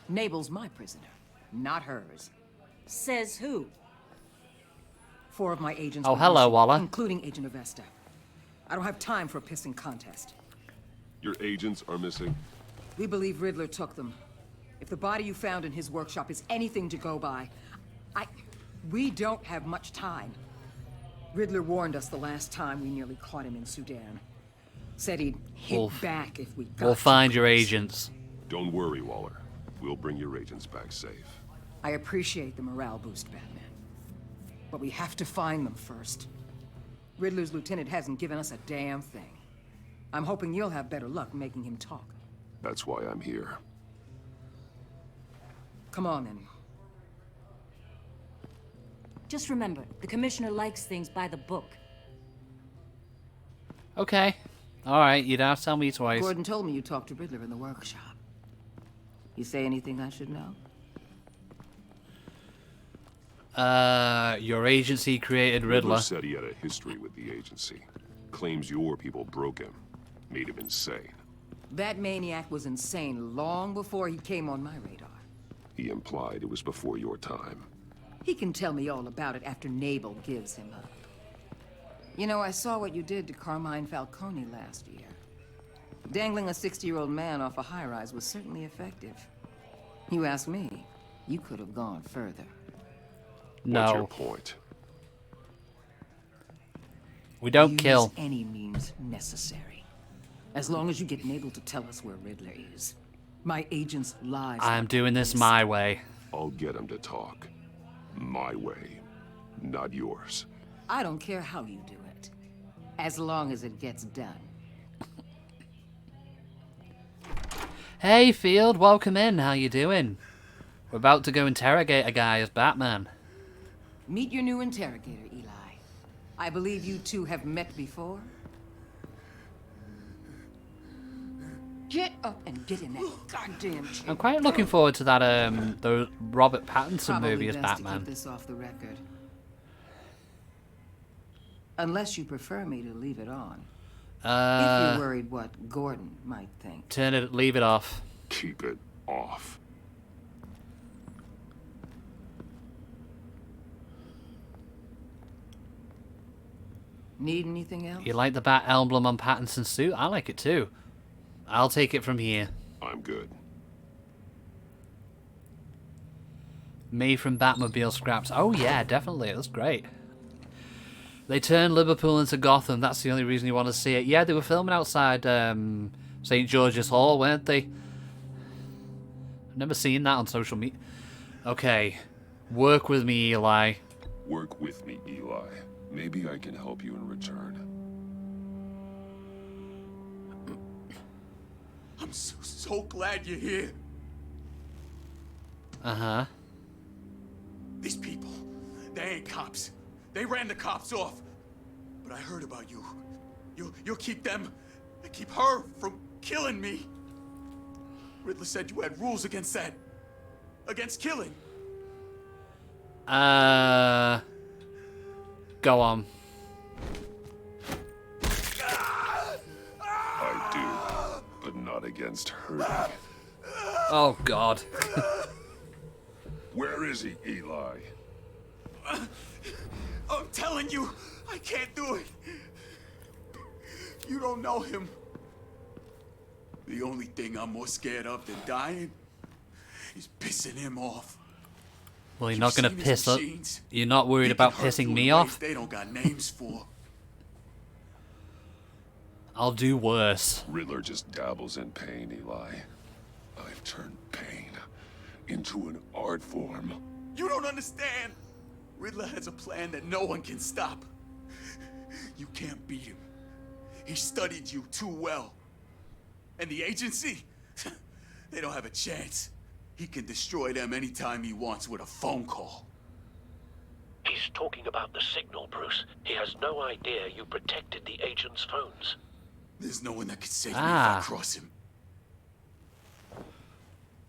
Nabel's my prisoner, not hers. Says who? 4 of my agents. Oh, were hello, missing, Waller. including Agent Avesta. I don't have time for a pissing contest. Your agents are missing? We believe Riddler took them. If the body you found in his workshop is anything to go by, we don't have much time. Riddler warned us the last time we nearly caught him in Sudan. Said he'd hit back if we got We'll find you. your agents. Don't worry, Waller. We'll bring your agents back safe. I appreciate the morale boost, Batman. But we have to find them first. Riddler's lieutenant hasn't given us a damn thing. I'm hoping you'll have better luck making him talk. That's why I'm here. Come on, then. Just remember, the commissioner likes things by the book. Okay. Alright, you don't have to tell me twice. Gordon told me you talked to Riddler in the workshop. You say anything I should know? Your agency created Riddler. Said he had a history with the agency. Claims your people broke him. Made him insane. That maniac was insane long before he came on my radar. He implied it was before your time. He can tell me all about it after Nabel gives him up. You know, I saw what you did to Carmine Falcone last year. Dangling a 60-year-old man off a high-rise was certainly effective. You ask me, you could have gone further. No. What's your point? We don't Use kill. any means necessary. As long as you get Nabel to tell us where Riddler is. My agent's lives. I'm doing this my way. I'll get him to talk. My way, not yours. I don't care how you do it. As long as it gets done. Hey, Field, welcome in. How you doing? We're about to go interrogate a guy as Batman. Meet your new interrogator, Eli. I believe you two have met before. Get up and get in that goddamn chair. I'm quite looking forward to that the Robert Pattinson Probably movie as best to Batman. keep this off the record. Unless you prefer me to leave it on. If you're worried what Gordon might think. Turn it, leave it off. Keep it off. Need anything else? You like the bat emblem on Pattinson's suit? I like it too. I'll take it from here. I'm good. Me from Batmobile scraps. Oh yeah, definitely. That's great. They turned Liverpool into Gotham. That's the only reason you want to see it. Yeah, they were filming outside St. George's Hall, weren't they? I've never seen that on social media. Okay. Work with me, Eli. Work with me, Eli. Maybe I can help you in return. I'm so glad you're here. Uh-huh. These people, they ain't cops. They ran the cops off. But I heard about you. You'll keep them, keep her from killing me. Riddler said you had rules against that. Against killing. Go on. I do, but not against hurting. Oh, God. Where is he, Eli? I'm telling you, I can't do it. You don't know him. The only thing I'm more scared of than dying is pissing him off. Well, you're not going to piss up. You're not worried about pissing me off? They don't got names for. I'll do worse. Riddler just dabbles in pain, Eli. I've turned pain into an art form. You don't understand. Riddler has a plan that no one can stop. You can't beat him. He studied you too well. And the agency, they don't have a chance. He can destroy them anytime he wants with a phone call. He's talking about the signal, Bruce. He has no idea you protected the agent's phones. There's no one that can save me if I cross him.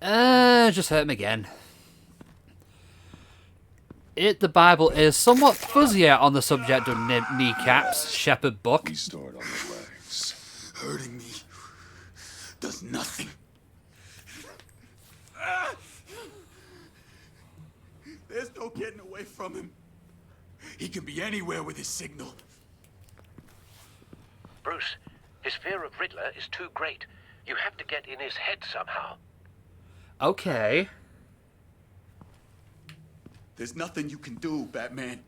Just hurt him again. The Bible is somewhat fuzzier on the subject of kneecaps, Shepherd Buck. We start on the legs. Hurting me does nothing. There's no getting away from him. He can be anywhere with his signal. Bruce, his fear of Riddler is too great. You have to get in his head somehow. Okay. There's nothing you can do, Batman.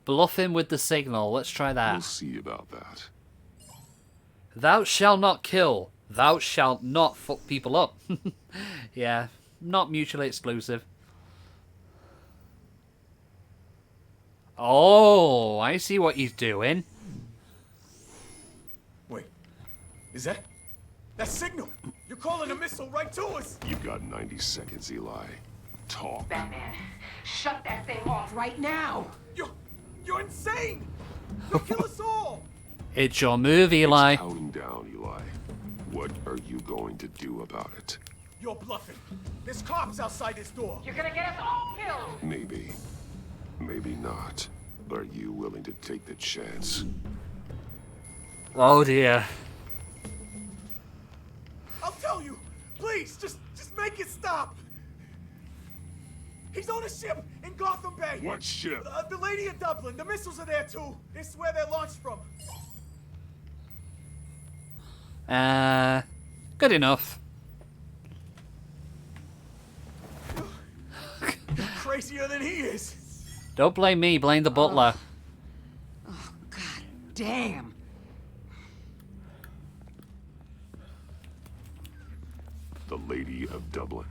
Bluff him with the signal. Let's try that. We'll see about that. Thou shalt not kill. Thou shalt not fuck people up. Yeah, not mutually exclusive. Oh, I see what he's doing. Wait, is that signal? You're calling a missile right to us. You've got 90 seconds, Eli. Talk. Batman, shut that thing off right now. You're insane. You'll kill us all. It's your move, Eli. It's counting down, Eli. What are you going to do about it? You're bluffing. There's cops outside this door. You're gonna get us all killed. Maybe. Maybe not. Are you willing to take the chance? Oh dear. I'll tell you. Please, just make it stop. He's on a ship in Gotham Bay. What ship? The Lady of Dublin. The missiles are there too. It's where they're launched from. Good enough. You're crazier than he is. Don't blame me, blame the butler. Oh, God damn. The Lady of Dublin.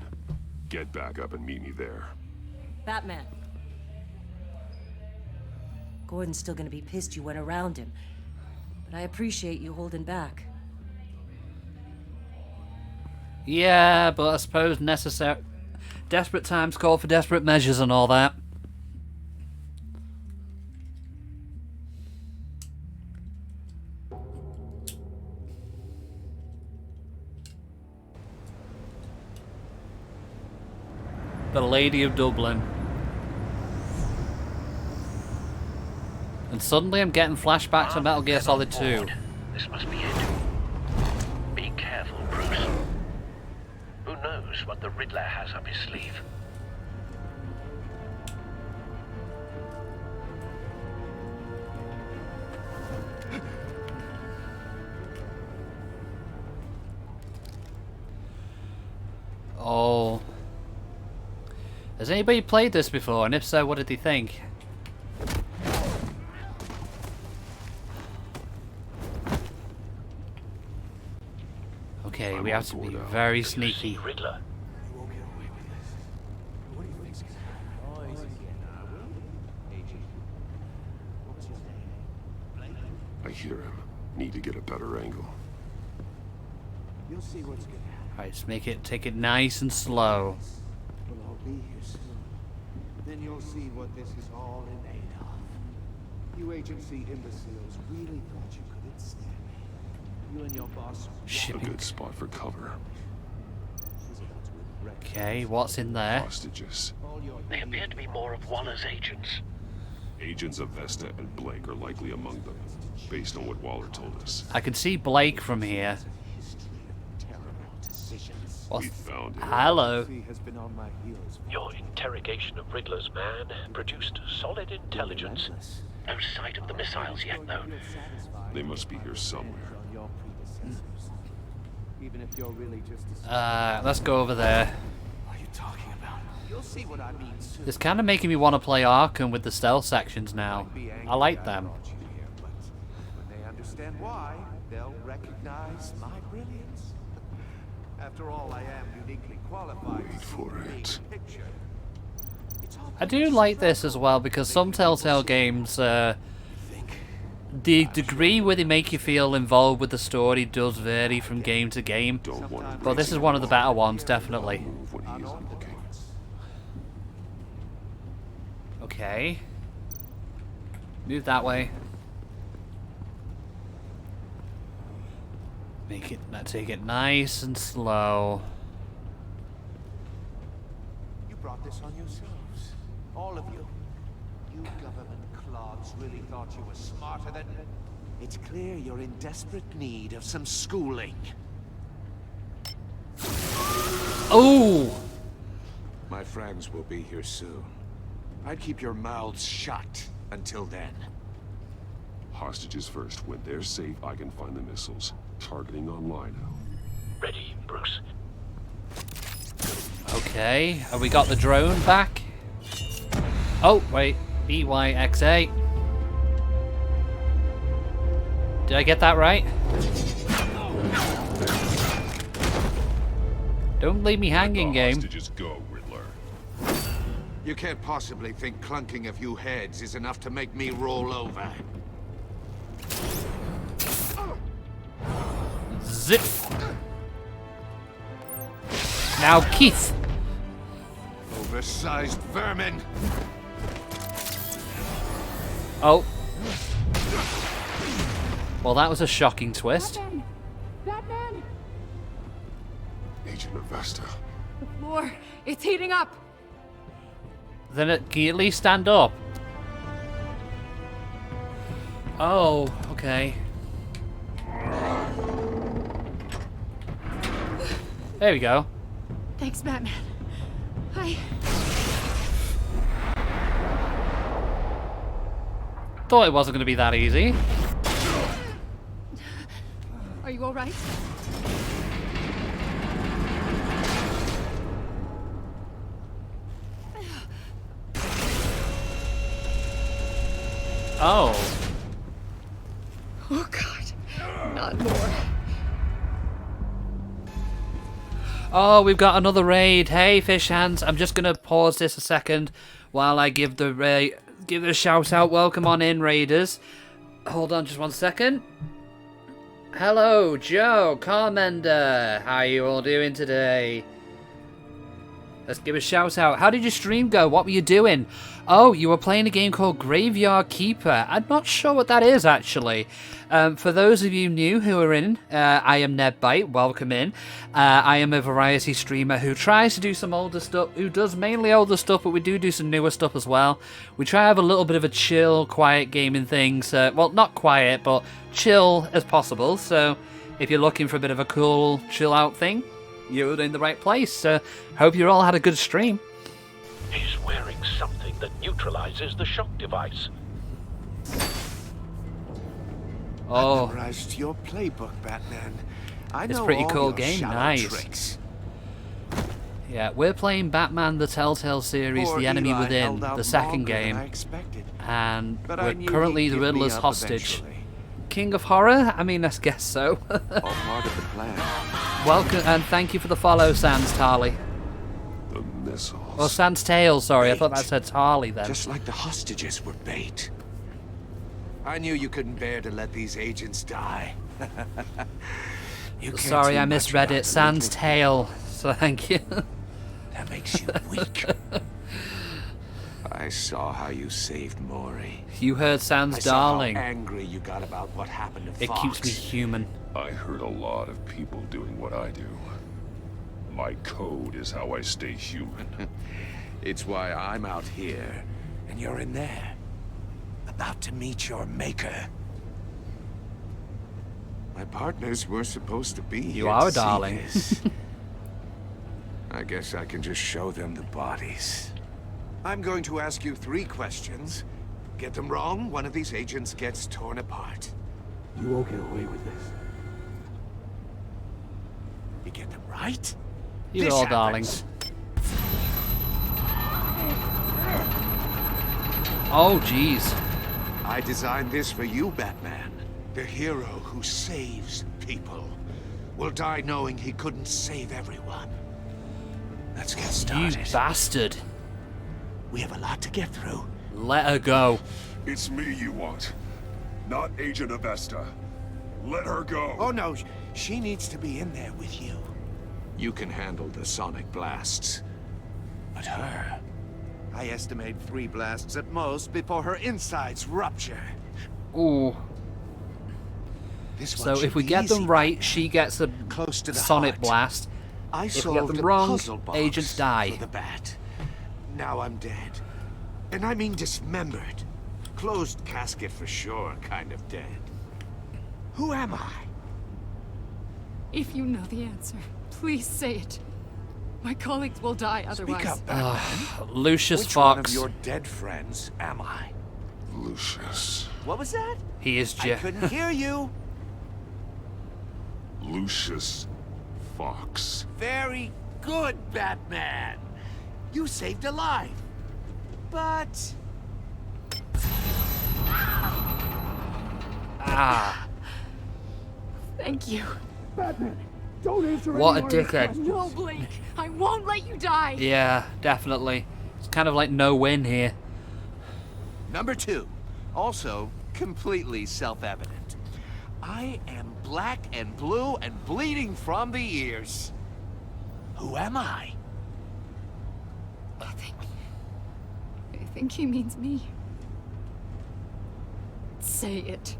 Get back up and meet me there. Batman. Gordon's still gonna be pissed you went around him. But I appreciate you holding back. Yeah, but I suppose desperate times call for desperate measures and all that. The Lady of Dublin. And suddenly I'm getting flashbacks to Metal Gear Solid 2. This must be it. Be careful, Bruce. Who knows what the Riddler has up his sleeve? Oh. Has anybody played this before? And if so, what did they think? Okay, we have to be very sneaky. Riddler. I hear him. Need to get a better angle. You'll see what's gonna happen. Alright, just take it nice and slow. We'll all be here soon. Then you'll see what this is all in aid of. You agency imbeciles really thought you couldn't stand me. You and your boss. A good spot for cover. Okay, what's in there? Hostages. They appear to be more of Waller's agents. Agents of Vesta and Blake are likely among them, based on what Waller told us. I can see Blake from here. We found him. Hello. Your interrogation of Riddler's man produced solid intelligence. No sight of the missiles yet, though. They must be here somewhere. Let's go over there. What are you talking about? You'll see what I mean soon. It's kind of making me want to play Arkham with the stealth sections now. I like them. When they understand why, they'll recognize my brilliance. After all, I am uniquely qualified for it. I do like this as well because some Telltale games, the degree where they make you feel involved with the story does vary from game to game. But this is one of the better ones, definitely. Okay. Move that way. Take it nice and slow. You brought this on yourselves. All of you. You government clods really thought you were smarter than... It's clear you're in desperate need of some schooling. Oh! My friends will be here soon. I'd keep your mouths shut until then. Hostages first. When they're safe, I can find the missiles. Targeting on Lino. Ready, Bruce. Okay, have we got the drone back? Oh, wait. BYXA. Did I get that right? Don't leave me hanging, game. Hostages go, Riddler. You can't possibly think clunking a few heads is enough to make me roll over. Zip. Now, Keith. Oversized vermin. Oh. Well, that was a shocking twist. Batman! Agent of Vesta. The floor, it's heating up. Then can you at least stand up? Oh, okay. There we go. Thanks, Batman. Thought it wasn't going to be that easy. Are you all right? Oh. Oh, God. Not more. Oh, we've got another raid. Hey, fish hands. I'm just going to pause this a second while I give the shout out. Welcome on in, raiders. Hold on just one second. Hello, Joe, Carmender. How are you all doing today? Let's give a shout out. How did your stream go? What were you doing? Oh, you were playing a game called Graveyard Keeper. I'm not sure what that is, actually. For those of you new who are in, I am NevByte. Welcome in. I am a variety streamer who tries to do some older stuff, who does mainly older stuff, but we do some newer stuff as well. We try to have a little bit of a chill, quiet gaming thing. So, well, not quiet, but chill as possible. So, if you're looking for a bit of a cool, chill out thing, you're in the right place. Hope you all had a good stream. He's wearing something that neutralizes the shock device. Oh, I memorized your playbook, Batman. I know it's a pretty all cool your game. shallow Nice. Tricks. Yeah, we're playing Batman the Telltale series, Poor The Enemy Eli Within, held out the second longer than game, I expected. and But I we're knew currently he'd the give me Riddler's up hostage. eventually. King of Horror? I mean, I guess so. All part of the plan. Welcome, and thank you for the follow, Sans Tarley. The missiles. Or Sans Tail, sorry, I Bait. thought that said Tarley then. Just like the hostages were bait. I knew you couldn't bear to let these agents die. You can't Sorry, do I much misread about it. Sans Tail, so thank you. That makes you weak. I saw how you saved Maury. You heard Sans I saw Darling. how angry you got about what happened to It Fox. keeps me human. I heard a lot of people doing what I do. My code is how I stay human. It's why I'm out here, and you're in there. About to meet your maker. My partners were supposed to be here. You are to a see darling. this. I guess I can just show them the bodies. I'm going to ask you 3 questions. Get them wrong, one of these agents gets torn apart. You won't get away with this. You get them right? You're This all happens. darlings. Oh, jeez. I designed this for you, Batman. The hero who saves people will die knowing he couldn't save everyone. Let's get started. You bastard. We have a lot to get through. Let her go. It's me you want, not Agent Avesta. Let her go. Oh no, she needs to be in there with you. You can handle the sonic blasts. But her, I estimate 3 blasts at most before her insides rupture. Ooh. This So one if we should be get them easy, right, Batman. she gets a Close to the sonic heart. blast. I If we get solved them a wrong, puzzle box agents die. for the bat. Now I'm dead. And I mean dismembered. Closed casket for sure, kind of dead. Who am I? If you know the answer, please say it. My colleagues will die otherwise. Speak up, Batman. Lucius Which one Fox. of your dead friends am I? Lucius. What was that? He is I couldn't hear you. Lucius Fox. Very good, Batman. You saved a life. But... Ah. Thank you. Batman, don't answer What any a more of his dickhead. questions. No, Blake. I won't let you die. Yeah, definitely. It's kind of like no win here. Number 2. Also, completely self-evident. I am black and blue and bleeding from the ears. Who am I? I think he means me. Say it.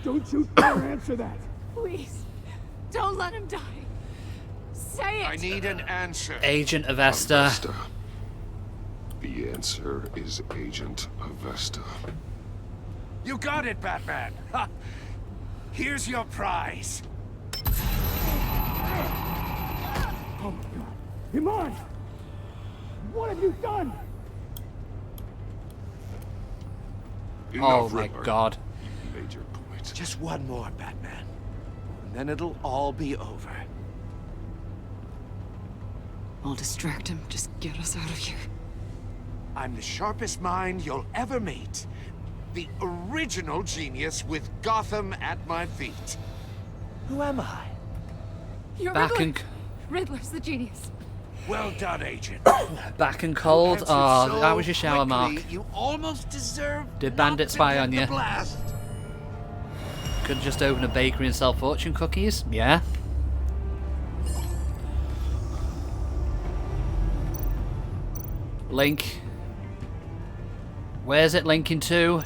Don't you dare answer that. Please. Don't let him die. Say it. I need an answer. Agent Avesta. Avesta. The answer is Agent Avesta. You got it, Batman. Ha. Here's your prize. Iman! What have you done? Oh my god. You made your point. Just one more, Batman. And then it'll all be over. I'll distract him. Just get us out of here. I'm the sharpest mind you'll ever meet. The original genius with Gotham at my feet. Who am I? You're Back Riddler. and Riddler's the genius. Well done, Agent. back and cold. Answered Oh, so that was your shower, quickly, Mark. You almost deserve Did Bandit spy on you? blast. Could just open a bakery and sell fortune cookies. Yeah. Link. Where's it linking to?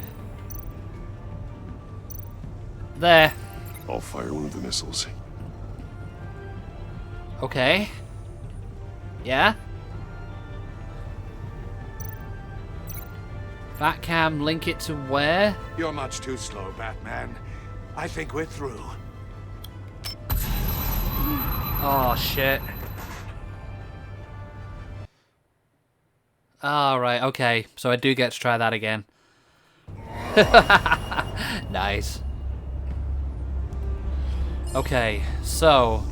There. I'll fire one of the missiles. Okay. Yeah. Batcam, link it to where? You're much too slow, Batman. I think we're through. Oh shit. Alright, okay. So I do get to try that again. Nice. Okay, so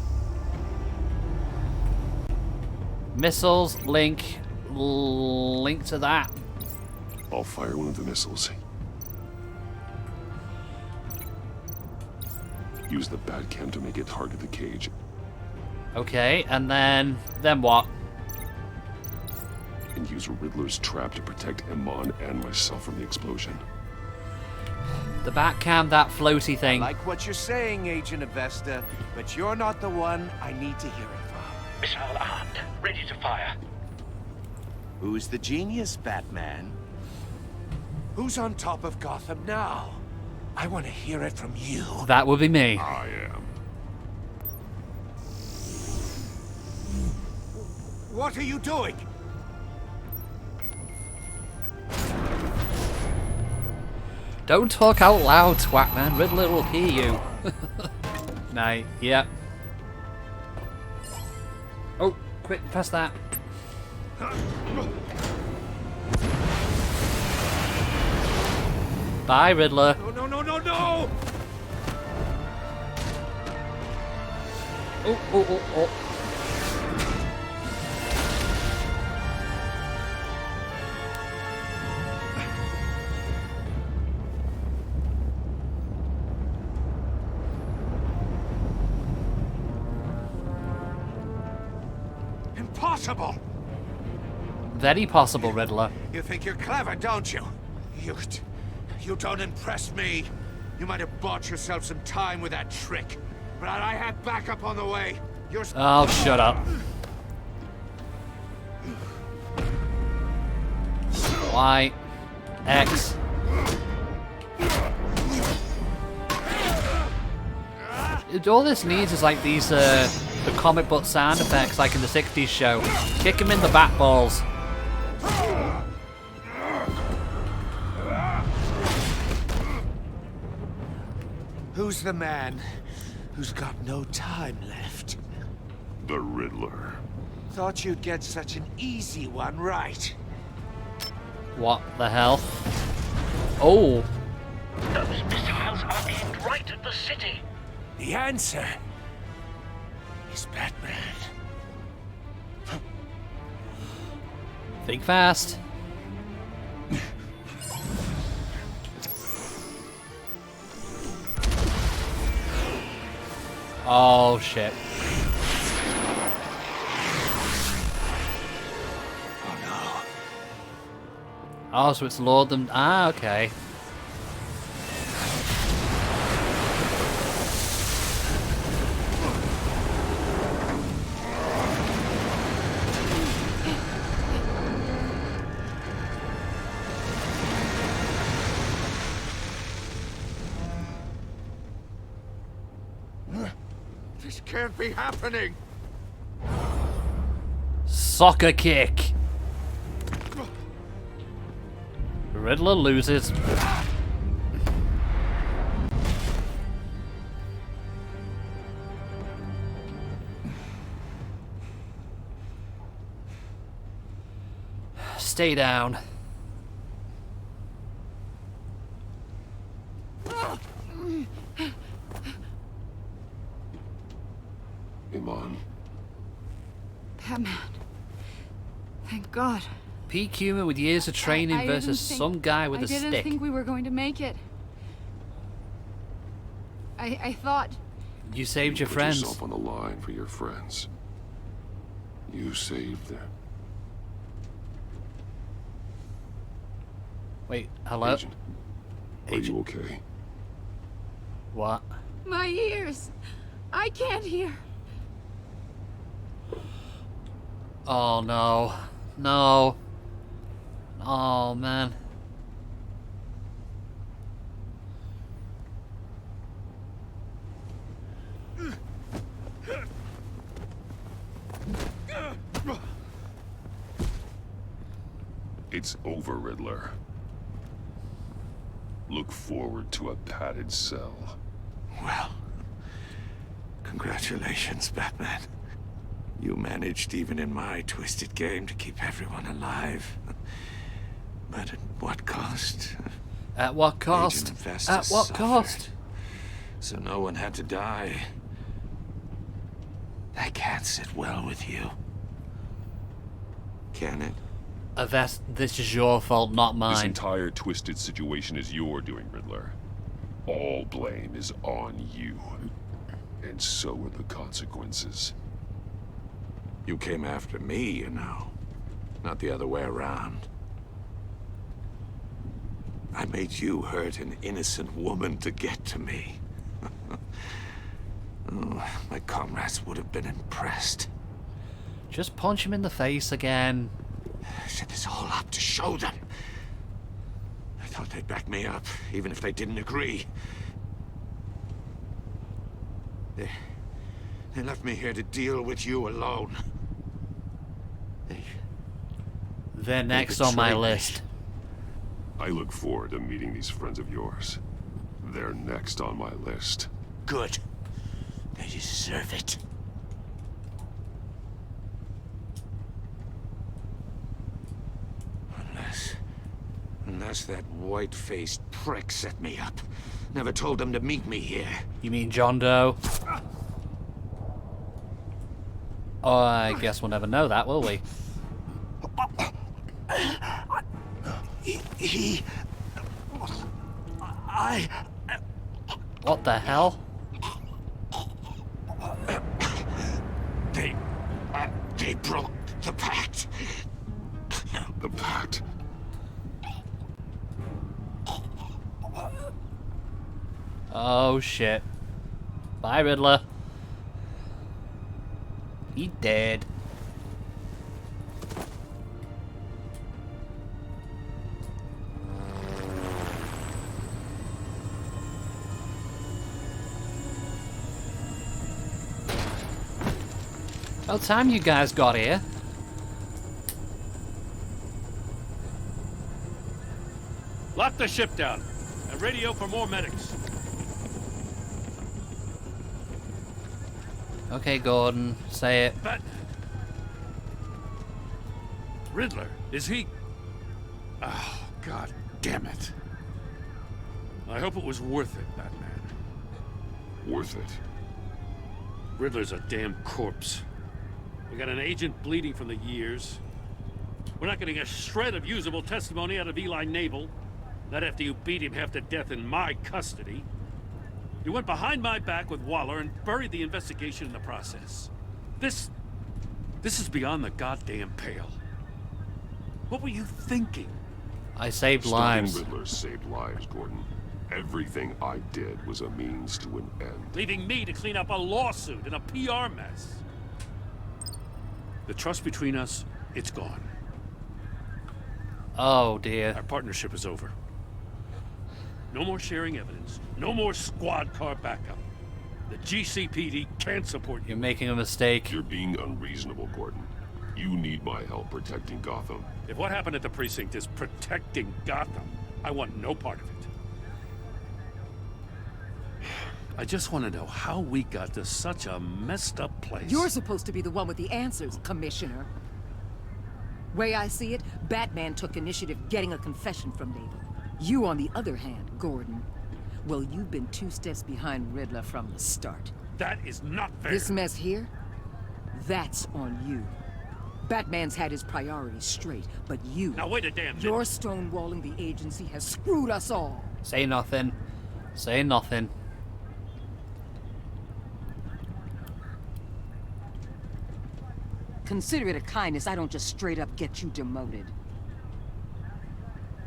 missiles, link to that. I'll fire one of the missiles. Use the Batcam to make it target the cage. Okay, and then what? And use Riddler's trap to protect Iman and myself from the explosion. The Batcam, that floaty thing. I like what you're saying, Agent Avesta, but you're not the one I need to hear it from. Missile armed, ready to fire. Who's the genius, Batman? Who's on top of Gotham now? I want to hear it from you. That would be me. I am. What are you doing? Don't talk out loud, twat man. Riddler will hear you. Nah, yeah. Oh, quick, press that. Bye, Riddler. No, no, no, no! Oh, oh, oh, oh. Impossible! Very possible, Riddler. You think you're clever, don't you? You don't impress me. You might have bought yourself some time with that trick, but I had backup on the way. You're... Oh, shut up. Y. X. All this needs is like these, the comic book sound effects like in the 60s show. Kick him in the bat balls. Who's the man who's got no time left? The Riddler. Thought you'd get such an easy one right. What the hell? Oh. Those missiles are aimed right at the city. The answer is Batman. Think fast. Oh shit. Oh no. Oh, so it's lured them. Ah, okay. This can't be happening. Soccer kick. Riddler loses. Stay down. Iman. Batman. Thank God. Peak human with years of training I versus didn't think- some guy with a I didn't stick. think we were going to make it. I thought... You saved your Put friends. yourself on the line for your friends. You saved them. Wait, hello? Agent, are you okay? What? My ears! I can't hear. Oh no. No. Oh man. It's over, Riddler. Look forward to a padded cell. Well, congratulations, Batman. You managed, even in my twisted game, to keep everyone alive. But at what cost? At what cost? Agent Vestas At what suffered, cost? So no one had to die. That can't sit well with you. Can it? This is your fault, not mine. This entire twisted situation is your doing, Riddler. All blame is on you. And so are the consequences. You came after me, you know. Not the other way around. I made you hurt an innocent woman to get to me. Oh, my comrades would have been impressed. Just punch him in the face again. I set this all up to show them. I thought they'd back me up, even if they didn't agree. They left me here to deal with you alone. They're next on my list. I look forward to meeting these friends of yours. They're next on my list. Good. They deserve it. Unless that white-faced prick set me up. Never told them to meet me here. You mean John Doe? Oh, I guess we'll never know that, will we? What the hell? They broke the pact. The pact? Oh shit. Bye, Riddler. He dead. About time you guys got here. Lock the ship down and radio for more medics. Okay, Gordon, say it. But Riddler, is he? Oh, God damn it. I hope it was worth it, Batman. Worth it? Riddler's a damn corpse. We got an agent bleeding from the years. We're not getting a shred of usable testimony out of Eli Nabel. Not after you beat him half to death in my custody. You went behind my back with Waller and buried the investigation in the process. This is beyond the goddamn pale. What were you thinking? I saved Stopping lives. Riddler saved lives, Gordon. Everything I did was a means to an end. Leaving me to clean up a lawsuit and a PR mess. The trust between us, it's gone. Oh dear. Our partnership is over. No more sharing evidence. No more squad car backup. The GCPD can't support you. You're making a mistake. You're being unreasonable, Gordon. You need my help protecting Gotham. If what happened at the precinct is protecting Gotham, I want no part of it. I just want to know how we got to such a messed up place. You're supposed to be the one with the answers, Commissioner. Way I see it, Batman took initiative getting a confession from Naval. You, on the other hand, Gordon, well, you've been 2 steps behind Riddler from the start. That is not fair. This mess here, that's on you. Batman's had his priorities straight, but you... Now wait a damn minute. Your stonewalling the agency has screwed us all. Say nothing. Say nothing. Consider it a kindness I don't just straight up get you demoted.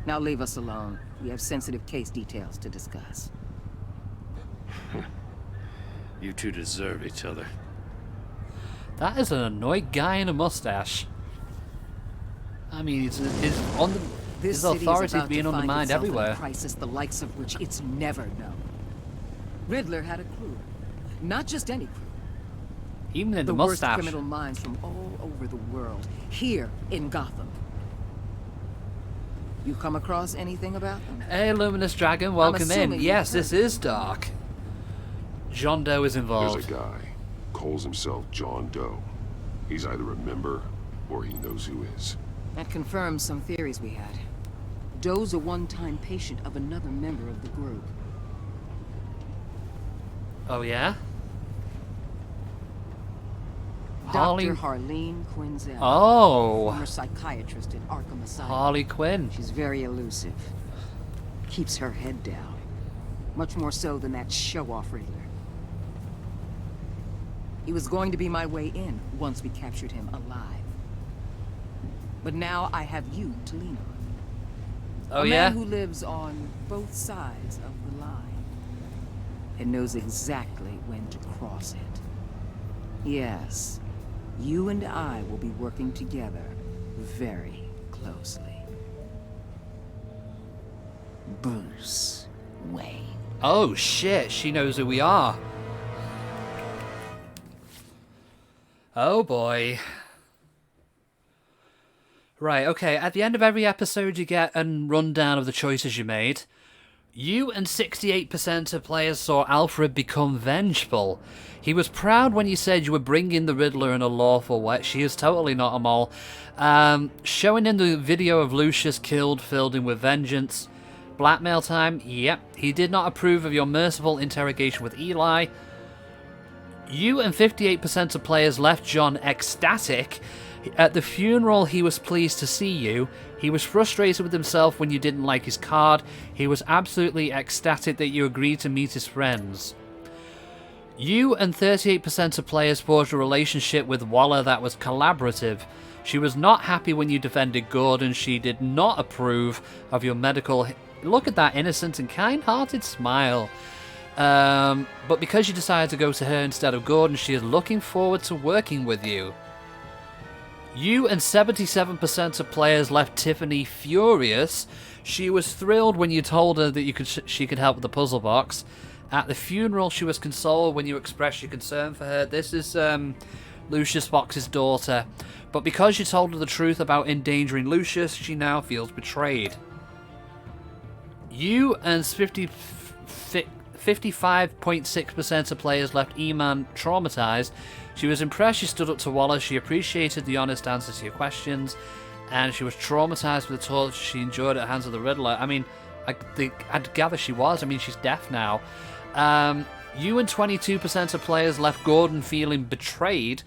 Now leave us alone. We have sensitive case details to discuss. You two deserve each other. That is an annoyed guy in a mustache. I mean, his authority is being undermined everywhere. A crisis the likes of which it's never known. Riddler had a crew. Not just any crew. Even in the worst mustache. Criminal minds from all over the world. Here in Gotham. You come across anything about them? Hey, Luminous Dragon, welcome in. Yes, this is dark. John Doe is involved. There's a guy, calls himself John Doe. He's either a member or he knows who is. That confirms some theories we had. Doe's a one-time patient of another member of the group. Oh, yeah? Dr. Harleen Quinzel. Oh. Former psychiatrist at Arkham Asylum. Harley Quinn. She's very elusive. Keeps her head down. Much more so than that show-off Riddler. He was going to be my way in once we captured him alive. But now I have you to lean on. Oh, a yeah? man who lives on both sides of the line. And knows exactly when to cross it. Yes. You and I will be working together very closely. Bruce Wayne. Oh shit, she knows who we are. Oh boy. Right, okay, at the end of every episode you get a rundown of the choices you made. You and 68% of players saw Alfred become vengeful. He was proud when you said you were bringing the Riddler in a lawful way. She is totally not a mole. Showing in the video of Lucius killed filled him with vengeance. Blackmail time? Yep. He did not approve of your merciful interrogation with Eli. You and 58% of players left John ecstatic. At the funeral, he was pleased to see you. He was frustrated with himself when you didn't like his card. He was absolutely ecstatic that you agreed to meet his friends. You and 38% of players forged a relationship with Waller that was collaborative. She was not happy when you defended Gordon. She did not approve of your medical... Look at that innocent and kind-hearted smile. But because you decided to go to her instead of Gordon, she is looking forward to working with you. You and 77% of players left Tiffany furious. She was thrilled when you told her that she could help with the puzzle box. At the funeral, she was consoled when you expressed your concern for her. This is Lucius Fox's daughter. But because you told her the truth about endangering Lucius, she now feels betrayed. You and 55.6% of players left Eman traumatized. She was impressed you stood up to Waller. She appreciated the honest answers to your questions. And she was traumatized with the torture she endured at the hands of the Riddler. I mean, I'd gather she was. I mean, she's deaf now. You and 22% of players left Gordon feeling betrayed.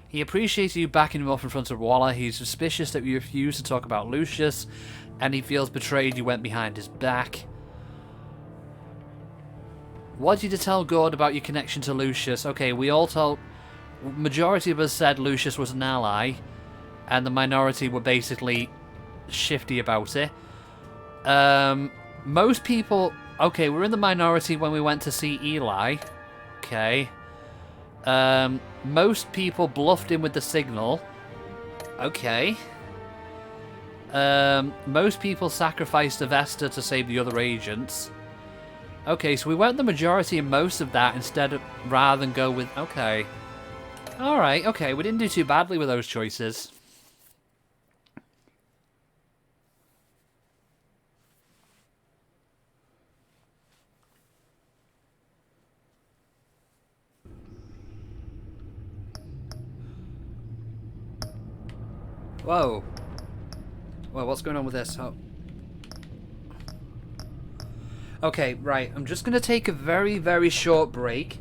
He appreciated you backing him up in front of Waller. He's suspicious that you refused to talk about Lucius. And he feels betrayed you went behind his back. What did you tell Gord about your connection to Lucius? Okay, we all told... Majority of us said Lucius was an ally, and the minority were basically shifty about it. Most people... Okay, we're in the minority when we went to see Eli. Okay. Most people bluffed him with the signal. Okay. Most people sacrificed Avesta to save the other agents. Okay, so we went the majority in most of that rather than go with... Okay. Alright, okay, we didn't do too badly with those choices. Whoa. Well, what's going on with this? Oh. Okay, right. I'm just going to take a very, very short break.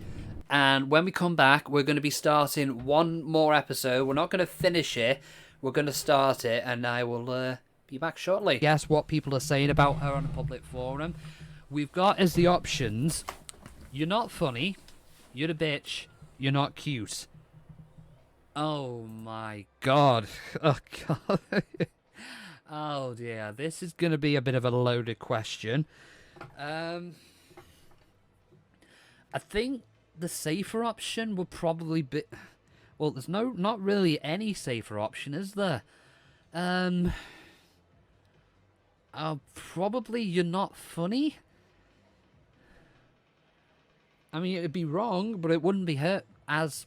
And when we come back, we're going to be starting one more episode. We're not going to finish it. We're going to start it. And I will be back shortly. Guess what people are saying about her on a public forum. We've got as the options, you're not funny, you're a bitch, you're not cute. Oh my god. Oh god. Oh dear, this is going to be a bit of a loaded question. I think the safer option would probably be... Well, there's not really any safer option, is there? Probably you're not funny. I mean, it'd be wrong, but it wouldn't be as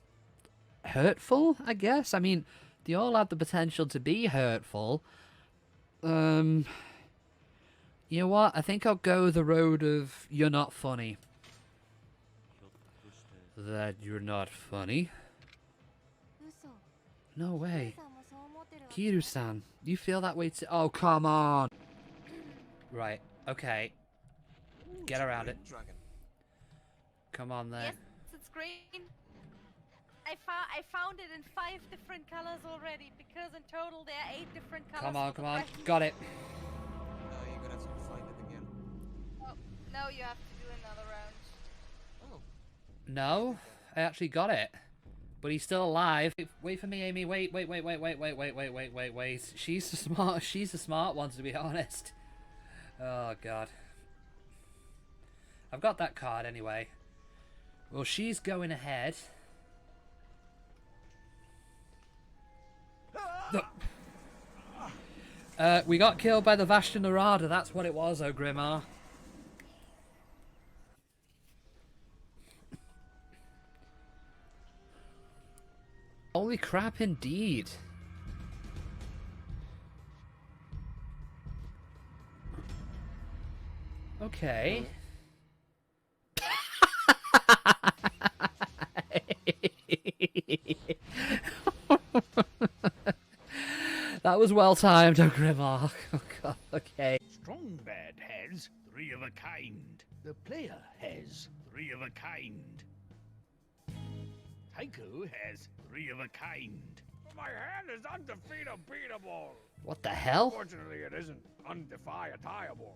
hurtful, I guess. I mean, they all have the potential to be hurtful. You know what? I think I'll go the road of you're not funny. That you're not funny? No way. Kiru-san, you feel that way too? Oh, come on. Right, okay. Get around it. Come on then. Yes, it's green. I found it in 5 different colors already, because in total there are 8 different colors. Come on. Got it. You're gonna have to find it again. Oh, no, you have to do another round. Oh. No, I actually got it. But he's still alive. Wait for me, Amy. Wait. She's the smart one, to be honest. Oh, God. I've got that card anyway. Well, she's going ahead. We got killed by the Vashta Narada. That's what it was, oh Grimar. Holy crap, indeed. Okay. That was well timed, oh Grimar. Oh god, okay. Strongbad has 3 of a kind. The player has 3 of a kind. Tycho has 3 of a kind. My hand is undefeatable. What the hell? Unfortunately, it isn't undefiable.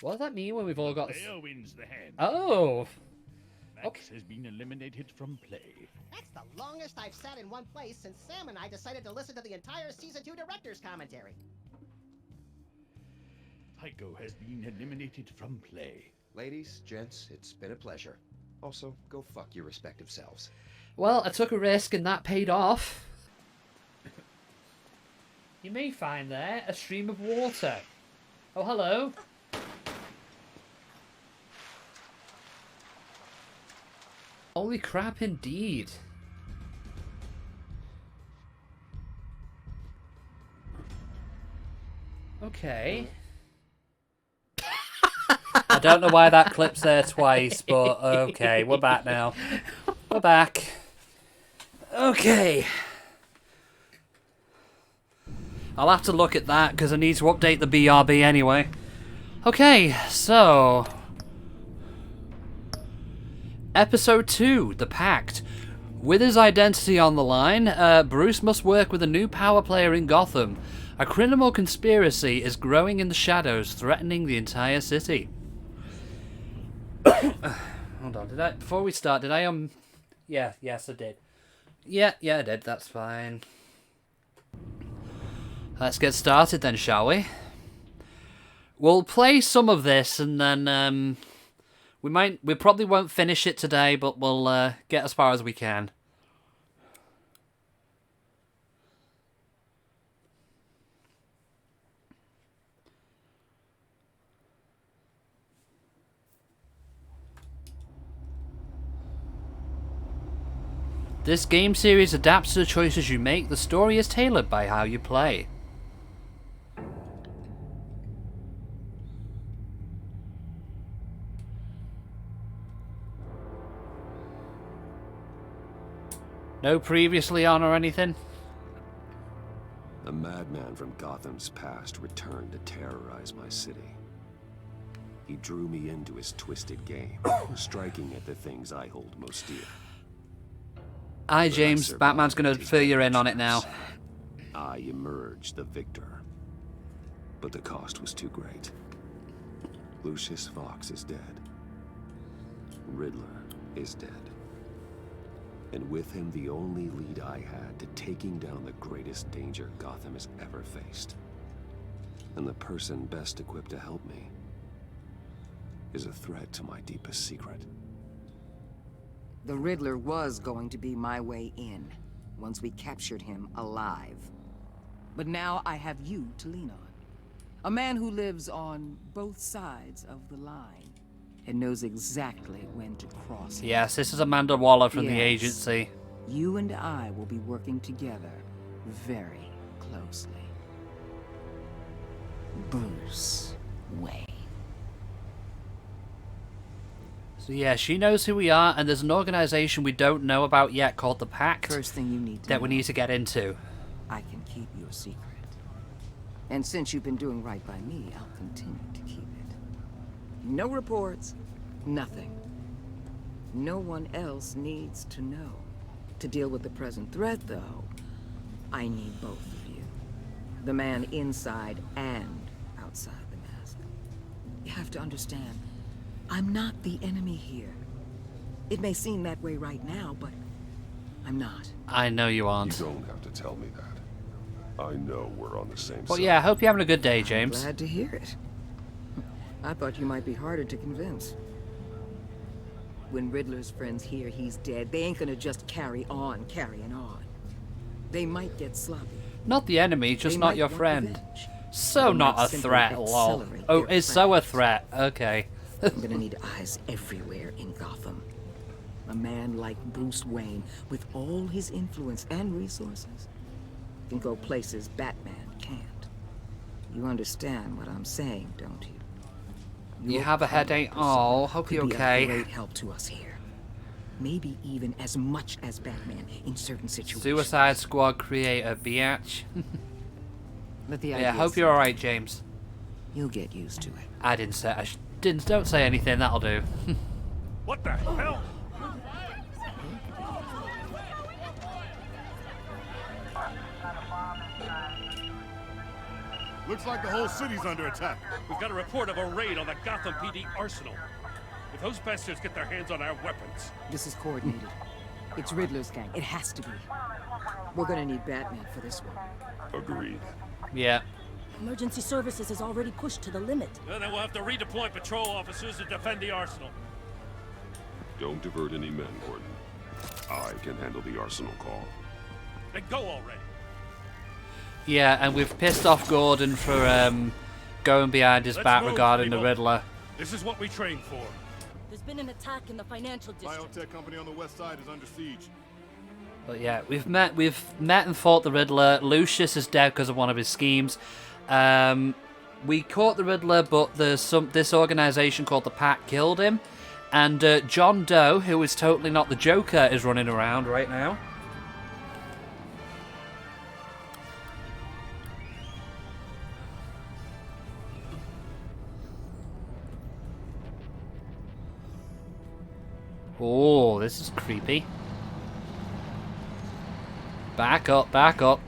What does that mean when we've all got... The player wins the hand. Oh! Max has been eliminated from play. That's the longest I've sat in one place since Sam and I decided to listen to the entire Season 2 director's commentary. Tycho has been eliminated from play. Ladies, gents, it's been a pleasure. Also, go fuck your respective selves. Well, I took a risk and that paid off. You may find there a stream of water. Oh, hello. Holy crap, indeed. Okay. I don't know why that clip's there twice, but okay, we're back now. We're back. Okay. I'll have to look at that because I need to update the BRB anyway. Okay, so... Episode 2, The Pact. With his identity on the line, Bruce must work with a new power player in Gotham. A criminal conspiracy is growing in the shadows, threatening the entire city. Hold on, before we start, did I, yes I did. Yeah, I did, that's fine. Let's get started then, shall we? We'll play some of this and then, we probably won't finish it today, but we'll get as far as we can. This game series adapts to the choices you make. The story is tailored by how you play. No previously on or anything? A madman from Gotham's past returned to terrorize my city. He drew me into his twisted game, striking at the things I hold most dear. Hi, James. Batman's going to fill you in on it now. I emerged the victor. But the cost was too great. Lucius Fox is dead. Riddler is dead. And with him, the only lead I had to taking down the greatest danger Gotham has ever faced. And the person best equipped to help me is a threat to my deepest secret. The Riddler was going to be my way in, once we captured him alive. But now I have you to lean on. A man who lives on both sides of the line and knows exactly when to cross it. Yes, this is Amanda Waller from the Yes. agency. You and I will be working together very closely. Bruce Wayne. So yeah, she knows who we are, and there's an organization we don't know about yet called the Pact. First thing you need to that we know, need to get into. I can keep your secret. And since you've been doing right by me, I'll continue to keep it. No reports, nothing. No one else needs to know. To deal with the present threat, though, I need both of you. The man inside and outside the mask. You have to understand, I'm not the enemy here. It may seem that way right now, but I'm not. I know you aren't. You don't have to tell me that. I know we're on the same Well, side. yeah, I hope you're having a good day, James. Glad to hear it. I thought you might be harder to convince. When Riddler's friends hear he's dead, they ain't gonna just carry on carrying on. They might get sloppy. Not the enemy, just They not might your want friend. revenge. So They not might a simply threat, lol. accelerate Oh, their it's so a plans. threat. Okay. I'm gonna need eyes everywhere in Gotham. A man like Bruce Wayne, with all his influence and resources, can go places Batman can't. You understand what I'm saying, don't you? You Your have a headache? presence Oh, hope could you're be okay. a great help to us here. Maybe even as much as Batman in certain situations. Suicide Squad creator, biatch. But the Yeah, idea hope is you're alright, James. You'll get used to it. I didn't say. Don't say anything. That'll do. What the hell? Looks like the whole city's under attack. We've got a report of a raid on the Gotham PD arsenal. If those bastards get their hands on our weapons... This is coordinated. It's Riddler's gang. It has to be. We're gonna need Batman for this one. Agreed. Yeah. Emergency services is already pushed to the limit. Well, then we'll have to redeploy patrol officers to defend the arsenal. Don't divert any men, Gordon. I can handle the arsenal call. Then go already. Yeah, and we've pissed off Gordon for going behind his Let's back move, regarding the people. Riddler. This is what we trained for. There's been an attack in the financial district. Biotech company on the west side is under siege. But yeah, we've met and fought the Riddler. Lucius is dead because of one of his schemes. We caught the Riddler, but this organization called the Pact killed him. And John Doe, who is totally not the Joker, is running around right now. Oh, this is creepy. Back up, back up.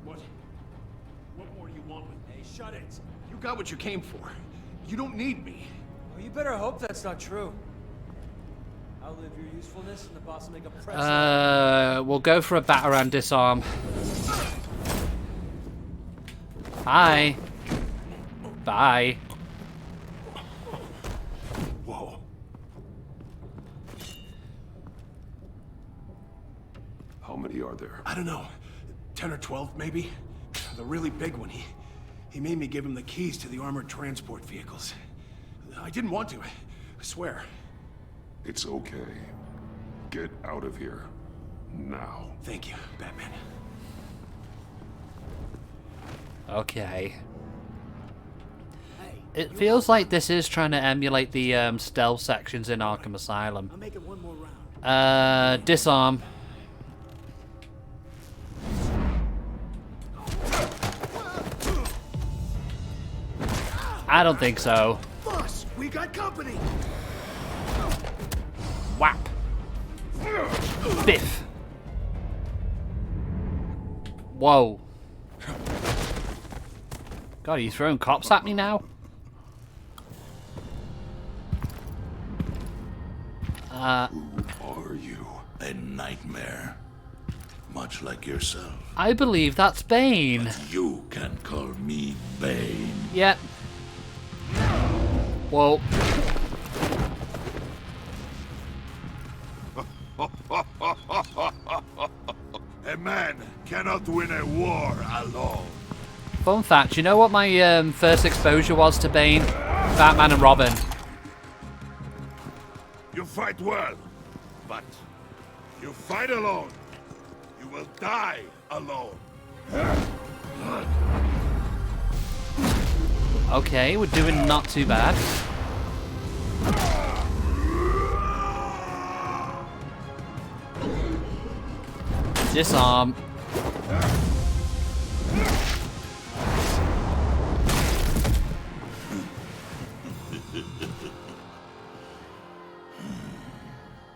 What more do you want with me? Hey, shut it. You got what you came for. You don't need me. Well, you better hope that's not true. Outlive your usefulness and the boss will make a press. We'll go for a Batarang disarm. Bye. Bye. Whoa. How many are there? I don't know. 10 or 12, maybe? The really big one, he made me give him the keys to the armored transport vehicles. I didn't want to, I swear. It's okay. Get out of here. Now. Thank you, Batman. Okay. It feels like this is trying to emulate the stealth sections in Arkham Asylum. I'll make it one more round. Disarm. I don't think so. Boss, we got company. Whap. Biff. Whoa. God, are you throwing cops at me now? Who are you? A nightmare. Much like yourself. I believe that's Bane. But you can call me Bane. Yep. Whoa. A man cannot win a war alone. Fun fact, you know what my first exposure was to Bane? Batman and Robin. You fight well, but you fight alone. You will die alone. Okay, we're doing not too bad. Disarm.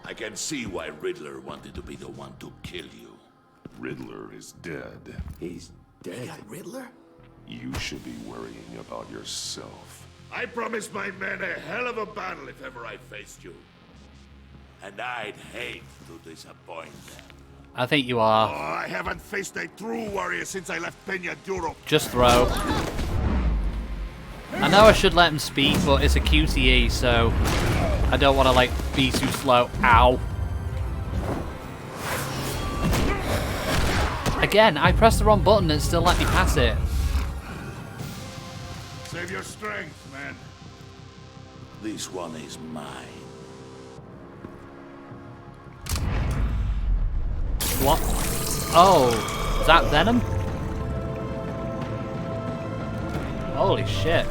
I can see why Riddler wanted to be the one to kill you. Riddler is dead. He's dead. You got Riddler? You should be worrying about yourself. I promised my men a hell of a battle if ever I faced you. And I'd hate to disappoint them. I think you Oh, are. I haven't faced a true warrior since I left Peña Duro. Just throw. I know I should let him speak, but it's a QTE, so I don't want to, like, be too slow. Ow. Again, I pressed the wrong button and still let me pass it. Save your strength, man. This one is mine. What? Oh, is that Venom? Holy shit.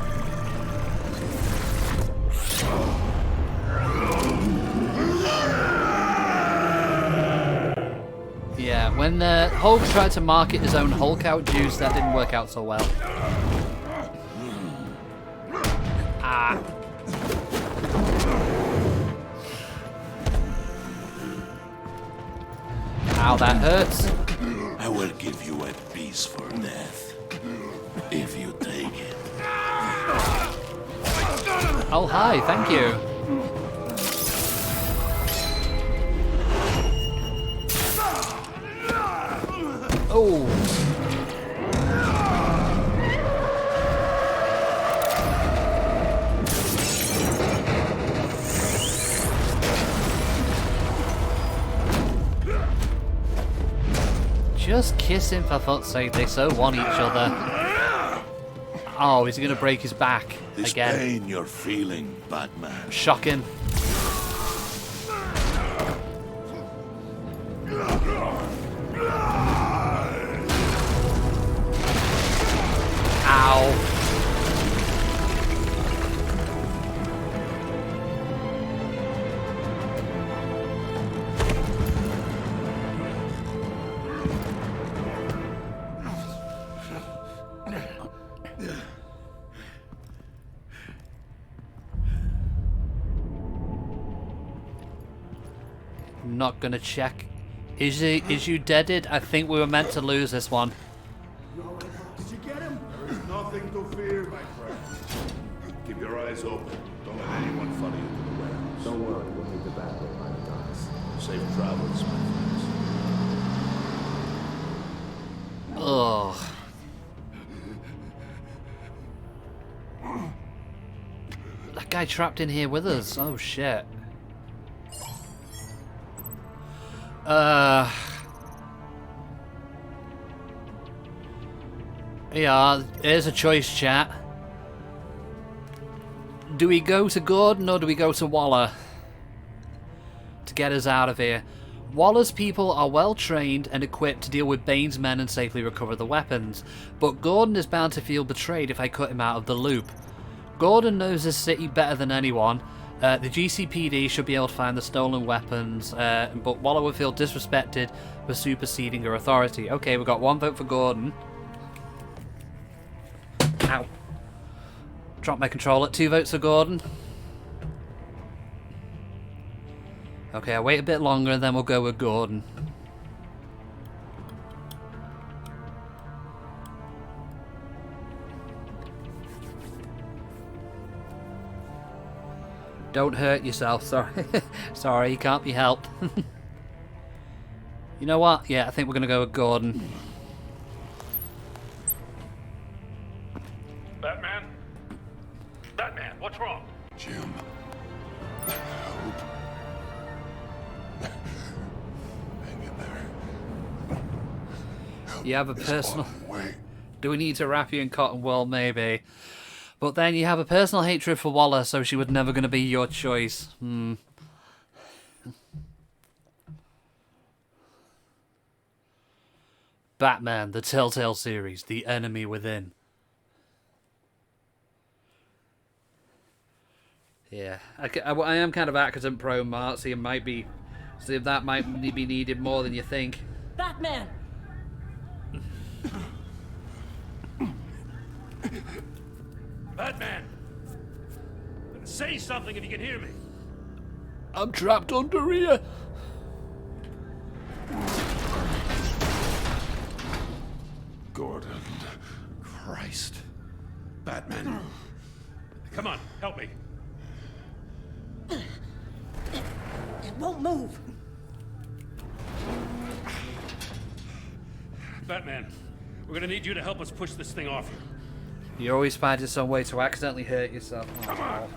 Yeah, when Hulk tried to market his own Hulk out juice, that didn't work out so well. Ah. Ow, that hurts. I will give you a piece for death. If you take it. Oh, hi, thank you. Oh. Just kiss him, for fuck's sake. They so want each other. Oh, is he going to break his back This again? pain you're feeling, Batman. Shock him. Ow. Not gonna check. Is you deaded? I think we were meant to lose this one. Did you get him? There is nothing to fear, my friend. Keep your eyes open. Don't let anyone follow you to the warehouse. Don't worry, we'll meet the Batman by the docks. Safe travels, my friends. Ugh. That guy trapped in here with us. Oh shit. Yeah, here's a choice, chat. Do we go to Gordon or do we go to Waller to get us out of here? Waller's people are well trained and equipped to deal with Bane's men and safely recover the weapons, but Gordon is bound to feel betrayed if I cut him out of the loop. Gordon knows this city better than anyone. The GCPD should be able to find the stolen weapons, but Waller would feel disrespected for superseding her authority. Okay, we've got 1 vote for Gordon. Ow. Drop my controller. 2 votes for Gordon. Okay, I'll wait a bit longer and then we'll go with Gordon. Don't hurt yourself, sorry. Sorry, you can't be helped. You know what? Yeah, I think we're going to go with Gordon. Batman? Batman, what's wrong? Jim. Hang in there. You have a personal... Do we need to wrap you in cotton wool? Maybe. But then you have a personal hatred for Waller, so she was never going to be your choice. Batman, the Telltale series, The Enemy Within. Yeah, I am kind of accident prone, Mark, so you might be... So that might be needed more than you think. Batman! Batman! Say something if you can hear me. I'm trapped under here. Gordon. Christ. Batman. Come on, help me. It won't move. Batman, we're gonna need you to help us push this thing off you. You're always finding some way to accidentally hurt yourself. Come on.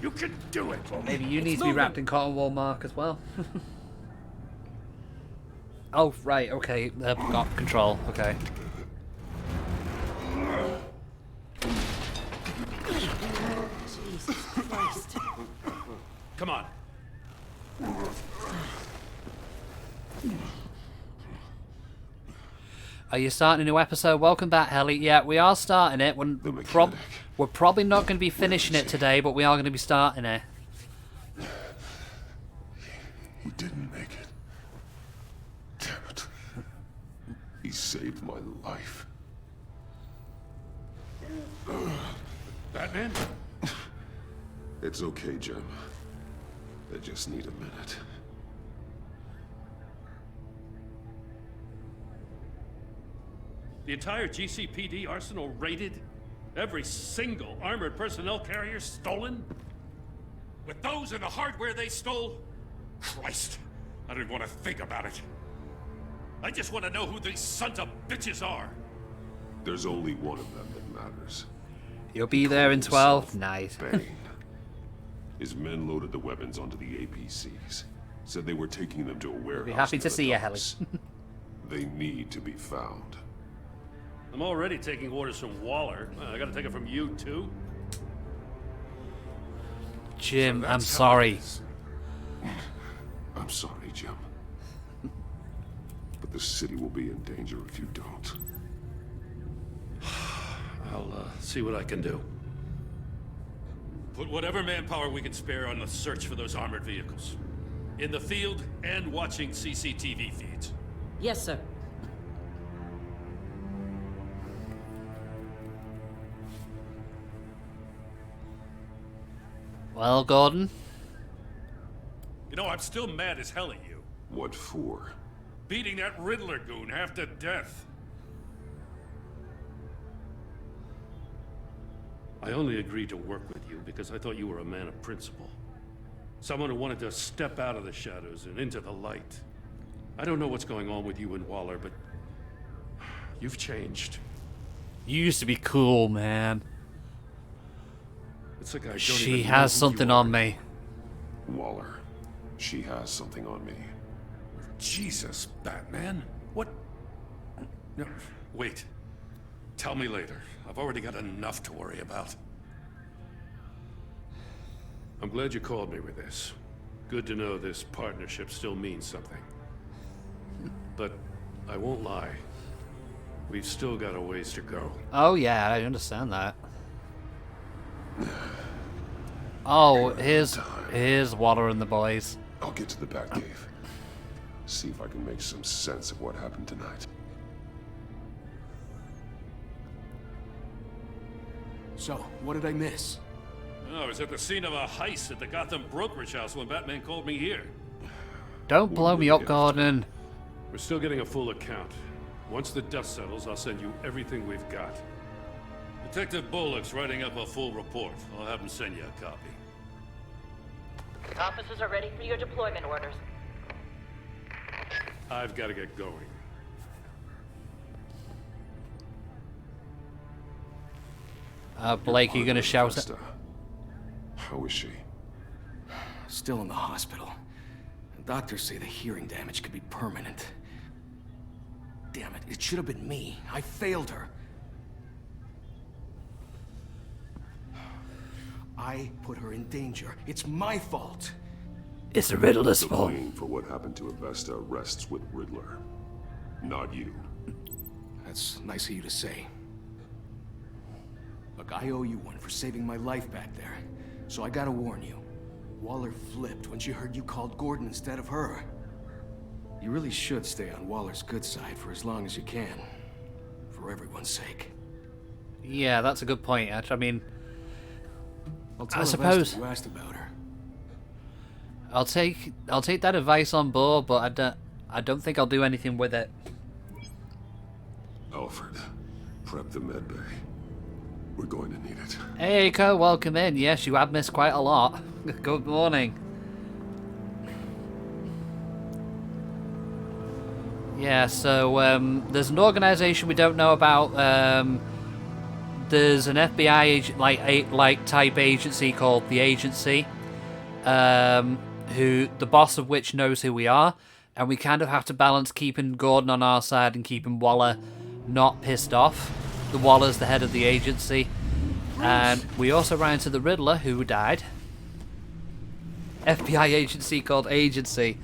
You can do it. Maybe you need to be wrapped in cotton wool, Mark, as well. Oh, right, okay. Got control, okay. Jesus Christ. Come on. Are you starting a new episode? Welcome back, Helly. Yeah, we are starting it. We're probably not going to be finishing it today, but we are going to be starting it. He didn't make it. Damn it. He saved my life. Batman? It's okay, Jim. I just need a minute. The entire GCPD arsenal raided? Every single armored personnel carrier stolen? With those and the hardware they stole? Christ, I don't want to think about it. I just want to know who these sons of bitches are. There's only one of them that matters. You'll be there in 12? Nice. Bane. His men loaded the weapons onto the APCs. Said they were taking them to a warehouse. Be happy to see you, Helly. They need to be found. I'm already taking orders from Waller. I gotta take it from you, too? Jim, I'm sorry. I'm sorry, Jim. But the city will be in danger if you don't. I'll see what I can do. Put whatever manpower we can spare on the search for those armored vehicles. In the field and watching CCTV feeds. Yes, sir. Well, Gordon? You know, I'm still mad as hell at you. What for? Beating that Riddler goon half to death. I only agreed to work with you because I thought you were a man of principle. Someone who wanted to step out of the shadows and into the light. I don't know what's going on with you and Waller, but you've changed. You used to be cool, man. It's like I don't She even know has who something you are. on me. Waller. She has something on me. Jesus, Batman. What? No, wait. Tell me later. I've already got enough to worry about. I'm glad you called me with this. Good to know this partnership still means something. But I won't lie. We've still got a ways to go. Oh yeah, I understand that. Oh, here's Waller and the boys. I'll get to the Batcave. See if I can make some sense of what happened tonight. So, what did I miss? Oh, I was at the scene of a heist at the Gotham brokerage house when Batman called me here. Don't blow me up, Gordon. We're still getting a full account. Once the dust settles, I'll send you everything we've got. Detective Bullock's writing up a full report. I'll have him send you a copy. Officers are ready for your deployment orders. I've got to get going. Blake, you gonna shout it? How is she? Still in the hospital. Doctors say the hearing damage could be permanent. Damn it, it should have been me. I failed her. I put her in danger. It's my fault. It's the Riddler's The fault. blame for what happened to Avesta rests with Riddler, not you. That's nice of you to say. Look, I owe you one for saving my life back there. So I gotta warn you. Waller flipped when she heard you called Gordon instead of her. You really should stay on Waller's good side for as long as you can. For everyone's sake. Yeah, that's a good point, Edge. I mean, I'll tell I suppose you asked about her. I'll take that advice on board, but I don't think I'll do anything with it. Alfred, prep the med bay. We're going to need it. Hey, Eiko, welcome in. Yes, you have missed quite a lot. Good morning. Yeah, so there's an organization we don't know about. There's an FBI agent, like type agency called the Agency, who the boss of which knows who we are, and we kind of have to balance keeping Gordon on our side and keeping Waller not pissed off. The Waller's the head of the agency, and we also ran into the Riddler who died. FBI agency called Agency,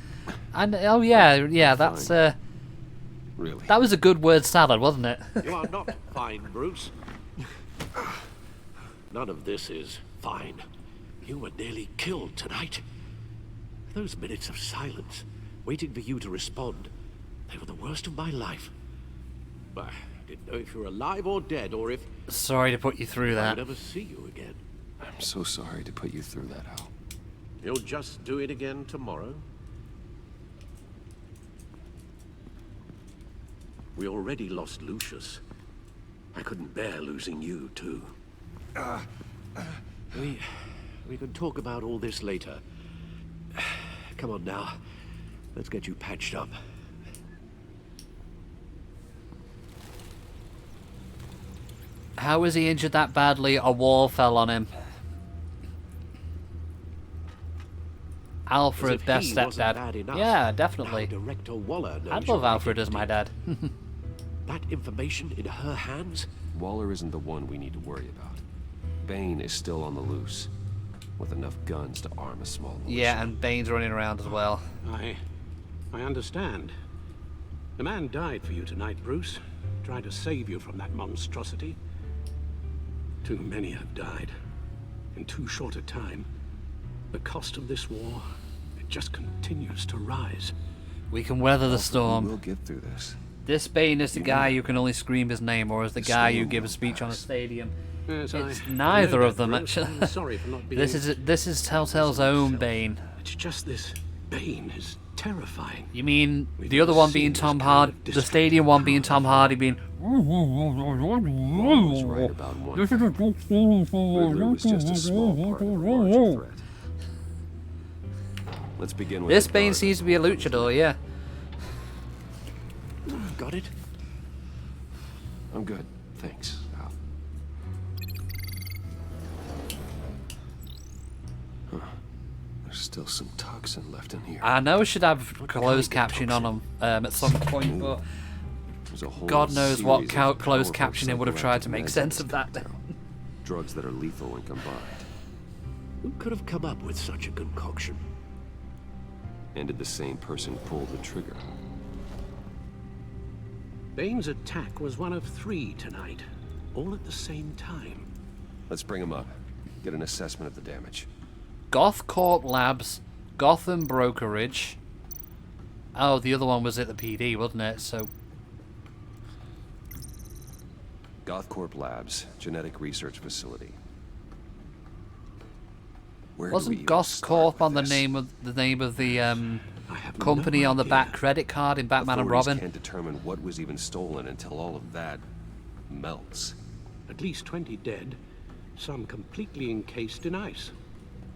and oh yeah, that's really, that was a good word salad, wasn't it? You are not fine, Bruce. None of this is fine. You were nearly killed tonight. Those minutes of silence, waiting for you to respond, they were the worst of my life. I didn't know if you were alive or dead, or if... Sorry to put you through that. I'll never see you again. I'm so sorry to put you through that, Al. You'll just do it again tomorrow? We already lost Lucius. I couldn't bear losing you, too. We can talk about all this later. Come on now. Let's get you patched up. How was he injured that badly? A wall fell on him. Alfred, best stepdad. Yeah, definitely. Director Waller knows I'd love your Alfred as my dad. That information in her hands? Waller isn't the one we need to worry about. Bane is still on the loose, with enough guns to arm a small militia. Yeah, and Bane's running around as well. I understand. The man died for you tonight, Bruce. Tried to save you from that monstrosity. Too many have died. In too short a time. The cost of this war, it just continues to rise. We can weather the storm. We'll get through this. This Bane is the guy who can only scream his name, or is the guy who gives a speech on a stadium. Yes, it's I neither know of them, that, Bruce. actually. I'm sorry for not being... This is Telltale's own Bane. It's just this Bane is terrifying. You mean the other one being Tom Hardy, the stadium one being Tom Hardy being... Was right about one. Riddler was just a small part of a larger threat. Let's begin with this Bane seems to be a luchador, yeah. Got it? I'm good, thanks, Al. Huh. There's still some toxin left in here. I know I should have closed captioning on them at some point, but God knows what closed captioning would have tried to make sense of that. Drugs that are lethal when combined. Who could have come up with such a concoction? And did the same person pull the trigger? Bane's attack was one of 3 tonight, all at the same time. Let's bring him up. Get an assessment of the damage. Goth Corp Labs, Gotham Brokerage. Oh, the other one was at the PD, wasn't it? So. Gothcorp Labs, genetic research facility. Where Wasn't Gothcorp on the name of the company on the back credit card in Batman and Authorities Robin? Can't determine what was even stolen until all of that melts. At least 20 dead, some completely encased in ice.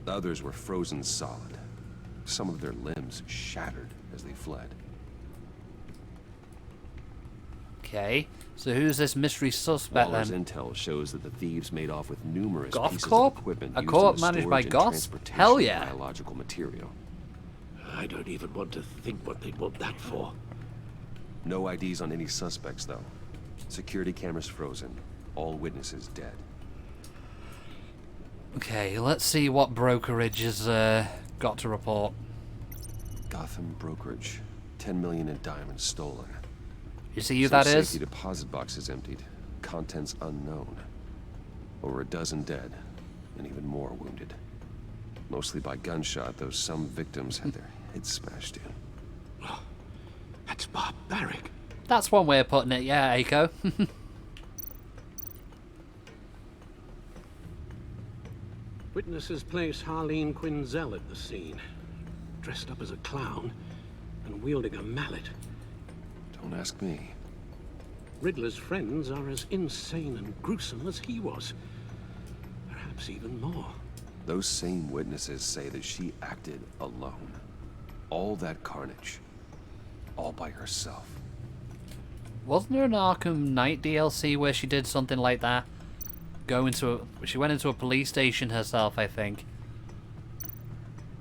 The others were frozen solid. Some of their limbs shattered as they fled. Okay, so who's this mystery suspect Waller's then? intel shows that the thieves made off with numerous Goth pieces Corp? of equipment A used corp in the managed by storage and Goths? transportation Hell of yeah. biological material. I don't even want to think what they'd want that for. No IDs on any suspects, though. Security cameras frozen. All witnesses dead. Okay, let's see what brokerage has got to report. Gotham Brokerage. 10 million in diamonds stolen. You see who Some that is? safety deposit boxes emptied. Contents unknown. Over a dozen dead, and even more wounded. Mostly by gunshot, though some victims had their heads smashed in. That's barbaric. That's one way of putting it, yeah, Aiko. Witnesses place Harleen Quinzel at the scene, dressed up as a clown and wielding a mallet. Don't ask me. Riddler's friends are as insane and gruesome as he was. Perhaps even more. Those same witnesses say that she acted alone. All that carnage. All by herself. Wasn't there an Arkham Knight DLC where she did something like that? She went into a police station herself, I think.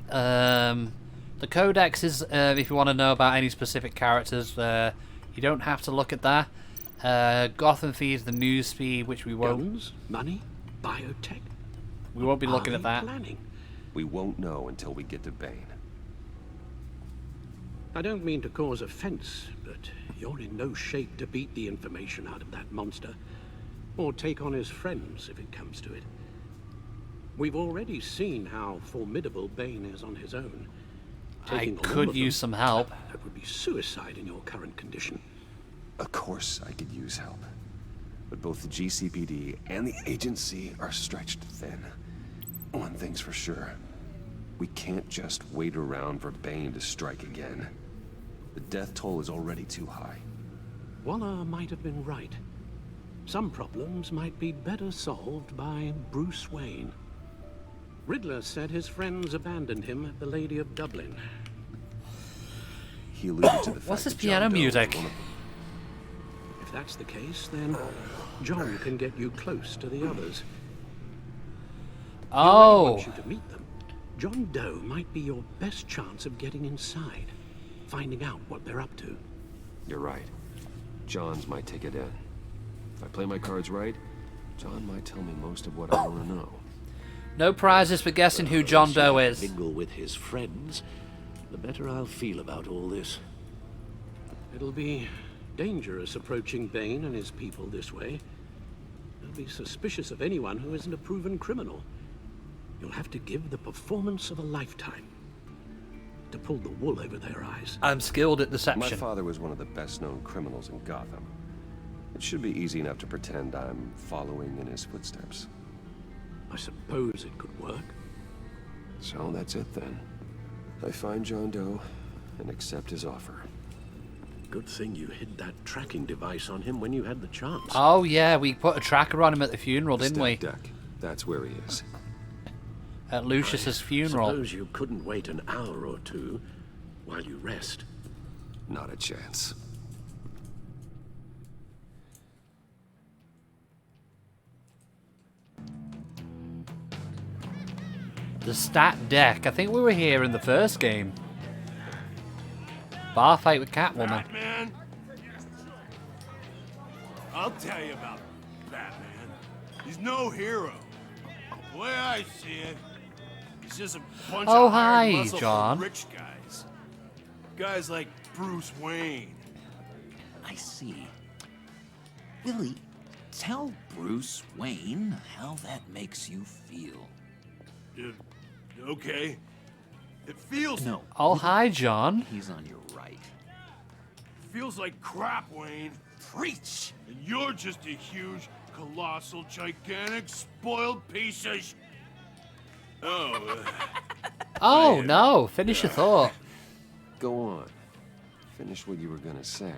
The codex is, if you want to know about any specific characters, you don't have to look at that. Gotham feeds the news feed, which we won't. Guns, money, biotech. We won't be looking at that. Planning? We won't know until we get to Bane. I don't mean to cause offense, but you're in no shape to beat the information out of that monster. Or take on his friends, if it comes to it. We've already seen how formidable Bane is on his own. I could use some help. That would be suicide in your current condition. Of course I could use help. But both the GCPD and the agency are stretched thin. One thing's for sure. We can't just wait around for Bane to strike again. The death toll is already too high. Waller might have been right. Some problems might be better solved by Bruce Wayne. Riddler said his friends abandoned him at the Lady of Dublin. He alluded to the fact What's this that John piano Doe was music? one of them. If that's the case, then John can get you close to the others. He Oh. wants you to meet them. John Doe might be your best chance of getting inside, finding out what they're up to. You're right. John's my ticket in. If I play my cards right, John might tell me most of what I want to know. No prizes for guessing who John Doe is. Mingle with his friends, the better I'll feel about all this. It'll be dangerous approaching Bane and his people this way. They'll be suspicious of anyone who isn't a proven criminal. You'll have to give the performance of a lifetime to pull the wool over their eyes. I'm skilled at My deception. father was one of the best-known criminals in Gotham. It should be easy enough to pretend I'm following in his footsteps. I suppose it could work. So that's it then. I find John Doe and accept his offer. Good thing you hid that tracking device on him when you had the chance. Oh yeah, we put a tracker on him at the funeral, The didn't we? step deck. That's where he is. At Lucius's funeral. Suppose you couldn't wait an hour or two while you rest. Not a chance. The stat deck. I think we were here in the first game. Bar fight with Catwoman. Batman? I'll tell you about Batman. He's no hero. The way I see it, he's just a bunch Oh, of hired hi, muscle John. rich guys. Guys like Bruce Wayne. I see. Willie, tell Bruce Wayne how that makes you feel. Okay. It feels... No. Oh, hi, John. He's on your right. Feels like crap, Wayne. Preach! And you're just a huge, colossal, gigantic, spoiled piece of Oh, no. Finish your thought. Go on. Finish what you were gonna say.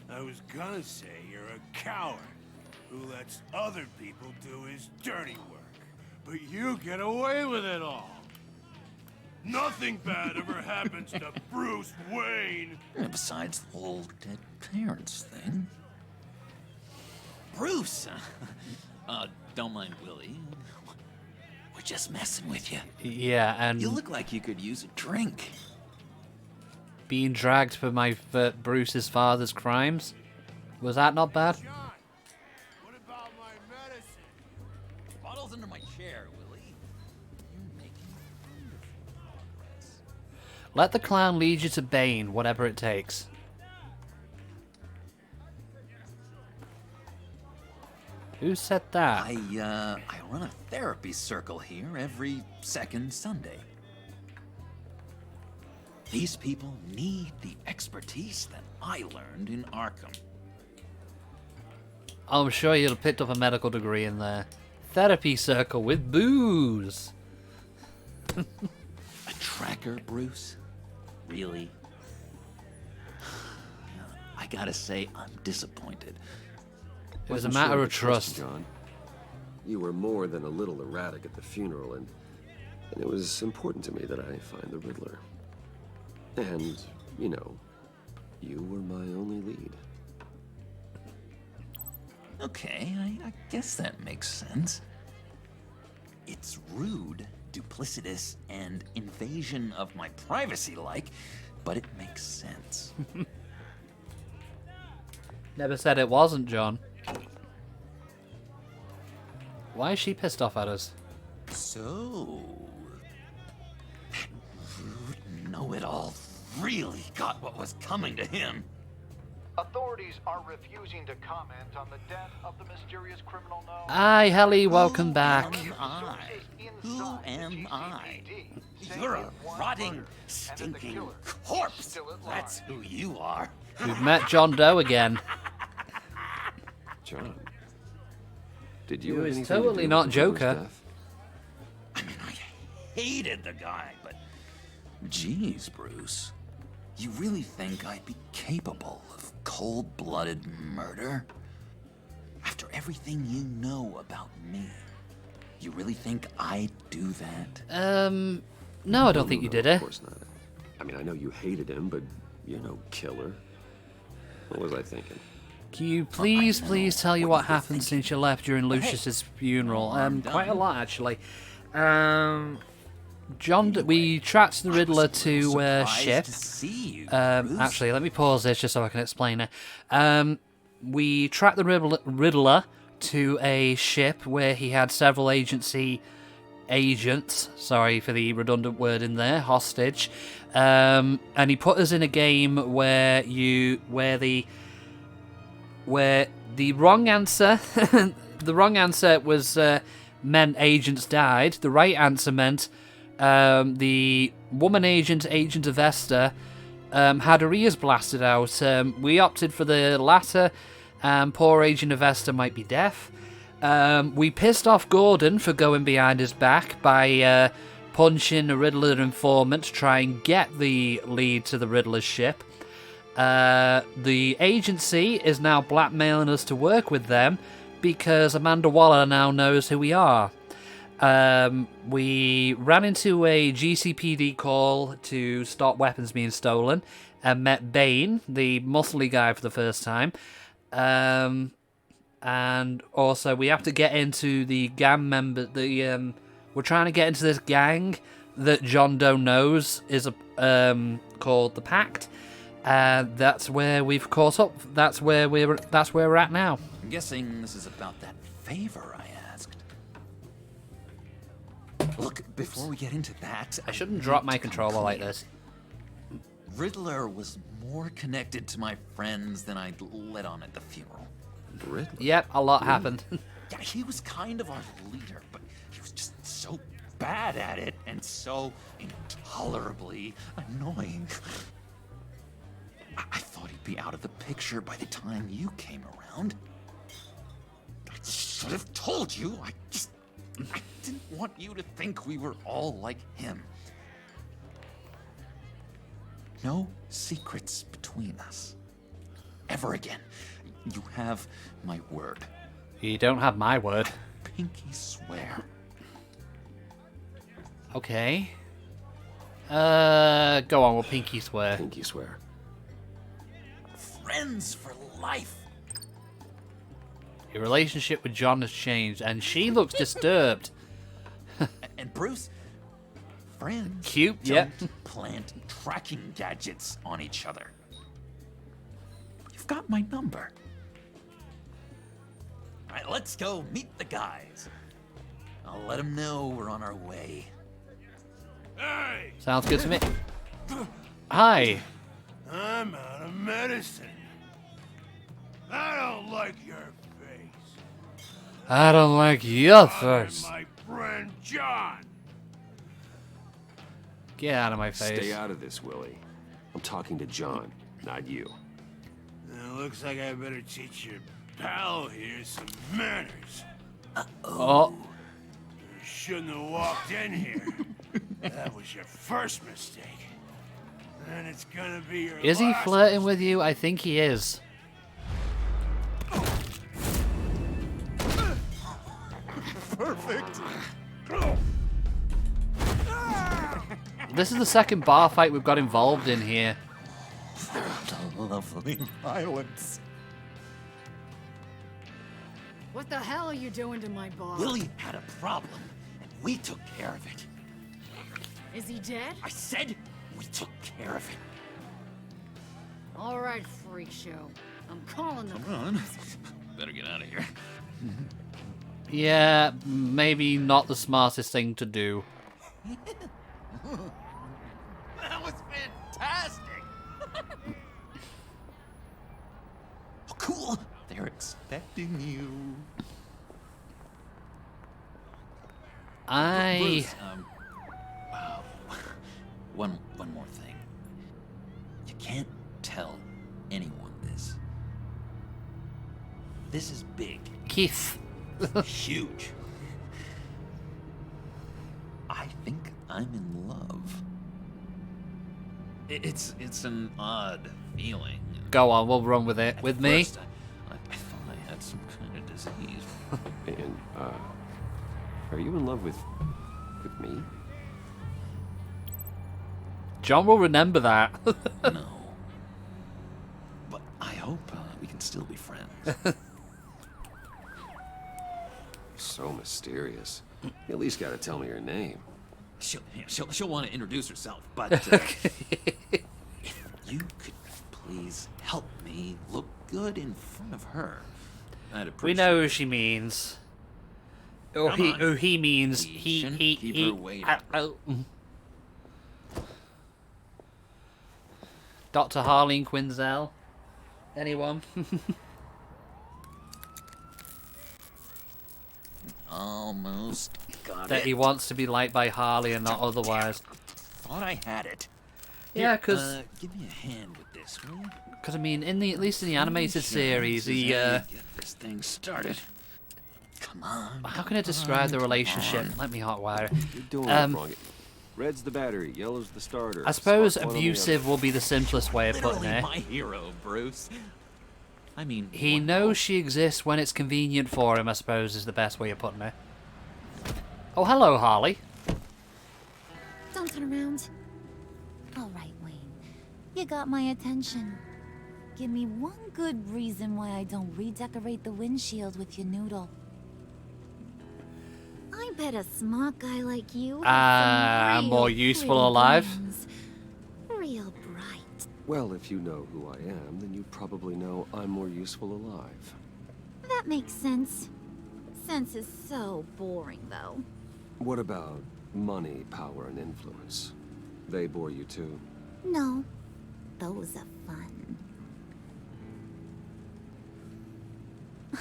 I was gonna say you're a coward who lets other people do his dirty work. But you get away with it all. Nothing bad ever happens to Bruce Wayne. And besides the whole dead parents thing. Bruce! Don't mind Willie. We're just messing with you. Yeah, and... You look like you could use a drink. Being dragged for Bruce's father's crimes? Was that not bad? What about my medicine? Bottle's under my chair, Willie. You're making wonderful progress. Let the clown lead you to Bane, whatever it takes. Who said that? I run a therapy circle here every second Sunday. These people need the expertise that I learned in Arkham. I'm sure you'd have picked up a medical degree in there. Therapy circle with booze. A tracker, Bruce? Really? I gotta say, I'm disappointed. It was a matter of trust. John. You were more than a little erratic at the funeral, and it was important to me that I find the Riddler. And, you know, you were my only lead. Okay, I guess that makes sense. It's rude, duplicitous, and invasion of my privacy-like, but it makes sense. Never said it wasn't, John. Why is she pissed off at us? So... that rude know-it-all really got what was coming to him. Authorities are refusing to comment on the death of the mysterious criminal known... Hi, Helly, welcome back. Who am I? You're a rotting, stinking corpse. That's who you are. We've met John Doe again. John, did you He have was anything to totally do not with the Riddler's Joker. death? I mean, I hated the guy, but... Jeez, Bruce. You really think I'd be capable of cold-blooded murder? After everything you know about me, you really think I'd do that? No, I don't think you did it. Of course not. I mean, I know you hated him, but you're no killer. What was I thinking? Can you please tell you what happened since you left during Lucius's funeral? Quite a lot, actually. John, we tracked the Riddler to a ship. Actually, let me pause this just so I can explain it. We tracked the Riddler to a ship where he had several agency agents, sorry for the redundant word in there, hostage, and he put us in a game where the wrong answer was meant agents died. The right answer meant the woman agent of Esther, had her ears blasted out. We opted for the latter. Poor agent of Esther might be deaf. We pissed off Gordon for going behind his back by punching a Riddler informant to try and get the lead to the Riddler's ship. The agency is now blackmailing us to work with them because Amanda Waller now knows who we are. We ran into a GCPD call to stop weapons being stolen and met Bane, the muscly guy, for the first time. And also we have to get into the gang member. We're trying to get into this gang that John Doe knows is called the Pact. That's where we've caught up. That's where we're at now. I'm guessing this is about that favor I asked. Look, before we get into that... I shouldn't drop my controller like this. Riddler was more connected to my friends than I'd let on at the funeral. Riddler? Yep, a lot happened. Yeah, he was kind of our leader, but he was just so bad at it and so intolerably annoying. I thought he'd be out of the picture by the time you came around. I should have told you. I didn't want you to think we were all like him. No secrets between us. Ever again. You have my word. You don't have my word. Pinky swear. Okay. Go on, we'll pinky swear. Pinky swear. Friends for life. Your relationship with John has changed, and she looks disturbed. And Bruce, friends Cute, don't yep. plant tracking gadgets on each other. You've got my number. All right, let's go meet the guys. I'll let them know we're on our way. Hey! Sounds good to me. Hi. I'm out of medicine. I don't like your face. I don't like your face. My friend John. Get out of my face. Stay out of this, Willie. I'm talking to John, not you. It looks like I better teach your pal here some manners. Oh. You shouldn't have walked in here. That was your first mistake. And it's gonna be your Is he last. flirting with you? I think he is. Perfect. This is the second bar fight we've got involved in here. Lovely violence. What the hell are you doing to my bar? Willie had a problem, and we took care of it. Is he dead? I said we took care of it. All right, freak show. I'm calling the Come on. Better get out of here. Yeah, maybe not the smartest thing to do. That was fantastic. Oh, cool. They're expecting you. Bruce, wow. One more thing. You can't tell anyone this. This is big. Keith. Huge. I think I'm in love. It's an odd feeling. Go on, we'll run with it. With me? First, I thought I had some kind of disease. And, are you in love with me? John will remember that. No. But I hope we can still be friends. So mysterious. You at least gotta tell me her name. She'll want to introduce herself, but if you could please help me look good in front of her, I'd appreciate We know who she means. Or Come he, on. who he means. We He, shouldn't he, keep he. her waiting. Dr. Harleen Quinzel. Anyone? Almost got That it. he wants to be liked by Harley and not otherwise. Thought I had it. Yeah, Here, because give me a hand with this, will you? I mean, at least in the animated series, he Get this thing started. Come on. how can I describe the relationship? Let me hotwire. You're doing it wrong. Red's the battery, yellow's the starter. I suppose Spark one on the abusive other. will be the simplest way of putting Literally it. my hero, Bruce. I mean, He knows she exists when it's convenient for him, I suppose, is the best way of putting it. Oh, hello, Harley. Don't turn around. All right, Wayne. You got my attention. Give me one good reason why I don't redecorate the windshield with your noodle. I bet a smart guy like you has some more real useful pretty alive. brains. Real bright. Well, if you know who I am, then you probably know I'm more useful alive. That makes sense. Sense is so boring, though. What about money, power, and influence? They bore you too? No, those are fun.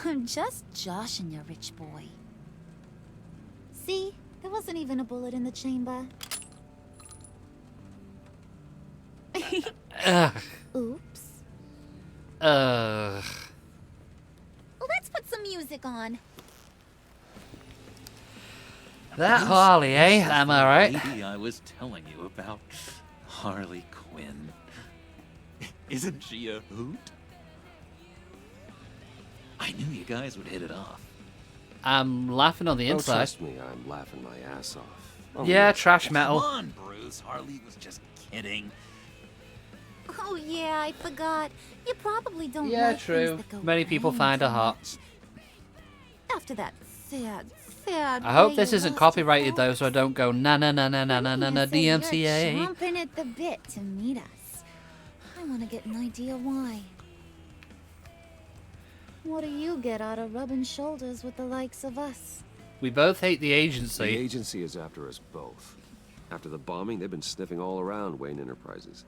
I'm just joshing you, rich boy. See? There wasn't even a bullet in the chamber. Oops. Let's put some music on. That Harley, eh? Am I right? Lady I was telling you about, Harley Quinn. Isn't she a hoot? I knew you guys would hit it off. I'm laughing on the Oh, inside. trust me, I'm laughing my ass off. Oh, Yeah, trash metal. Come on, Bruce. Harley was just kidding. Oh yeah, I forgot. You probably don't Yeah, like true. things that go Many people bang find her too hot. much. After that sad I hope way this you isn't lost copyrighted though, so I don't go na na na na na na na na your You're DMCA. chomping at the bit to meet us. I want to get an idea why. What do you get out of rubbing shoulders with the likes of us? We both hate the The agency. agency is after us both. After the bombing, they've been sniffing all around Wayne Enterprises.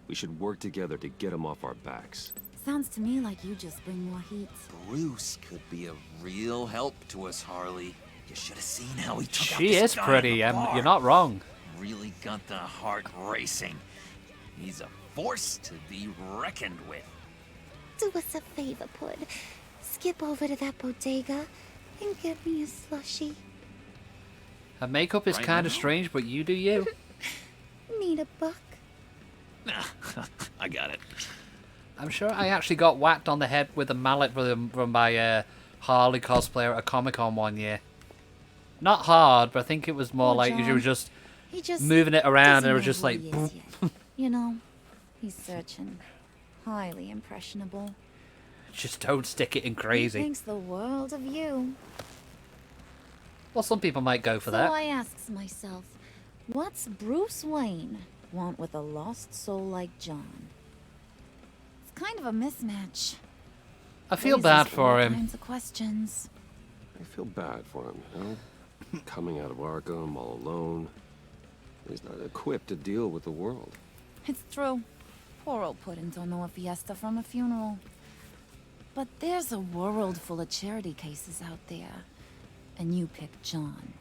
We should work together to get them off our backs. Sounds to me like you just bring more heat. Bruce could be a real help to us, Harley. You should have seen how he took out She this is guy pretty. in the bar. You're not wrong. Really got the heart racing. He's a force to be reckoned with. Do us a favor, Pud. Skip over to that bodega and get me a slushie. Her makeup is Right kind now? of strange, but you do you. Need a buck? I got it. I'm sure I actually got whacked on the head with a mallet from my Harley cosplayer at a Comic-Con one year. Not hard, but I think it was more Poor like you John. were just He just moving it around doesn't and it was know just who like... he is yet. You know, he's searching. Highly impressionable. Just don't stick it in He crazy. thinks the world of you. Well, some people might go for So that. I asks myself, what's Bruce Wayne want with a lost soul like John? It's kind of a mismatch. I feel Raises bad for all him. kinds of questions. I feel bad for him, you know? Coming out of Arkham all alone. He's not equipped to deal with the world. It's true. Poor old Puddin' don't know a fiesta from a funeral. But there's a world full of charity cases out there. And you pick John.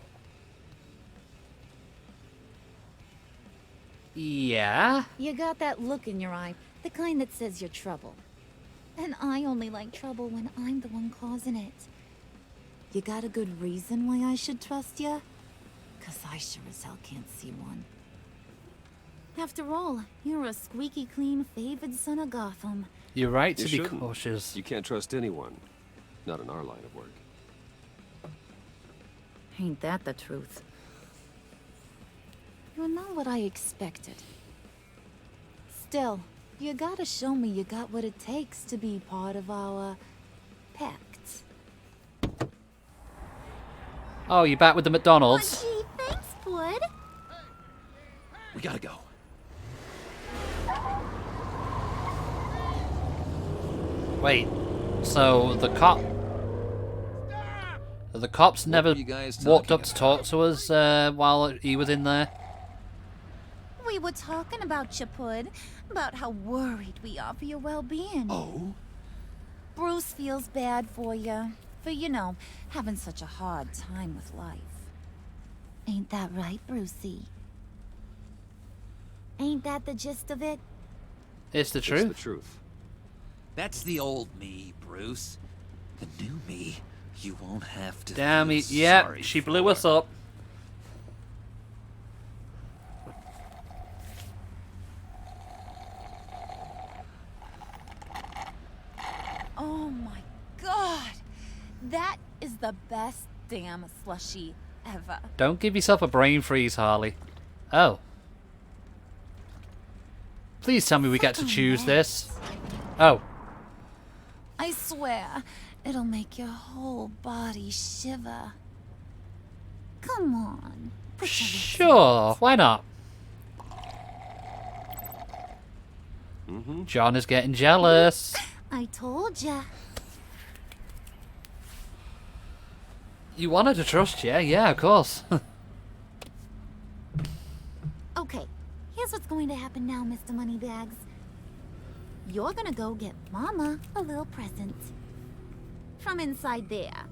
Yeah? You got that look in your eye, the kind that says you're trouble. And I only like trouble when I'm the one causing it. You got a good reason why I should trust you? 'Cause I sure as hell can't see one. After all, you're a squeaky clean favored son of Gotham. You're right You to be shouldn't. cautious. You can't trust anyone. Not in our line of work. Ain't that the truth? You're not what I expected. Still, you gotta show me you got what it takes to be part of our pact. Oh, you back with the McDonald's? Gee, thanks, Bud. We gotta go. Wait, so the cops never were you guys walked up talking to talk to us while he was in there? We were talking about you, Pud. About how worried we are for your well-being. Oh? Bruce feels bad for you. For, you know, having such a hard time with life. Ain't that right, Brucey? Ain't that the gist of it? It's the It's truth. the truth. That's the old me, Bruce. The new me, you won't have to Damn feel it! Yep, sorry she for. blew us up. Oh my god! That is the best damn slushie ever. Don't give yourself a brain freeze, Harley. Oh. Please tell me we get to choose this. Oh. I swear, it'll make your whole body shiver. Come on. Sure, why not? Mm-hmm. John is getting jealous. I told ya. You wanted to trust you, yeah, of course. Okay, here's what's going to happen now, Mr. Moneybags. You're gonna go get Mama a little present. from inside there.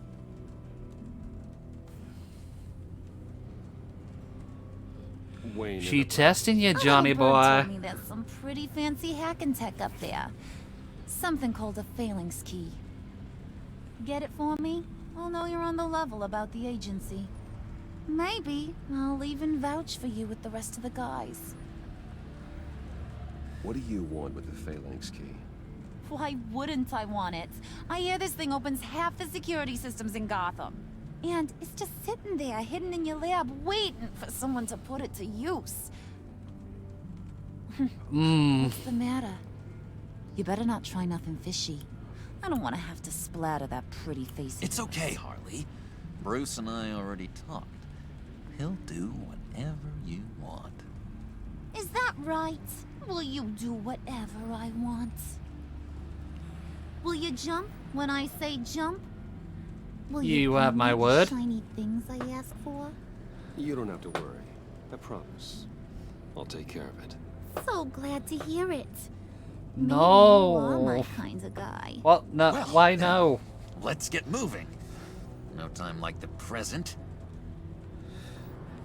Wayne. She testing you, Johnny Little bird boy. told me there's some pretty fancy hacking tech up there. Something called a phalanx key. Get it for me? I'll know you're on the level about the agency. Maybe I'll even vouch for you with the rest of the guys. What do you want with the phalanx key? Why wouldn't I want it? I hear this thing opens half the security systems in Gotham. And it's just sitting there, hidden in your lab, waiting for someone to put it to use. What's the matter? You better not try nothing fishy. I don't want to have to splatter that pretty face. It's okay, Harley. Bruce and I already talked. He'll do whatever you want. Is that right? Will you do whatever I want? Will you jump when I say jump? Will You give have me my the word. shiny things I ask for? You don't have to worry. I promise. I'll take care of it. So glad to hear it. No. You are my kind of guy. What? No. Well, Why then, no? Let's get moving. No time like the present.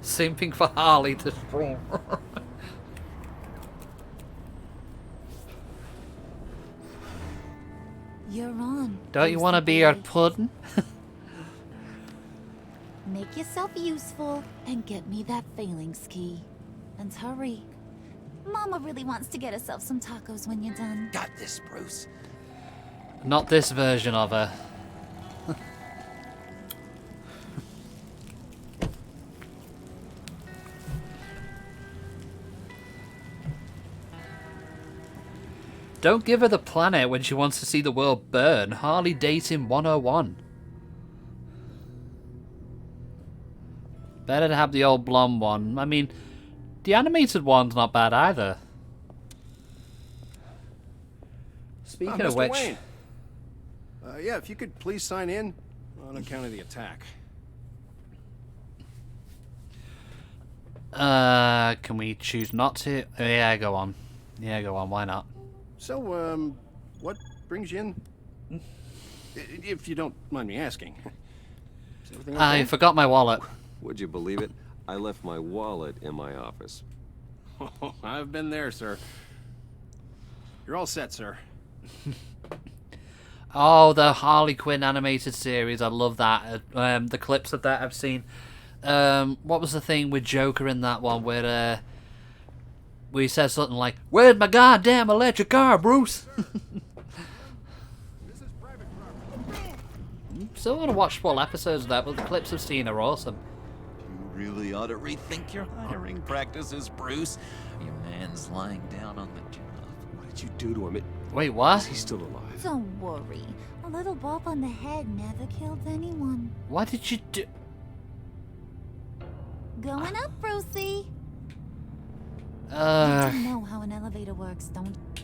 Simping for Harley to stream. You're on. Don't you want to be a pudding? Make yourself useful and get me that phalanx key. And hurry. Mama really wants to get herself some tacos when you're done. Got this, Bruce. Not this version of her. Don't give her the planet when she wants to see the world burn. Harley dating 101. Better to have the old blonde one. I mean, the animated one's not bad either. Speaking of Mr. which... Wayne. Yeah, if you could please sign in on account of the attack. Can we choose not to? Yeah, go on. Yeah, go on. Why not? So, what brings you in? If you don't mind me asking. Is everything okay? I forgot my wallet. Would you believe it? I left my wallet in my office. Oh, I've been there, sir. You're all set, sir. Oh, the Harley Quinn animated series. I love that. The clips of that I've seen. What was the thing with Joker in that one where he says something like, "Where's my goddamn electric car, Bruce?" Still want to watch full episodes of that, but the clips I've seen are awesome. You really ought to rethink your hiring practices, Bruce. Your man's lying down on the job. What did you do to him? Wait, what? Is he still alive? Don't worry. A little bump on the head never killed anyone. What did you do? Going up, Brucey. You know how an elevator works, don't you?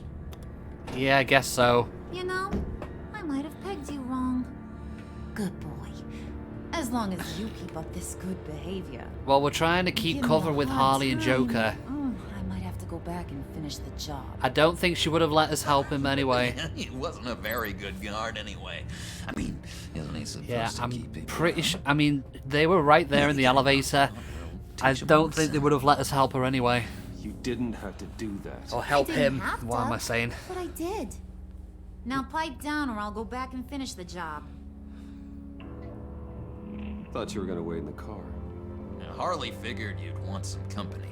Yeah, I guess so. You know, I might have pegged you wrong. Good boy. As long as you keep up this good behavior. Well, we're trying to keep Give me cover a with hard Harley and time. Joker. I might have to go back and finish the job. I don't think she would have let us help him anyway. He wasn't a very good guard anyway. I mean, isn't he supposed Yeah, to I'm keep people pretty sure. I mean, they were right there in the elevator. I don't think they would have let us help her anyway. You didn't have to do that. Or help I didn't him. have What to, am I saying? But I did. Now pipe down or I'll go back and finish the job. Thought you were gonna wait in the car. Now, Harley figured you'd want some company.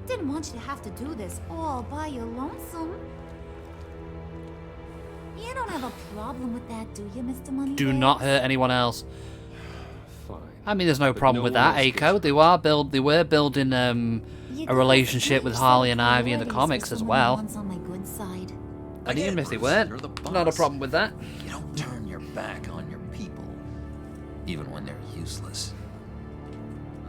Didn't want you to have to do this all by your lonesome. You don't have a problem with that, do you, Mr. Money? Do not hurt anyone else. Fine. I mean, there's no But problem no with one that, else Aiko. They were building a relationship with Harley and Ivy in the comics as well. On my good side. And even if they Bruce, weren't, you're the not a boss. problem with that. You don't turn your back on your people, even when they're useless.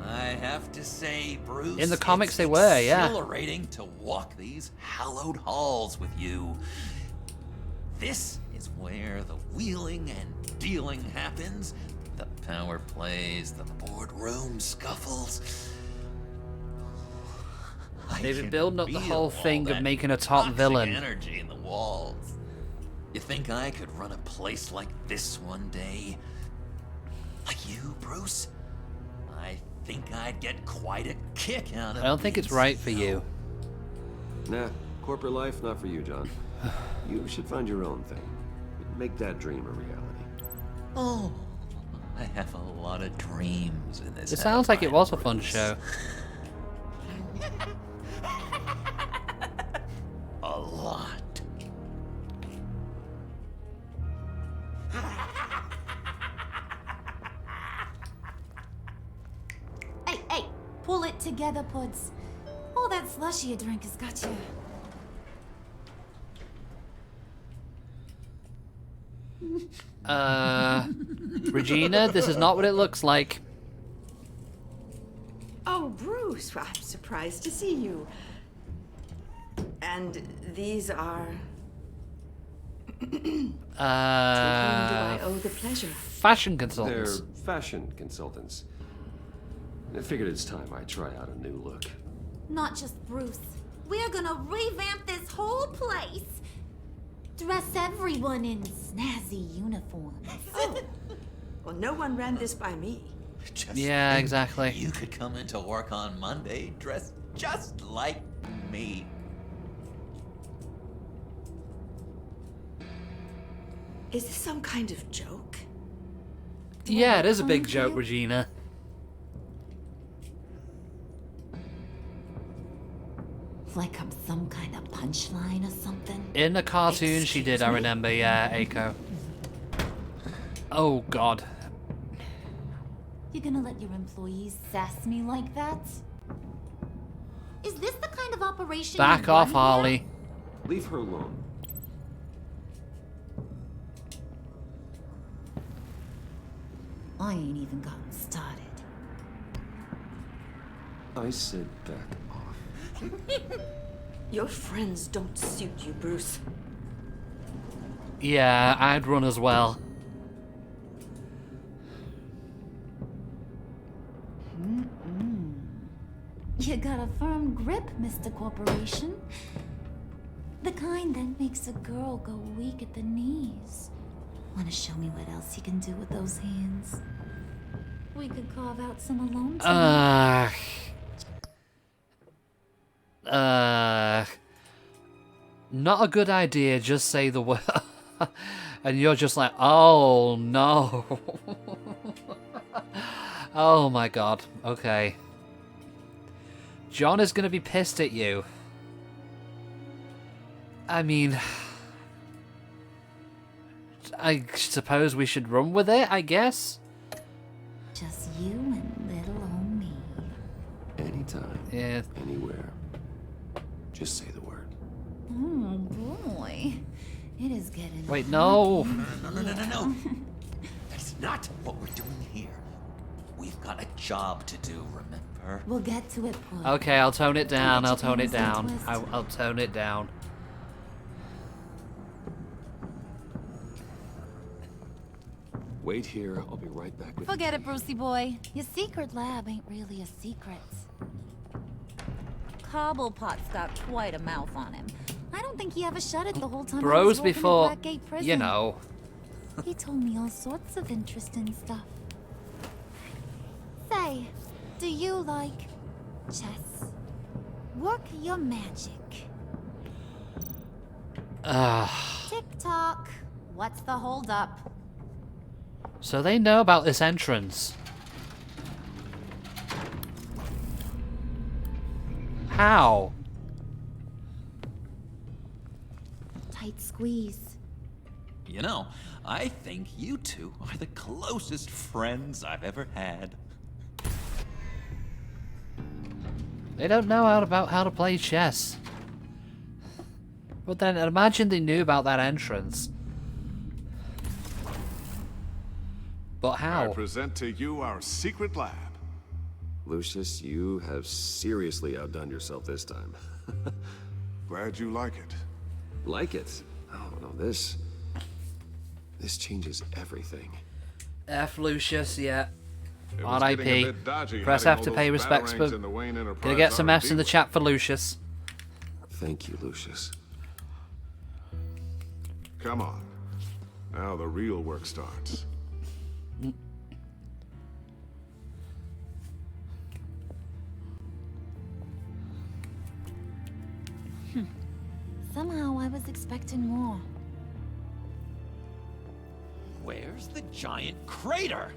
I have to say, Bruce, In the comics it's they were, yeah. exhilarating to walk these hallowed halls with you. This is where the wheeling and dealing happens, the power plays, the boardroom scuffles. I They've been can building up the feel whole all thing of that making a top toxic villain. energy in the walls. You think I could run a place like this one day? Like you, Bruce? I think I'd get quite a kick out of I don't think it's right for you. Nah, corporate life, not for you, John. You should find your own thing. Make that dream a reality. Oh, I have a lot of dreams in this. It sounds like it was a fun show. A lot. Hey, pull it together, Puds. All that slushy you drink has got you. Regina, this is not what it looks like. Oh, Bruce, well, I'm surprised to see you. And these are... To whom do I owe the pleasure? Fashion consultants. They're fashion consultants. I figured it's time I try out a new look. Not just Bruce. We're gonna revamp this whole place. Dress everyone in snazzy uniforms. Oh, well, no one ran this by me. Yeah, exactly. You could come into work on Monday dressed just like me. Is this some kind of joke? Yeah, it is a big joke, Regina. Like I'm some kind of punchline or something. In the cartoon she did, I remember, yeah, Aiko. Oh, God. You gonna let your employees sass me like that? Is this the kind of operation Back you off, run Harley. here? Leave her alone. I ain't even gotten started. I said back off. Your friends don't suit you, Bruce. Yeah, I'd run as well. You got a firm grip, Mr. Corporation. The kind that makes a girl go weak at the knees. Wanna show me what else you can do with those hands? We could carve out some alone time. Not a good idea, just say the word. And you're just like, oh no. Oh my god, okay. John is gonna be pissed at you. I mean, I suppose we should run with it, I guess? Just you and little old me. Anytime. Yeah. Anywhere. Just say the word. Oh boy. It is getting Wait, no. No. That's not what we're doing here. We've got a job to do, remember? We'll get to it, Pud. Okay, I'll tone it down, I'll tone it Don't get your down. fingers I'll tone it down. Wait here, I'll be right back with Forget it, Brucey boy. Your secret lab ain't really a secret. Cobblepot's got quite a mouth on him. I don't think he ever shut it the whole time I Bros was working before, at Blackgate Prison. you know. He told me all sorts of interesting stuff. Say, do you like chess? Work your magic. Tick-tock. What's the holdup? So they know about this entrance. How? Tight squeeze. You know, I think you two are the closest friends I've ever had. They don't know about how to play chess. But then imagine they knew about that entrance. But how? I present to you our secret lab. Lucius, you have seriously outdone yourself this time. Glad you like it. Like it? Oh no, this changes everything. F Lucius, yeah. It was getting a R.I.P. bit dodgy Press having F to all pay those respects, batarangs but in the Wayne gonna Enterprise get some F's in the R&D. chat for Lucius. Thank you, Lucius. Come on. Now the real work starts. Somehow I was expecting more. Where's the giant crater?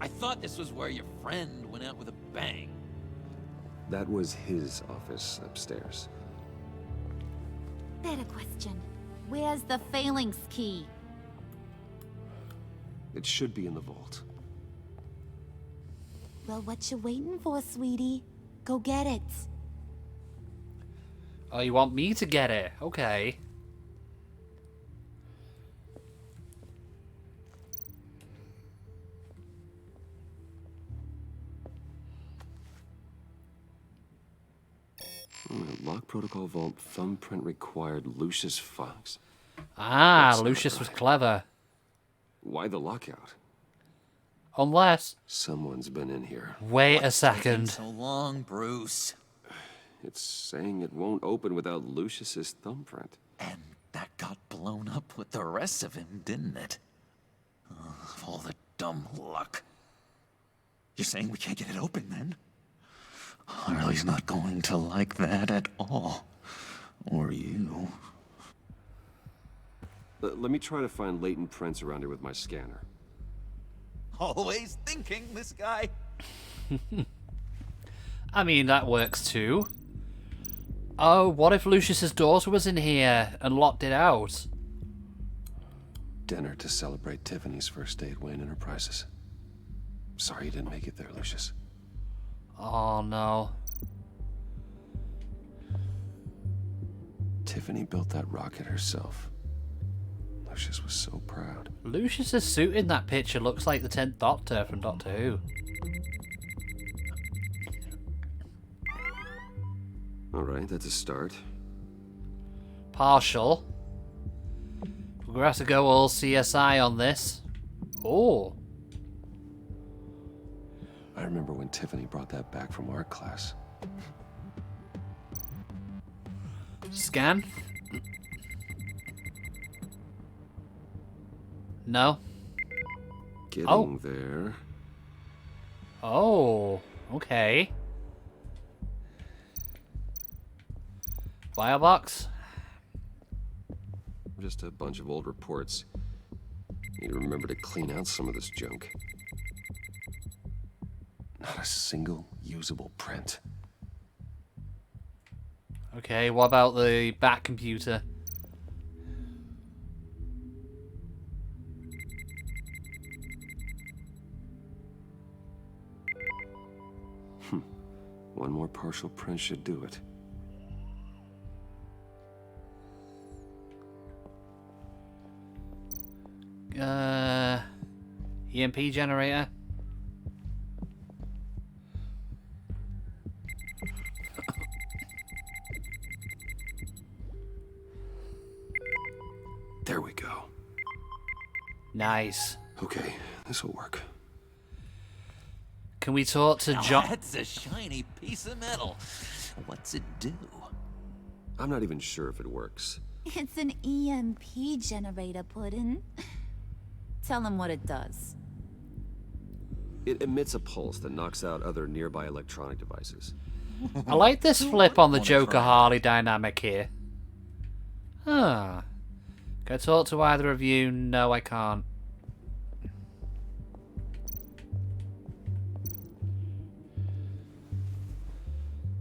I thought this was where your friend went out with a bang. That was his office upstairs. Better question. Where's the phalanx key? It should be in the vault. Well, what you waiting for, sweetie? Go get it. Oh, you want me to get it? Okay. Lock protocol vault thumbprint required. Lucius Fox. Ah, That's not Lucius was right. clever. Why the lockout? Unless... Someone's been in here. Wait a Taking second. so long, Bruce. It's saying it won't open without Lucius's thumbprint. And that got blown up with the rest of him, didn't it? All the dumb luck. You're saying we can't get it open, then? Harley's not going to like that at all. Or you. Let me try to find latent prints around here with my scanner. Always thinking, this guy. I mean, that works too. Oh, what if Lucius's daughter was in here and locked it out? Dinner to celebrate Tiffany's first day at Wayne Enterprises. Sorry you didn't make it there, Lucius. Oh, no. Tiffany built that rocket herself. Lucius was so proud. Lucius's suit in that picture looks like the 10th Doctor from Doctor Who. Alright, that's a start. Partial. We're going to have to go all CSI on this. Oh. I remember when Tiffany brought that back from art class. Scan. No. Getting there. Oh, okay. File box. Just a bunch of old reports. Need to remember to clean out some of this junk. Not a single usable print. Okay, what about the back computer? One more partial print should do it. EMP generator. There we go. Nice. Okay, this will work. Can we talk to Now John? that's a shiny piece of metal. What's it do? I'm not even sure if it works. It's an EMP generator, Puddin'. Tell him what it does. It emits a pulse that knocks out other nearby electronic devices. I like this flip on the Joker Harley dynamic here. Huh. Can I talk to either of you? No, I can't.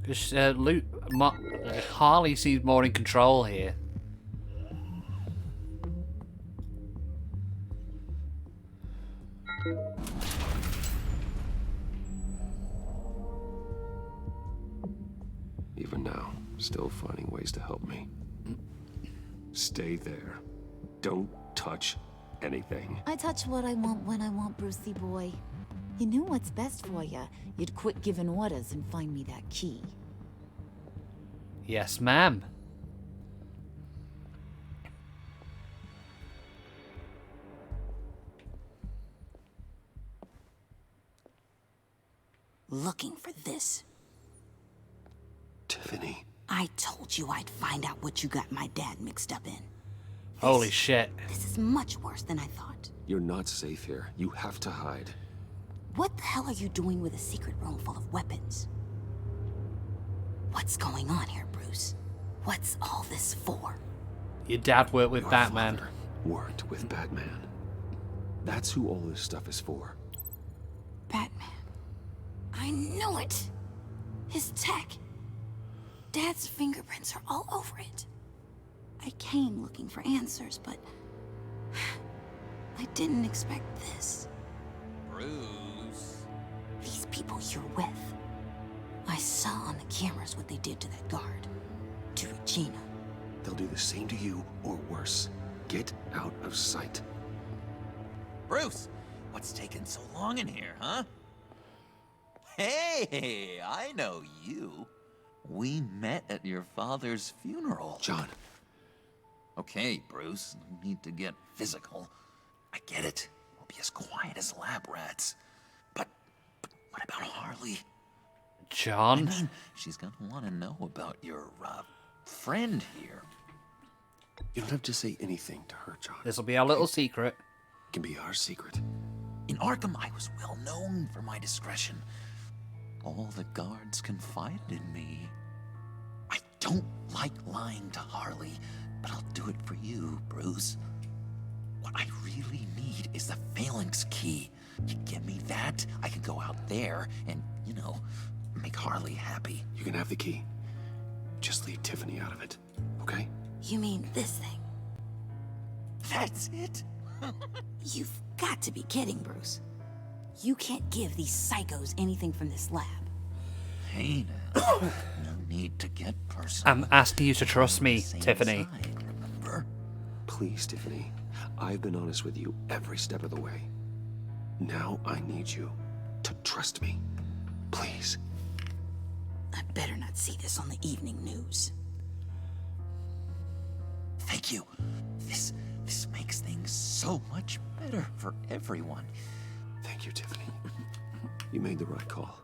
Because Harley seems more in control here. Even now, still finding ways to help me. Stay there. Don't touch anything. I touch what I want when I want, Brucey boy. You knew what's best for you. You'd quit giving orders and find me that key. Yes, ma'am. Looking for this. Tiffany. I told you I'd find out what you got my dad mixed up in. Holy shit. This is much worse than I thought. You're not safe here. You have to hide. What the hell are you doing with a secret room full of weapons? What's going on here, Bruce? What's all this for? Your dad worked with Your Batman. father worked with Batman. That's who all this stuff is for. Batman. I knew it. His tech. Dad's fingerprints are all over it. I came looking for answers, but I didn't expect this. Bruce. These people you're with. I saw on the cameras what they did to that guard. To Regina. They'll do the same to you, or worse. Get out of sight. Bruce, what's taking so long in here, huh? Hey, I know you. We met at your father's funeral. John. Okay, Bruce, no need to get physical. I get it. We'll be as quiet as lab rats. But what about Harley? John? I mean, she's gonna want to know about your, friend here. You don't have to say anything to her, John. This will be our little secret. It can be our secret. In Arkham, I was well known for my discretion. All the guards confided in me. I don't like lying to Harley, but I'll do it for you, Bruce. What I really need is the phalanx key. You give me that, I can go out there and, you know, make Harley happy. You can have the key. Just leave Tiffany out of it, okay? You mean this thing? That's it? You've got to be kidding, Bruce. You can't give these psychos anything from this lab. Hey now, no need to get personal. I'm asking you to trust me, Tiffany. Remember? Please, Tiffany. I've been honest with you every step of the way. Now I need you to trust me. Please. I better not see this on the evening news. Thank you. This makes things so much better for everyone. Thank you, Tiffany. You made the right call.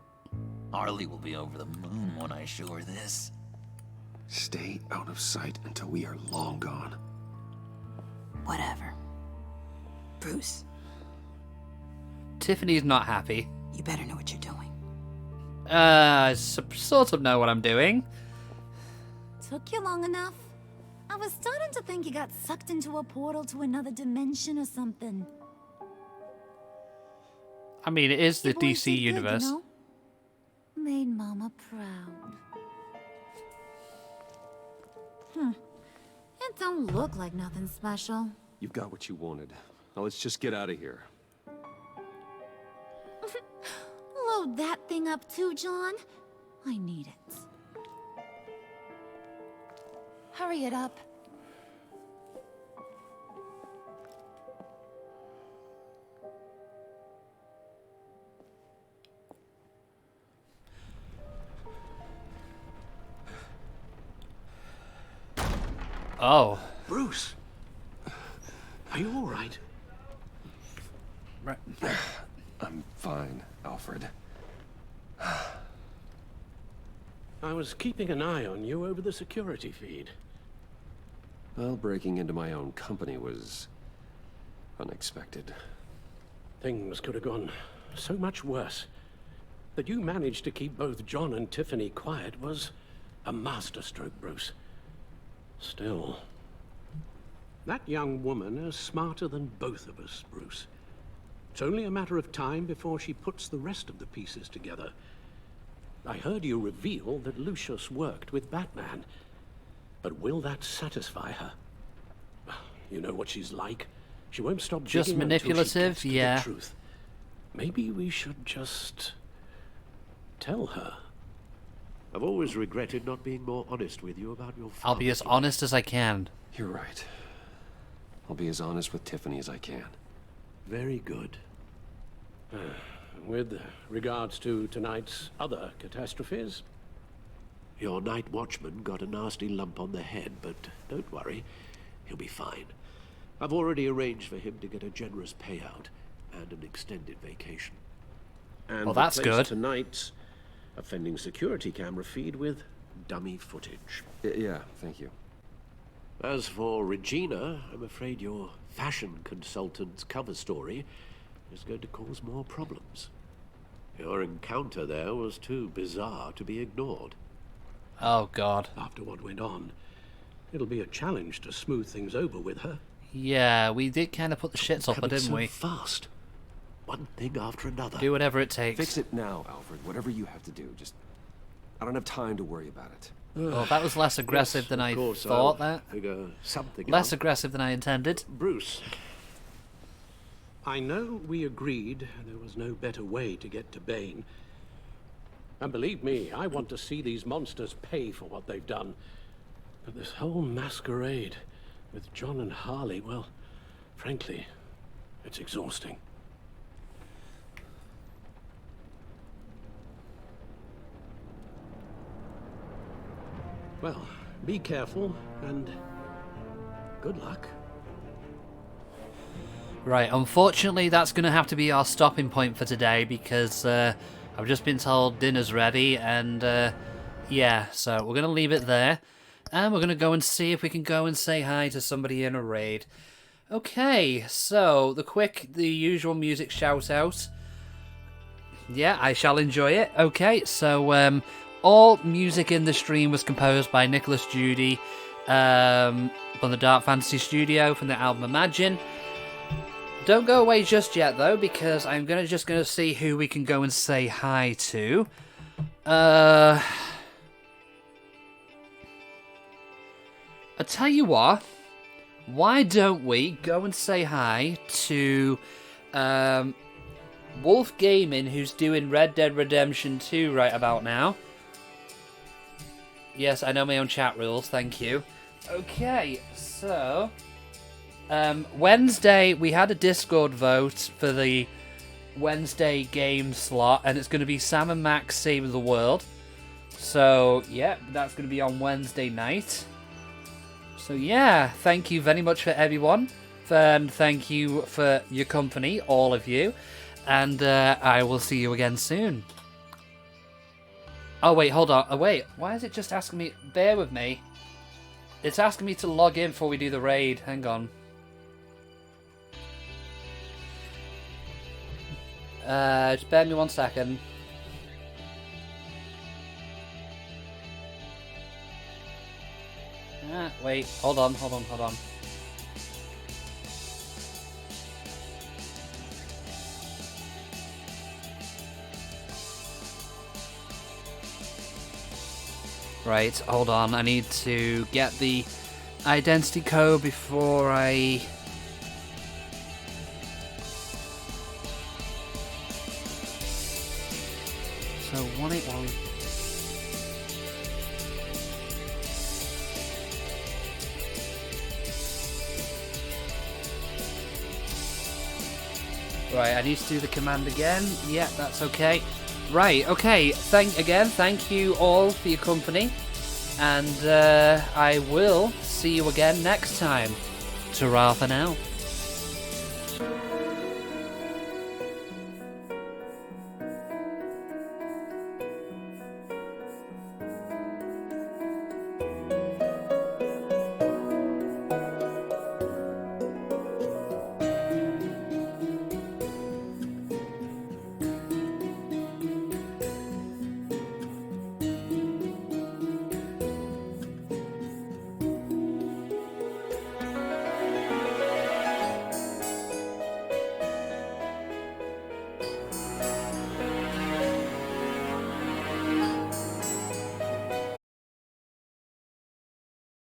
Harley will be over the moon when I show her this. Stay out of sight until we are long gone. Whatever. Bruce. Tiffany's not happy. You better know what you're doing. I sort of know what I'm doing. Took you long enough? I was starting to think you got sucked into a portal to another dimension or something. I mean, it is the Your boys DC did good, universe. you know? Made Mama proud. It don't look like nothing special. You've got what you wanted. Now let's just get out of here. Load that thing up too, John. I need it. Hurry it up. Oh. Bruce, are you all right? Right. I'm fine, Alfred. I was keeping an eye on you over the security feed. Well, breaking into my own company was unexpected. Things could have gone so much worse. That you managed to keep both John and Tiffany quiet was a masterstroke, Bruce. Still, that young woman is smarter than both of us, Bruce. It's only a matter of time before she puts the rest of the pieces together. I heard you reveal that Lucius worked with Batman. But will that satisfy her? You know what she's like. She won't stop Just digging until she manipulative, gets to yeah. the truth. Maybe we should just tell her. I've always regretted not being more honest with you about your father. I'll be as honest as I can. You're right. I'll be as honest with Tiffany as I can. Very good. With regards to tonight's other catastrophes? Your night watchman got a nasty lump on the head, but don't worry. He'll be fine. I've already arranged for him to get a generous payout and an extended vacation. And Well, that's replace good. Tonight's offending security camera feed with dummy footage. Yeah, thank you. As for Regina, I'm afraid your fashion consultant's cover story is going to cause more problems. Your encounter there was too bizarre to be ignored. Oh, God. After what went on, it'll be a challenge to smooth things over with her. Yeah, we did kind of put the shits up, didn't so we? Fast. One thing after another. Do whatever it takes. Fix it now, Alfred. Whatever you have to do. Just... I don't have time to worry about it. Well, that was less aggressive than I thought. That figure something less out. aggressive than I intended. Bruce, I know we agreed there was no better way to get to Bane. And believe me, I want to see these monsters pay for what they've done. But this whole masquerade with John and Harley, well, frankly, it's exhausting. Well, be careful, and good luck. Right, unfortunately that's going to have to be our stopping point for today, because I've just been told dinner's ready, and yeah, so we're going to leave it there, and we're going to go and see if we can go and say hi to somebody in a raid. Okay, so the usual music shout out. Yeah, I shall enjoy it. Okay, so all music in the stream was composed by Nicholas Judy from the Dark Fantasy Studio from the album Imagine. Don't go away just yet though, because I'm just gonna see who we can go and say hi to. I tell you what, why don't we go and say hi to Wolf Gaming, who's doing Red Dead Redemption 2 right about now. Yes, I know my own chat rules, thank you. Okay, so Wednesday, we had a Discord vote for the Wednesday game slot, and it's going to be Sam and Max Save the World. So, yeah, that's going to be on Wednesday night. So, yeah, thank you very much for everyone, and thank you for your company, all of you, and I will see you again soon. Oh, wait, hold on. Oh, wait. Why is it just asking me... Bear with me. It's asking me to log in before we do the raid. Hang on. Just bear me 1 second. Wait. Hold on. Right, hold on. I need to get the identity code before I... So, 181... Right, I need to do the command again. Yeah, that's okay. Right, okay. Thank you all for your company. And I will see you again next time. Ta-ra for now.